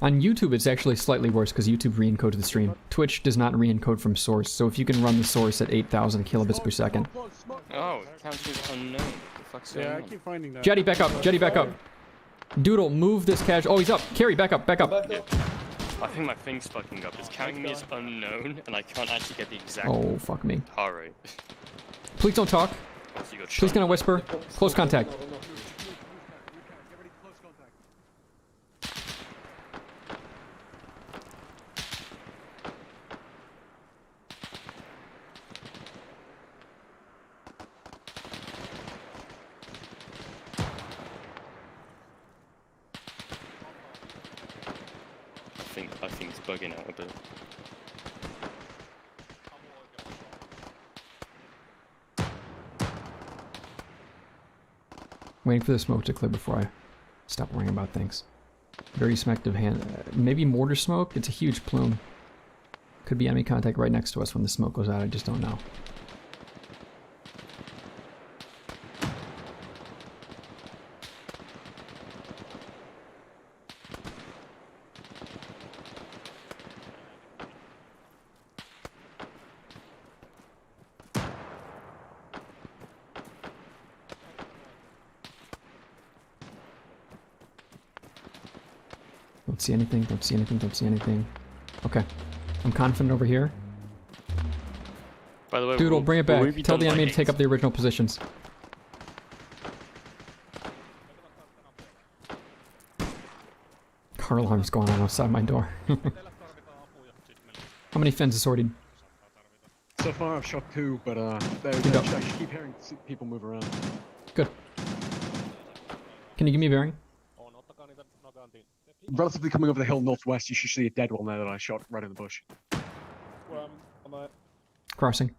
On YouTube, it's actually slightly worse because YouTube re-encodes the stream. Twitch does not re-encode from source, so if you can run the source at 8,000 kilobits per second. Oh, it counts as unknown. What the fuck's going on? I keep finding that. Jetty, back up! Jetty, back up! Doodle, move this casual. Oh, he's up! Carry, back up! Back up! Yeah. I think my thing's fucking up. It's counting me as unknown, and I can't actually get the exact Oh, fuck me. heart rate. Please don't talk. Also, you got Please can I whisper? Close contact. I think it's bugging out a bit. Waiting for the smoke to clear before I stop worrying about things. Very selective hand. Maybe mortar smoke? It's a huge plume. Could be enemy contact right next to us when the smoke goes out. I just don't know. Don't see anything, don't see anything, don't see anything. Okay. I'm confident over here. By the way, Doodle, bring it back. Tell the enemy to take up the original positions. Car alarm's going on outside my door. How many fins assorted? So far I've shot 2, but I keep hearing people move around. Good. Can you give me a bearing? Relatively coming over the hill northwest, you should see a dead one there that I shot right in the bush. Crossing.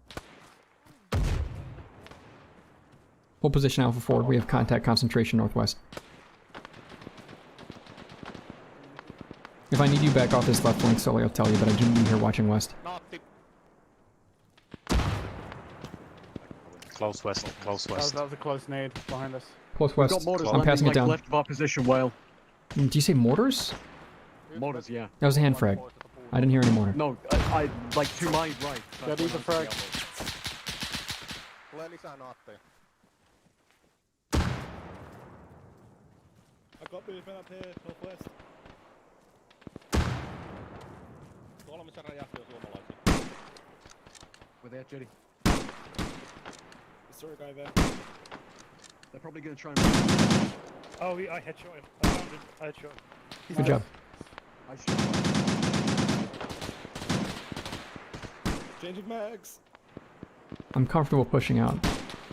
Hold position Alpha 4. We have contact concentration northwest. If I need you back off this left flank, Sully, I'll tell you, but I do need you here watching west. Close west, close west. That was a close nade behind us. Close west. We've got mortars I'm passing it down. left of our position, Whale. Do you say mortars? Mortars, yeah. That was a hand frag. I didn't hear any mortar. No, I like to my right. Yeah, these are frag. Tulee lisää naatteja. I got movement up here, northwest. 3 räjähti on suomalaisia. We're there, Jetty. Is there a guy there? They're probably going to try and... Oh, I headshot him. I found him. I headshot him. Good job. I shot. Changing mags. I'm comfortable pushing out.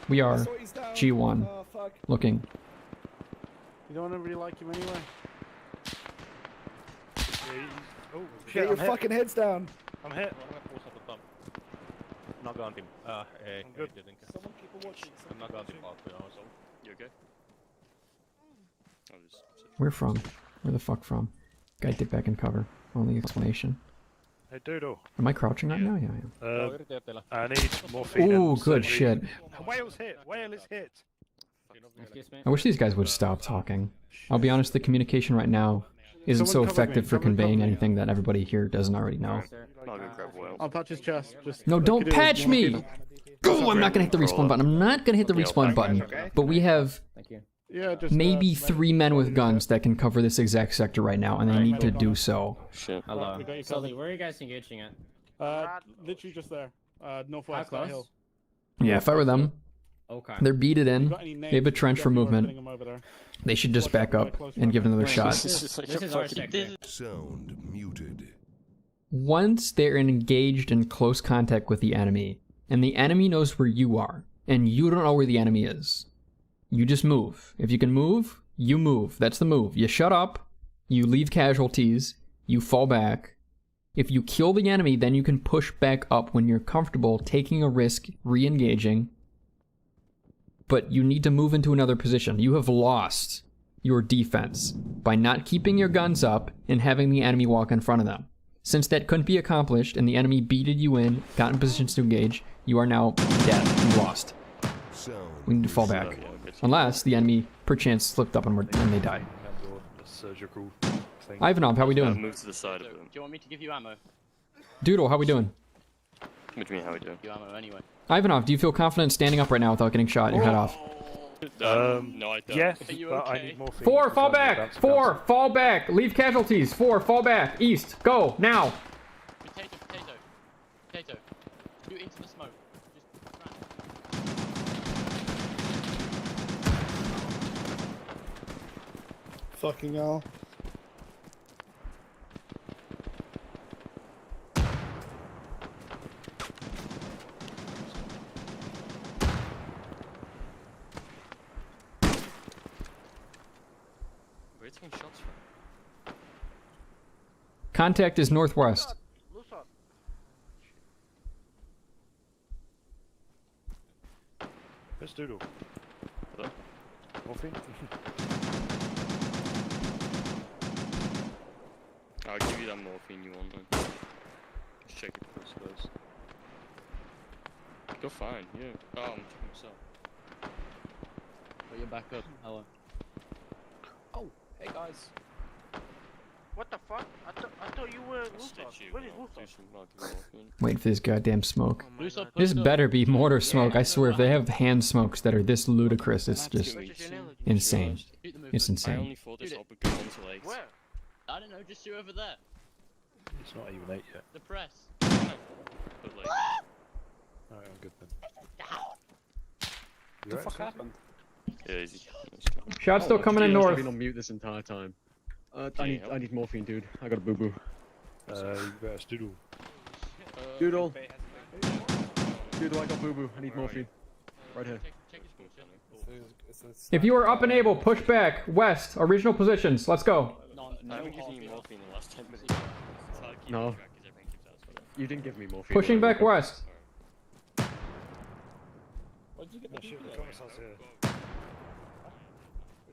We are G1. Oh, fuck. Looking. You don't really like him anyway. Oh, Get your fucking heads down. I'm hit. Nagantin. Ei tietenkään. Someone keep a watching. Nagantin paukkuja on ollut. You okay? Where from? Where the fuck from? Guy dip back in cover. Only explanation. Hey, Doodle. Am I crouching right now? Yeah, I am. I need morphine. Ooh, and good surgery. shit. Whale's hit. Whale is hit. I wish these guys would stop talking. I'll be honest, the communication right now isn't so effective for conveying anything that everybody here doesn't already know. I'll touch his chest. Just No, don't patch me! Oh, I'm not gonna hit the respawn button. I'm not gonna hit the respawn button. But we have maybe 3 men with guns that can cover this exact sector right now, and they need to do so. Shit. Hello. Sully, where are you guys engaging at? Literally just there. Northwest How that hill. Yeah, if I were them, they're beaded in. They have a trench for movement. They should just back up and give it another shot. This is our sector. Sound muted. Once they're engaged in close contact with the enemy, and the enemy knows where you are, and you don't know where the enemy is, you just move. If you can move, you move. That's the move. You shut up, you leave casualties, you fall back. If you kill the enemy, then you can push back up when you're comfortable taking a risk, re-engaging. But you need to move into another position. You have lost your defense by not keeping your guns up and having the enemy walk in front of them. Since that couldn't be accomplished and the enemy beated you in, got in positions to engage, you are now dead. You lost. We need to fall back. Unless the enemy perchance slipped up and they die. Surgical thing. Ivanov, how we doing? Move to the side of them. Do you want me to give you ammo? Doodle, how we doing? What do you mean, how we doing? Give you ammo anyway. Ivanov, do you feel confident standing up right now without getting shot in your head off? No, I don't. Yes, Are you but I okay? need morphine. 4, fall back! 4, fall back! Leave casualties! 4, fall back! East, go, now! Potato. You into the smoke. Fucking hell. Where are you taking shots from? Contact is northwest. Where's Doodle? Hello? Morphine? I'll give you that morphine you want then. Just check your pulse first. You're fine, yeah. Oh, I'm checking myself. Oh, you're back up. Hello. Oh, hey guys. What the fuck? I thought you were Lusos. What is Lusos? Waiting for this goddamn smoke. This better be mortar smoke. I swear, if they have hand smokes that are this ludicrous, it's just insane. It's I insane. only thought this op would go onto legs. Where? I don't know, just you over there. It's not even 8 yet. The press. But like, the fuck happened? Yeah, easy. Shot's still coming in I've north. been on mute this entire time. I need morphine, dude. I got a boo boo. You better doodle. Doodle. Doodle, I got boo boo. I need morphine. Right here. If you are up and able, push back west. Original positions. Let's go. I haven't given you morphine in the last 10 minutes. No. You didn't give me morphine. Pushing back west. Where'd you get that DP? Where'd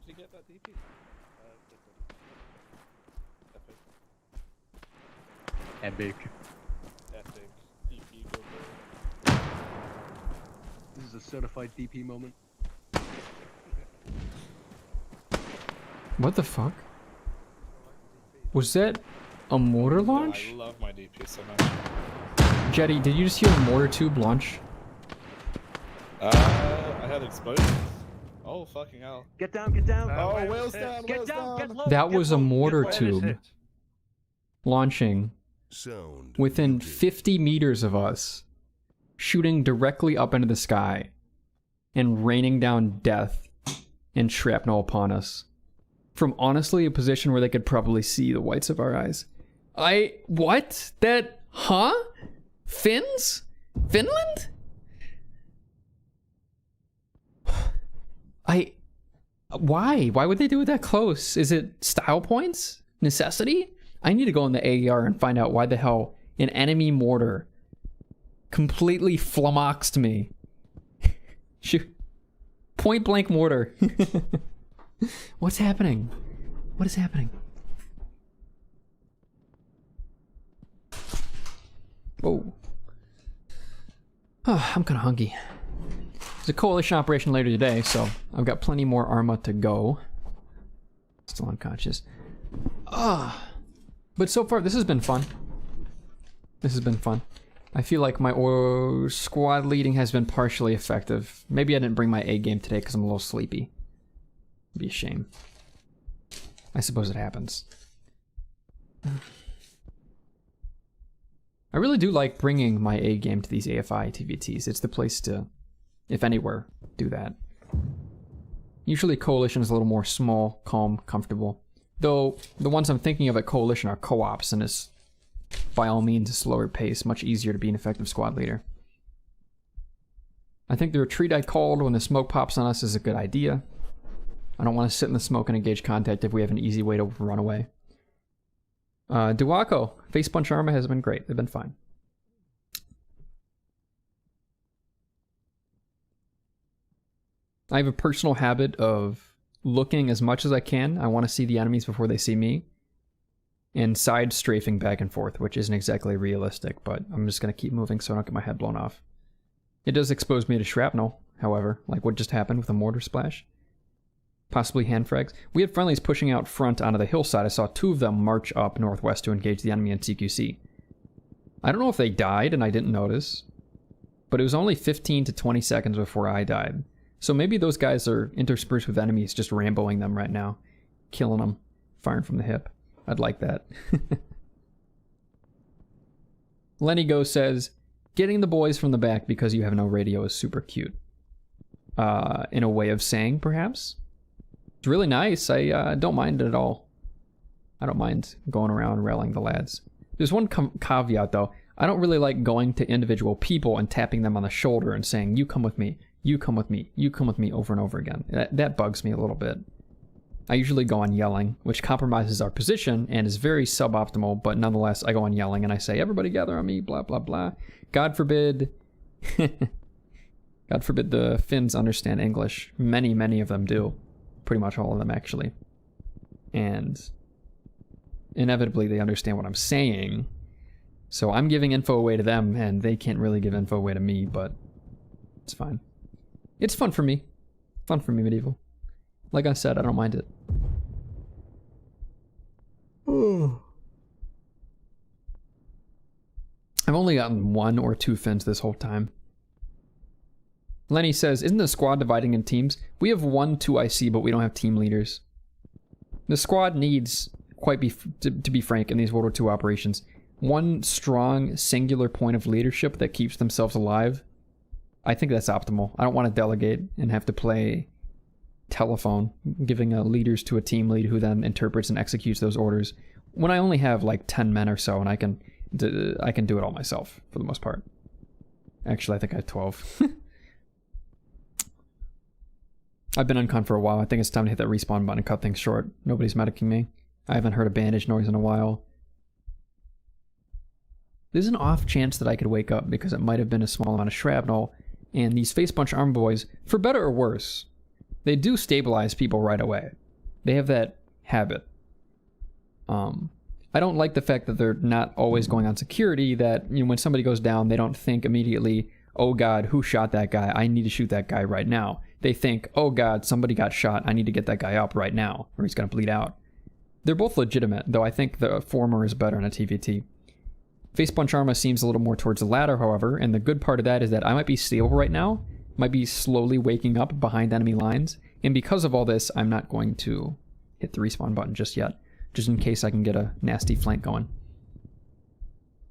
you get that DP? Epic. Epic. DP go there. This is a certified DP moment. What the fuck? Was that a mortar launch? I love my DP so much. Jetty, did you just hear a mortar tube launch? I had explosions. Oh fucking hell. Get down, get down! Oh, whales down, whales down! That was a mortar tube launching within 50 meters of us, shooting directly up into the sky and raining down death and shrapnel upon us. From honestly a position where they could probably see the whites of our eyes. What? That, huh? Finns? Finland? Why? Why would they do it that close? Is it style points? Necessity? I need to go in the AER and find out why the hell an enemy mortar completely flummoxed me. Shoot. Point blank mortar. What's happening? What is happening? Whoa. Oh, I'm kind of hungry. There's a coalition operation later today, so I've got plenty more Arma to go. Still unconscious. But so far, this has been fun. This has been fun. I feel like my squad leading has been partially effective. Maybe I didn't bring my A game today because I'm a little sleepy. It'd be a shame. I suppose it happens. I really do like bringing my A game to these AFI TVTs. It's the place to, if anywhere, do that. Usually Coalition is a little more small, calm, comfortable. Though the ones I'm thinking of at Coalition are co-ops, and it's by all means a slower pace, much easier to be an effective squad leader. I think the retreat I called when the smoke pops on us is a good idea. I don't want to sit in the smoke and engage contact if we have an easy way to run away. Duaco, Face Punch Arma has been great. They've been fine. I have a personal habit of looking as much as I can. I want to see the enemies before they see me. And side strafing back and forth, which isn't exactly realistic, but I'm just going to keep moving so I don't get my head blown off. It does expose me to shrapnel, however, like what just happened with a mortar splash. Possibly hand frags. We had friendlies pushing out front onto the hillside. I saw 2 of them march up northwest to engage the enemy in CQC. I don't know if they died and I didn't notice, but it was only 15 to 20 seconds before I died. So maybe those guys are interspersed with enemies just ramboing them right now. Killing them. Firing from the hip. I'd like that. Lenny Go says, getting the boys from the back because you have no radio is super cute. In a way of saying, perhaps? It's really nice. I don't mind it at all. I don't mind going around railing the lads. There's one caveat, though. I don't really like going to individual people and tapping them on the shoulder and saying, you come with me, you come with me, you come with me over and over again. That bugs me a little bit. I usually go on yelling, which compromises our position and is very suboptimal, but nonetheless, I go on yelling and I say, everybody gather on me, blah, blah, blah. God forbid... God forbid the Finns understand English. Many, many of them do. Pretty much all of them, actually. And inevitably, they understand what I'm saying. So I'm giving info away to them, and they can't really give info away to me, but it's fine. It's fun for me. Fun for me, Medieval. Like I said, I don't mind it. I've only gotten 1 or 2 Finns this whole time. Lenny says, isn't the squad dividing in teams? We have 1 2IC, but we don't have team leaders. The squad needs, to be frank, in these World War II operations, one strong, singular point of leadership that keeps themselves alive. I think that's optimal. I don't want to delegate and have to play telephone, giving leaders to a team lead who then interprets and executes those orders. When I only have like 10 men or so, and I can do it all myself for the most part. Actually, I think I have 12. I've been uncon for a while. I think it's time to hit that respawn button and cut things short. Nobody's medicing me. I haven't heard a bandage noise in a while. There's an off chance that I could wake up because it might have been a small amount of shrapnel, and these face punch arm boys, for better or worse, they do stabilize people right away. They have that habit. I don't like the fact that they're not always going on security, that when somebody goes down, they don't think immediately, oh god, who shot that guy? I need to shoot that guy right now. They think, oh god, somebody got shot, I need to get that guy up right now, or he's gonna bleed out. They're both legitimate, though I think the former is better in a TVT. Face punch Arma seems a little more towards the latter, however, and the good part of that is that I might be stable right now, might be slowly waking up behind enemy lines, and because of all this, I'm not going to hit the respawn button just yet, just in case I can get a nasty flank going.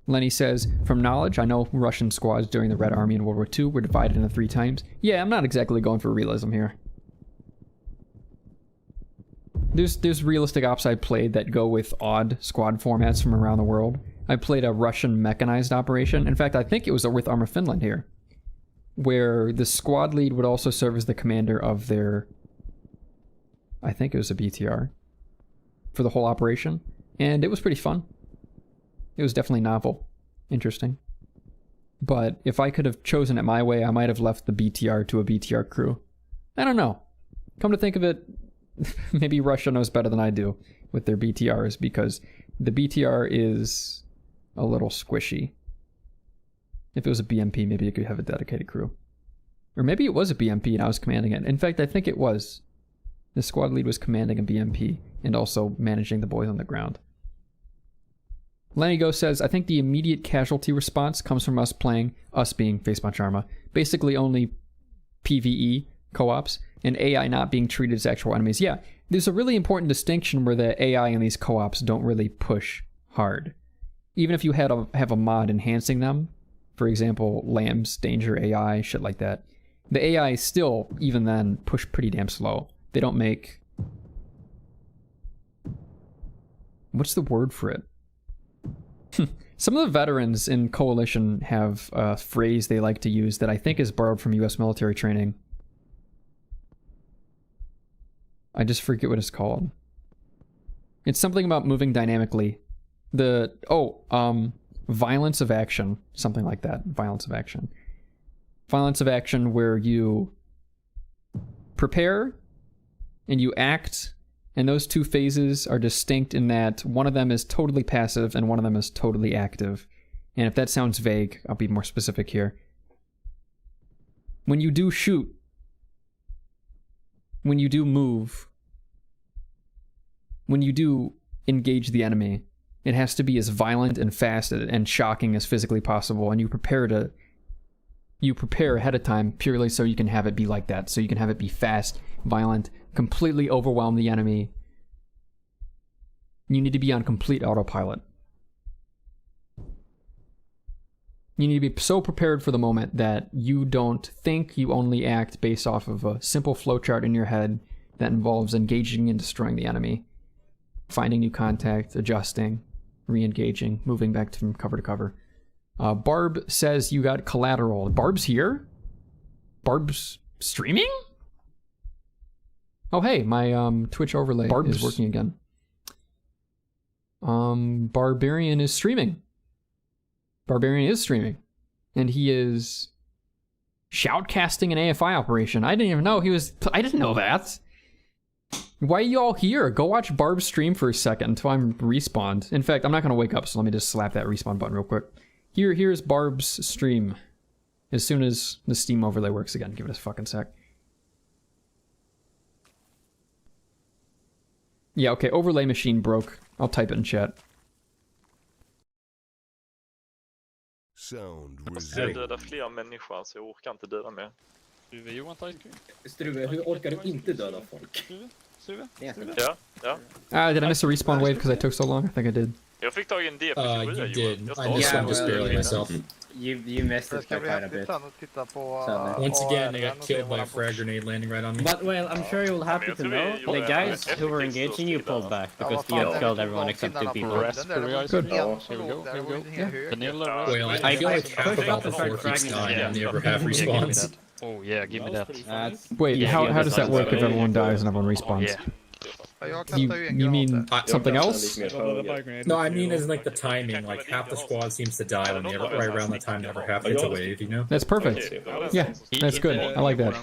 Lenny says, from knowledge, I know Russian squads during the Red Army in World War II were divided into 3 times. Yeah, I'm not exactly going for realism here. There's realistic ops I played that go with odd squad formats from around the world. I played a Russian mechanized operation. In fact, I think it was with Arma Finland here, where the squad lead would also serve as the commander of their, I think it was a BTR, for the whole operation. And it was pretty fun. It was definitely novel. Interesting. But if I could have chosen it my way, I might have left the BTR to a BTR crew. I don't know. Come to think of it, maybe Russia knows better than I do with their BTRs, because the BTR is a little squishy. If it was a BMP, maybe it could have a dedicated crew. Or maybe it was a BMP and I was commanding it. In fact, I think it was. The squad lead was commanding a BMP and also managing the boys on the ground. Lenny Go says, I think the immediate casualty response comes from us being Face Punch Arma, basically only PvE co-ops, and AI not being treated as actual enemies. Yeah, there's a really important distinction where the AI in these co-ops don't really push hard. Even if you have a mod enhancing them, for example, Lamb's Danger AI, shit like that, the AI still, even then, push pretty damn slow. They don't make... What's the word for it? Some of the veterans in Coalition have a phrase they like to use that I think is borrowed from US military training. I just forget what it's called. It's something about moving dynamically. Violence of action. Something like that. Violence of action. Violence of action where you prepare and you act, and those 2 phases are distinct in that one of them is totally passive and one of them is totally active. And if that sounds vague, I'll be more specific here. When you do shoot, when you do move, when you do engage the enemy, it has to be as violent and fast and shocking as physically possible, and you prepare ahead of time purely so you can have it be like that, so you can have it be fast, violent, completely overwhelm the enemy. You need to be on complete autopilot. You need to be so prepared for the moment that you don't think, you only act based off of a simple flowchart in your head that involves engaging and destroying the enemy, finding new contact, adjusting, re-engaging, moving back from cover to cover. Barb says you got collateral. Barb's here? Barb's streaming? Oh hey, my Twitch overlay is working again. Barbarian is streaming. Barbarian is streaming. And he is shoutcasting an AFI operation. I didn't even know he was... I didn't know that. Why are you all here? Go watch Barb's stream for a second until I'm respawned. In fact, I'm not going to wake up, so let me just slap that respawn button real quick. Here's Barb's stream. As soon as the Steam overlay works again. Give it a fucking sec. Yeah, okay, overlay machine broke. I'll type it in chat. Sound Jag dödar fler människor så jag orkar inte döda mer. Struve, hur orkar du inte döda folk? Ja. Did I miss a respawn wave because I took so long? I think I did. Jag fick tag i en D47 You Johan. did. Jag I står missed där. one just barely myself. You missed it by quite a bit. Once again, I got killed by a frag grenade landing right on me. But well, I'm sure you'll happy to know the guys who were engaging you pulled back because we had killed everyone except 2 people. Good. Here we go. Yeah. Well, I feel like half of Alpha 4 keeps dying and the other half respawns. Oh yeah, give me that. Wait, how does that work if everyone dies and everyone respawns? You mean something else? No, I mean as like the timing, like half the squad seems to die when the other, right around the time the other half hits a wave, you know? That's perfect. Yeah, that's good. I like that.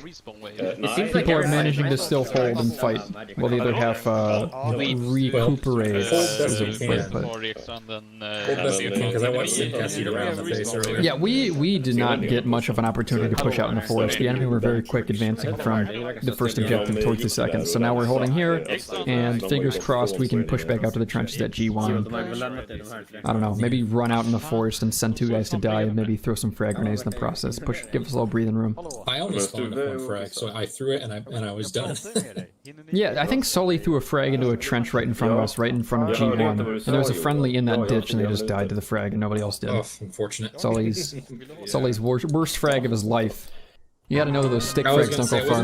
People are managing to still hold and fight, while the other half recuperates. Because I watched Simcast eat around the face earlier. Yeah, we did not get much of an opportunity to push out in the forest. The enemy were very quick advancing from the first objective towards the second. So now we're holding here, and fingers crossed we can push back out to the trenches at G1. I don't know, maybe run out in the forest and send 2 guys to die and maybe throw some frag grenades in the process. Give us a little breathing room. I only spawned up 1 frag, so I threw it and I was done. Yeah, I think Sully threw a frag into a trench right in front of us, right in front of G1. And there was a friendly in that ditch and they just died to the frag and nobody else did. Oh, unfortunate. Sully's worst frag of his life. You gotta know those stick frags don't go far.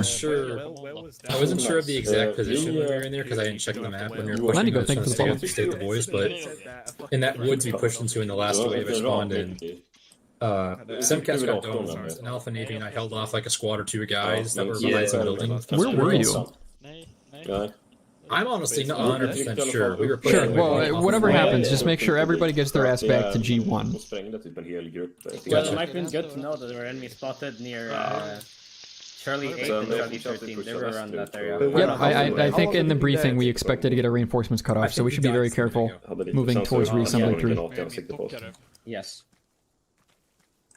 I wasn't sure of the exact position when we were in there because I didn't check the map when we were pushing to stay with the boys, but in that woods we pushed into in the last wave I spawned in. Simcast got dome arms, and Alpha Navy and I held off like a squad or 2 guys that were behind some building. Where were you? I'm honestly not 100% sure. We were sure, well, whatever happens, just make sure everybody gets their ass back to G1. Well, it might have been good to know that there were enemies spotted near Charlie 8 and Charlie 13. They were around that area. Yep, I think in the briefing we expected to get our reinforcements cut off, so we should be very careful moving towards reassembly 3. Yes.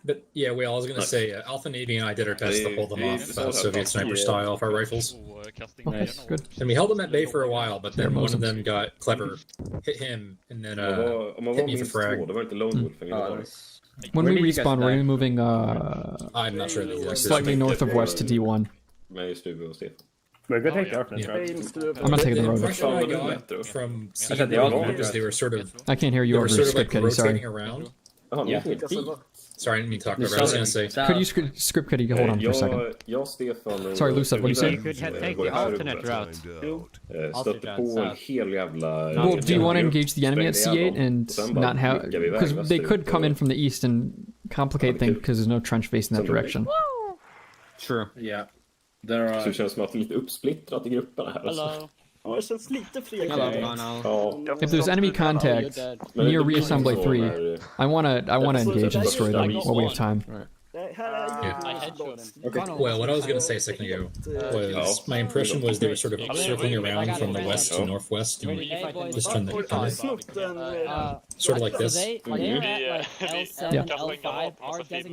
But yeah, well, I was gonna say Alpha Navy and I did our best to hold them off Soviet sniper style with our rifles. Nice, good. And we held them at bay for a while, but then one of them got clever, hit him, and then hit me for frag. When we respawn, we're gonna be moving I'm not sure the exact slightly north of west to D1. We're gonna take the Arfnet, I'm not taking the road. The impression I got from seeing them is they were sort of... I can't hear you over script kitty, sorry. Around. Yeah. Sorry, I didn't mean to talk over. I was going to say... Could you script kitty hold on for a second? Sorry, Lusa, what do you say? You could take the alternate route. Well, do you want to engage the enemy at C8 and not have... Because they could come in from the east and complicate things because there's no trench face in that direction. True. Yeah. There are... Så det känns som att det är lite uppsplittrat i grupperna här. Ja, det känns lite fler. If there's enemy contact near reassembly 3, I wanna engage and destroy them while we have time. Well, what I was going to say a second ago was my impression was they were sort of circling around from the west to northwest and just trying to sort of like this. Yeah.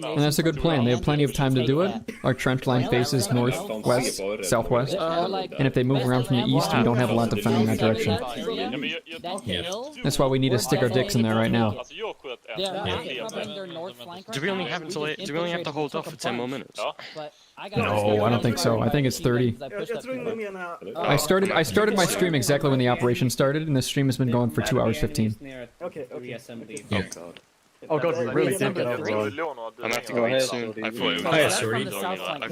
And that's a good plan. They have plenty of time to do it. Our trench line faces north, west, southwest. And if they move around from the east, we don't have a lot defending that direction. Yeah. That's why we need to stick our dicks in there right now. Do we only have to hold off for 10 more minutes? No, I don't think so. I think it's 30. I started my stream exactly when the operation started, and the stream has been going for 2 hours 15. Okay. Yeah. Oh god, we really did get overrun. I'm gonna have to go eat soon. I thought it was Hi, Assorti.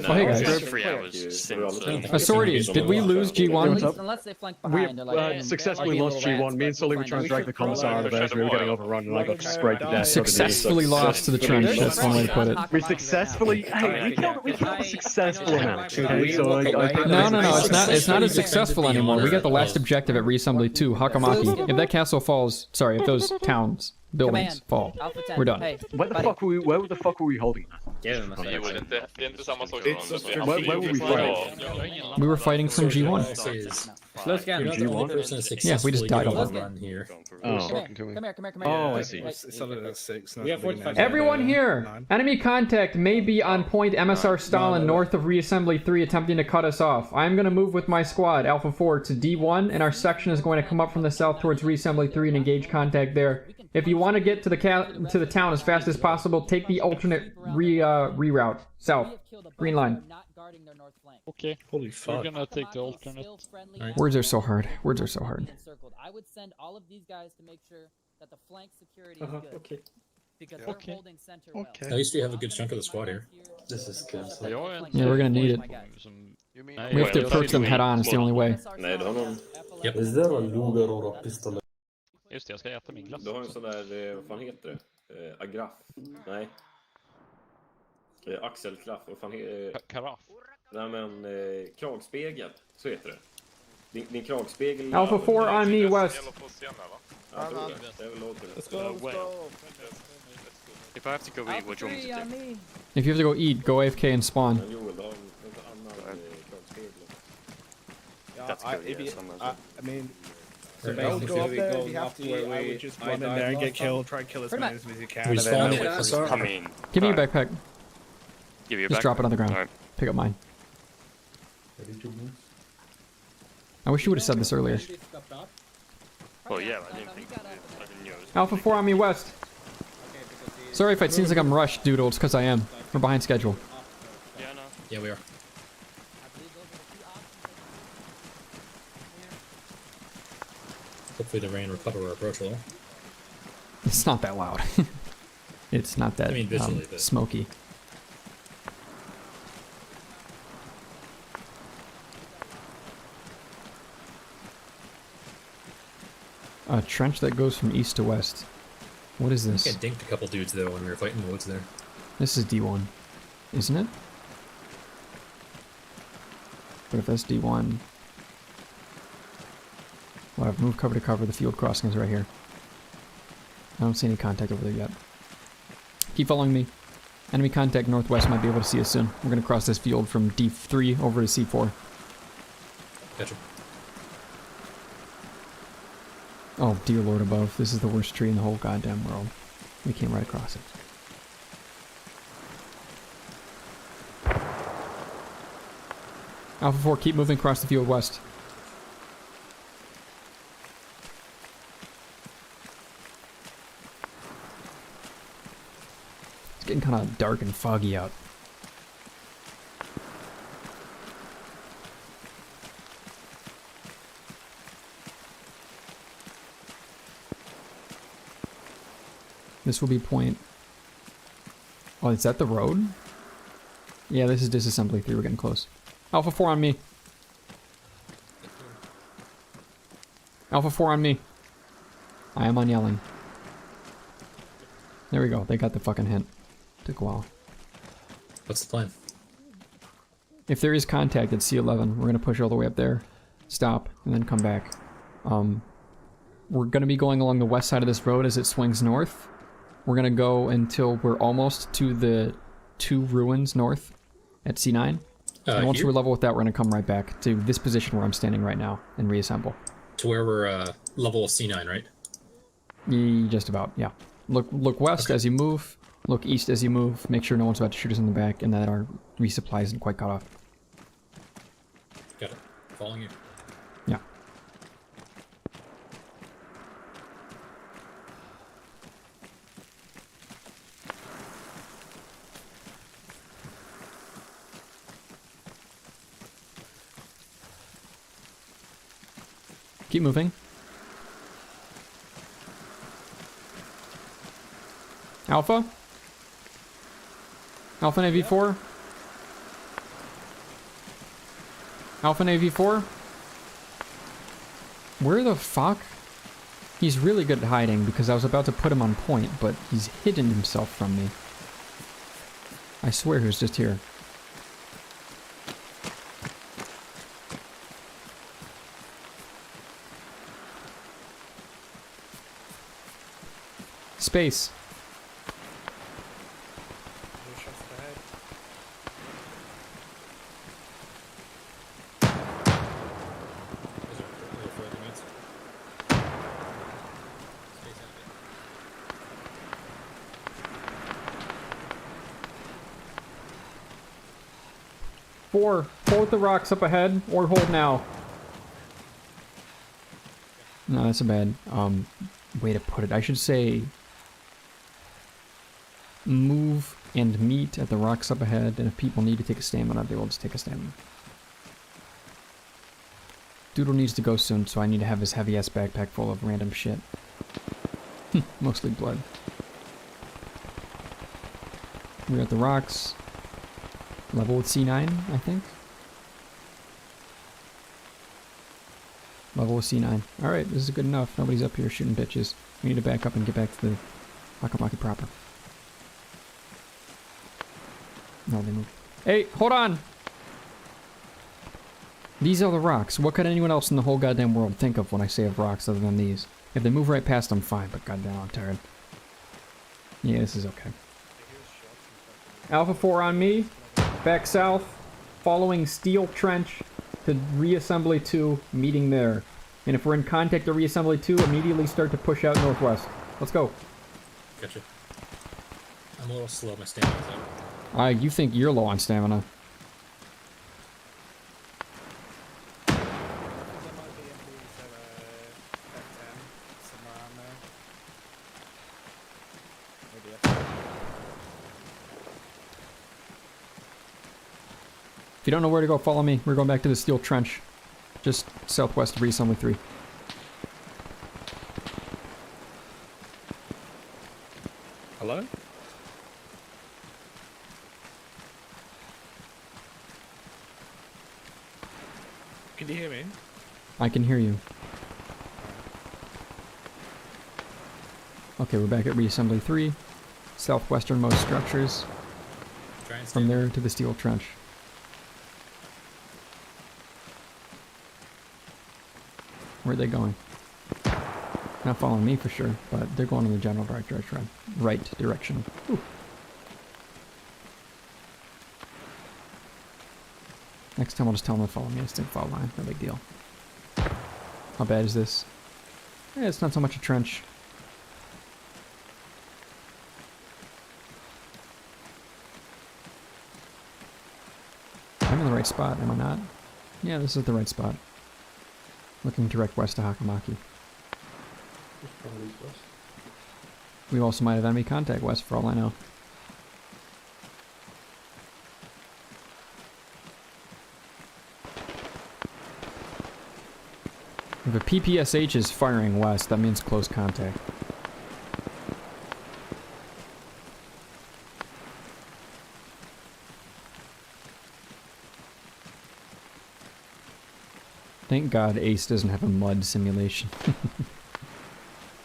Oh, hey guys. 3 hours since. Assorti, did we lose G1? Unless they flank We behind. successfully lost G1. Me and Sully were trying to drag the commissar out of there, so we were getting overrun, and I got sprayed to death. Successfully lost to the trench, that's one way to put it. We successfully... Hey, we killed a successful amount. Okay, so No, it's not as successful anymore. We got the last objective at reassembly 2, Hakamäki. If that castle falls, sorry, if those buildings fall, we're done. Where the fuck were we holding? Det är inte samma sak. Where were we fighting? We were fighting from G1. Yeah, we just died a lot. Come here. Oh, I see. Everyone here! Enemy contact may be on point MSR Stalin north of reassembly 3 attempting to cut us off. I'm going to move with my squad, Alpha 4, to D1, and our section is going to come up from the south towards reassembly 3 and engage contact there. If you want to get to the town as fast as possible, take the alternate reroute south. Green line. Okay. Holy fuck. We're gonna take the alternate. Words are so hard. Words are so hard. I would send all of these guys to make sure that the flank security is good. Okay. Because they're holding center well. At least we have a good chunk of the squad here. This is good. Yeah, we're gonna need it. We have to approach them head on, it's the only way. Nej, det har någon... Yep. Is there a luger or a pistol? Just det, jag ska äta min glass. Du har en sån där, vad fan heter det? Agraf? Nej. Axelklaff, vad fan heter det? Karaff. Nej men, kragspegel, så heter det. Din kragspegel... Alpha 4 on me west. Ja, det är väl lågt. Let's go. If I have to go eat, what do you want me to do? If you have to go eat, go AFK and spawn. Men Joel, du har en annan kragspegel. Yeah, I mean, So I would go up basically, there, we if go you have after to, where I we- would just I run in died there and last get time. killed, try and kill as Pretty many much. as you can. We and spawn then it. I mean, Give me your alright. backpack. Give you a Just drop it on the ground. Alright. Pick up mine. I wish you would have said this earlier. Well, yeah, I didn't think. I didn't know. it was Alpha 4 on me west. Sorry if it seems like I'm rushed, Doodle. It's because I am. We're behind schedule. Yeah, no. Yeah, we are. Hopefully the rain will cover our approach a little. It's not that loud. It's not that I mean, visually, but- smoky. A trench that goes from east to west. What is I this? think I dinked a couple dudes though when we were fighting the woods there. This is D1, isn't it? But if that's D1... Well, I've moved cover to cover. The field crossing is right here. I don't see any contact over there yet. Keep following me. Enemy contact northwest might be able to see us soon. We're going to cross this field from D3 over to C4. Gotcha. Oh, dear lord above. This is the worst tree in the whole goddamn world. We came right across it. Alpha 4, keep moving across the field west. It's getting kind of dark and foggy out. This will be point... Oh, is that the road? Yeah, this is disassembly 3. We're getting close. Alpha 4 on me. Alpha 4 on me. I am on yelling. There we go. They got the fucking hint. Took a while. What's the plan? If there is contact at C11, we're gonna push all the way up there, stop, and then come back. We're gonna be going along the west side of this road as it swings north. We're gonna go until we're almost to the 2 ruins north at C9. And once here? we're level with that, we're gonna come right back to this position where I'm standing right now and reassemble. To where we're level of C9, right? Just about, yeah. Look west as you move. Look east as you move. Make sure no one's about to shoot us in the back and that our resupply isn't quite cut off. Got it. Following you. Yeah. Keep moving. Alpha? Alpha and AV4? Alpha and AV4? Where the fuck? He's really good at hiding because I was about to put him on point, but he's hidden himself from me. I swear he was just here. Space. Four with the rocks up ahead, or hold now. No, that's a bad way to put it. I should say move and meet at the rocks up ahead, and if people need to take a stamina, they will just take a stamina. Doodle needs to go soon, so I need to have his heavy-ass backpack full of random shit. Mostly blood. We're at the rocks. Level with C9, I think. Level with C9. Alright, this is good enough. Nobody's up here shooting bitches. We need to back up and get back to the Hakamäki proper. No, they moved. Hey, hold on! These are the rocks. What could anyone else in the whole goddamn world think of when I say of rocks other than these? If they move right past them, fine, but goddamn, I'm tired. Yeah, this is okay. Alpha 4 on me. Back south. Following Steel Trench to Reassembly 2, meeting there. And if we're in contact to Reassembly 2, immediately start to push out northwest. Let's go. Gotcha. I'm a little slow, my stamina's up. You think you're low on stamina. If you don't know where to go, follow me. We're going back to the Steel Trench. Just southwest of Reassembly 3. Hello? Can you hear me? I can hear you. Okay, we're back at Reassembly 3. Southwesternmost structures. From there to the Steel Trench. Where are they going? Not following me for sure, but they're going in the general right direction. Ooh. Next time I'll just tell them to follow me. I just didn't follow line. No big deal. How bad is this? Yeah, it's not so much a trench. I'm in the right spot, am I not? Yeah, this is the right spot. Looking direct west to Hakamäki. We also might have enemy contact west for all I know. If a PPSH is firing west, that means close contact. Thank God Ace doesn't have a mud simulation.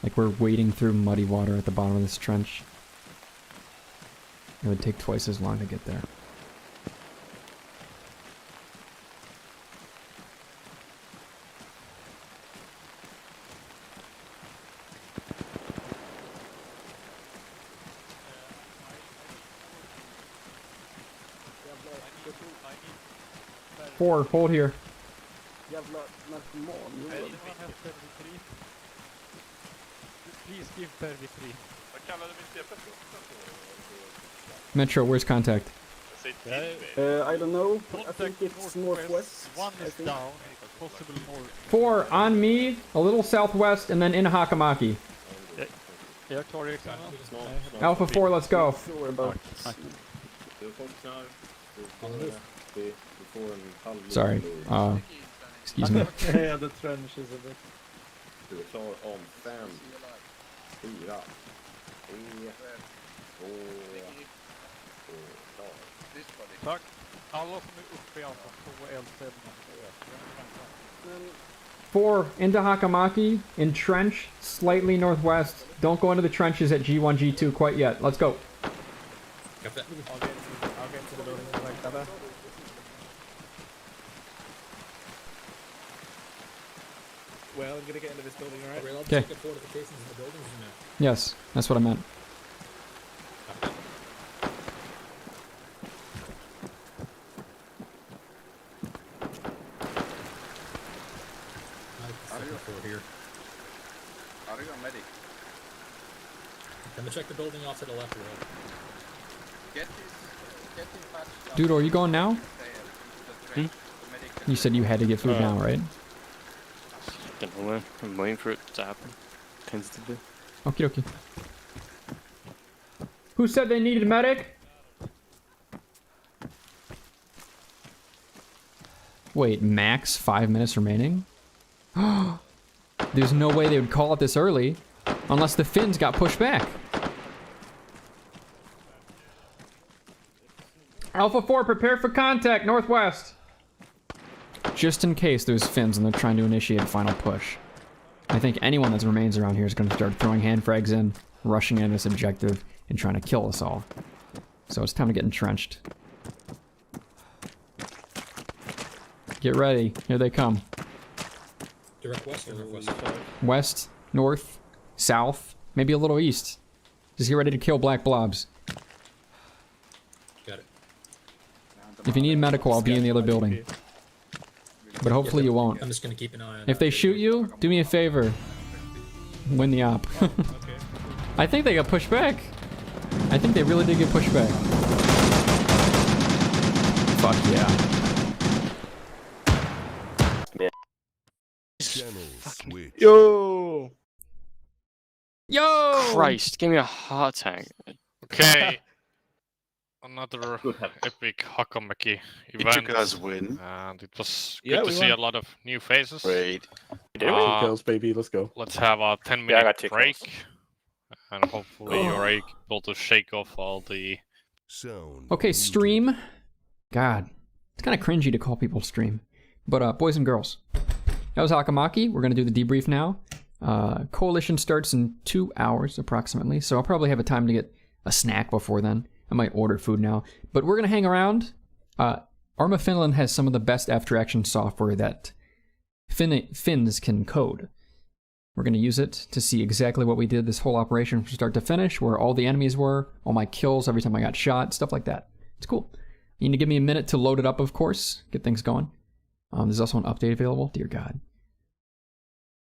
Like we're wading through muddy water at the bottom of this trench. It would take twice as long to get there. Four, hold here. Jävla narkoman. Please give 33. Metro, where's contact? I don't know. I think it's northwest. One is down. Possible more. 4 on me, a little southwest, and then in Hakamäki. Alpha 4, let's go. Sorry. Excuse me. Yeah, the trench is a bit. Du är klar om 5, 4, 3, 2, klar. Tack. Alla som är uppe i Alfa 2 L7. 4 into Hakamäki, in trench, slightly northwest. Don't go into the trenches at G1, G2 quite yet. Let's go. I'll get to the building like that. Well, I'm gonna get into this building, alright? Okay. Yes, that's what I meant. Are you a medic? I'm gonna check the building off to the left. Get this patch. Dude, are you going now? You said you had to get food now, right? Don't know, man. I'm waiting for it to happen. Tends to do. Okie dokie. Who said they needed a medic? Wait, max 5 minutes remaining? There's no way they would call it this early. Unless the Finns got pushed back. Alpha 4, prepare for contact, northwest. Just in case there's Finns and they're trying to initiate a final push. I think anyone that remains around here is going to start throwing hand frags in, rushing in this objective, and trying to kill us all. So it's time to get entrenched. Get ready. Here they come. Direct west or northwest? West, north, south, maybe a little east. Just get ready to kill black blobs. Got it. If you need medical, I'll be in the other building. But hopefully you won't. I'm just gonna keep an eye on If they shoot you, do me a favor. Win the op. I think they got pushed back. I think they really did get pushed back. Fuck yeah. Yo! Yo! Christ, give me a heart attack. Okay. Another epic Hakamäki event. Did you guys win? And it was good to see a lot of new faces. Great. Kills, baby. Let's go. Let's have a 10-minute break. And hopefully you're able to shake off all the... Okay, stream. God. It's kind of cringy to call people stream. But boys and girls. That was Hakamäki. We're going to do the debrief now. Coalition starts in 2 hours approximately. So I'll probably have a time to get a snack before then. I might order food now. But we're going to hang around. Arma Finland has some of the best after-action software that Finns can code. We're going to use it to see exactly what we did this whole operation from start to finish, where all the enemies were, all my kills every time I got shot, stuff like that. It's cool. You need to give me a minute to load it up, of course, get things going. There's also an update available. Dear God.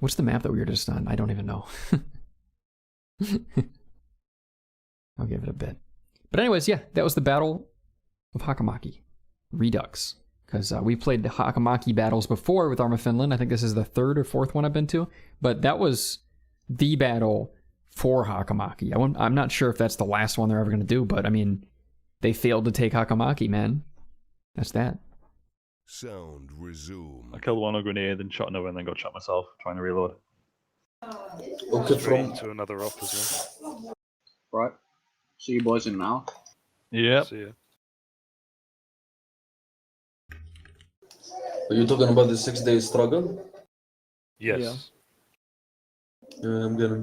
What's the map that we were just on? I don't even know. I'll give it a bit. But anyways, yeah, that was the Battle of Hakamäki. Redux. Because we played the Hakamäki battles before with Arma Finland. I think this is the 3rd or 4th one I've been to. But that was the battle for Hakamäki. I'm not sure if that's the last one they're ever going to do, but I mean, they failed to take Hakamäki, man. That's that. Sound resume. I killed one on grenade and shot another and then got shot myself trying to reload. Okay, from to another op as well. Right. See you boys in an hour. Yep. See ya. Are you talking about the 6-day struggle? Yes. I'm gonna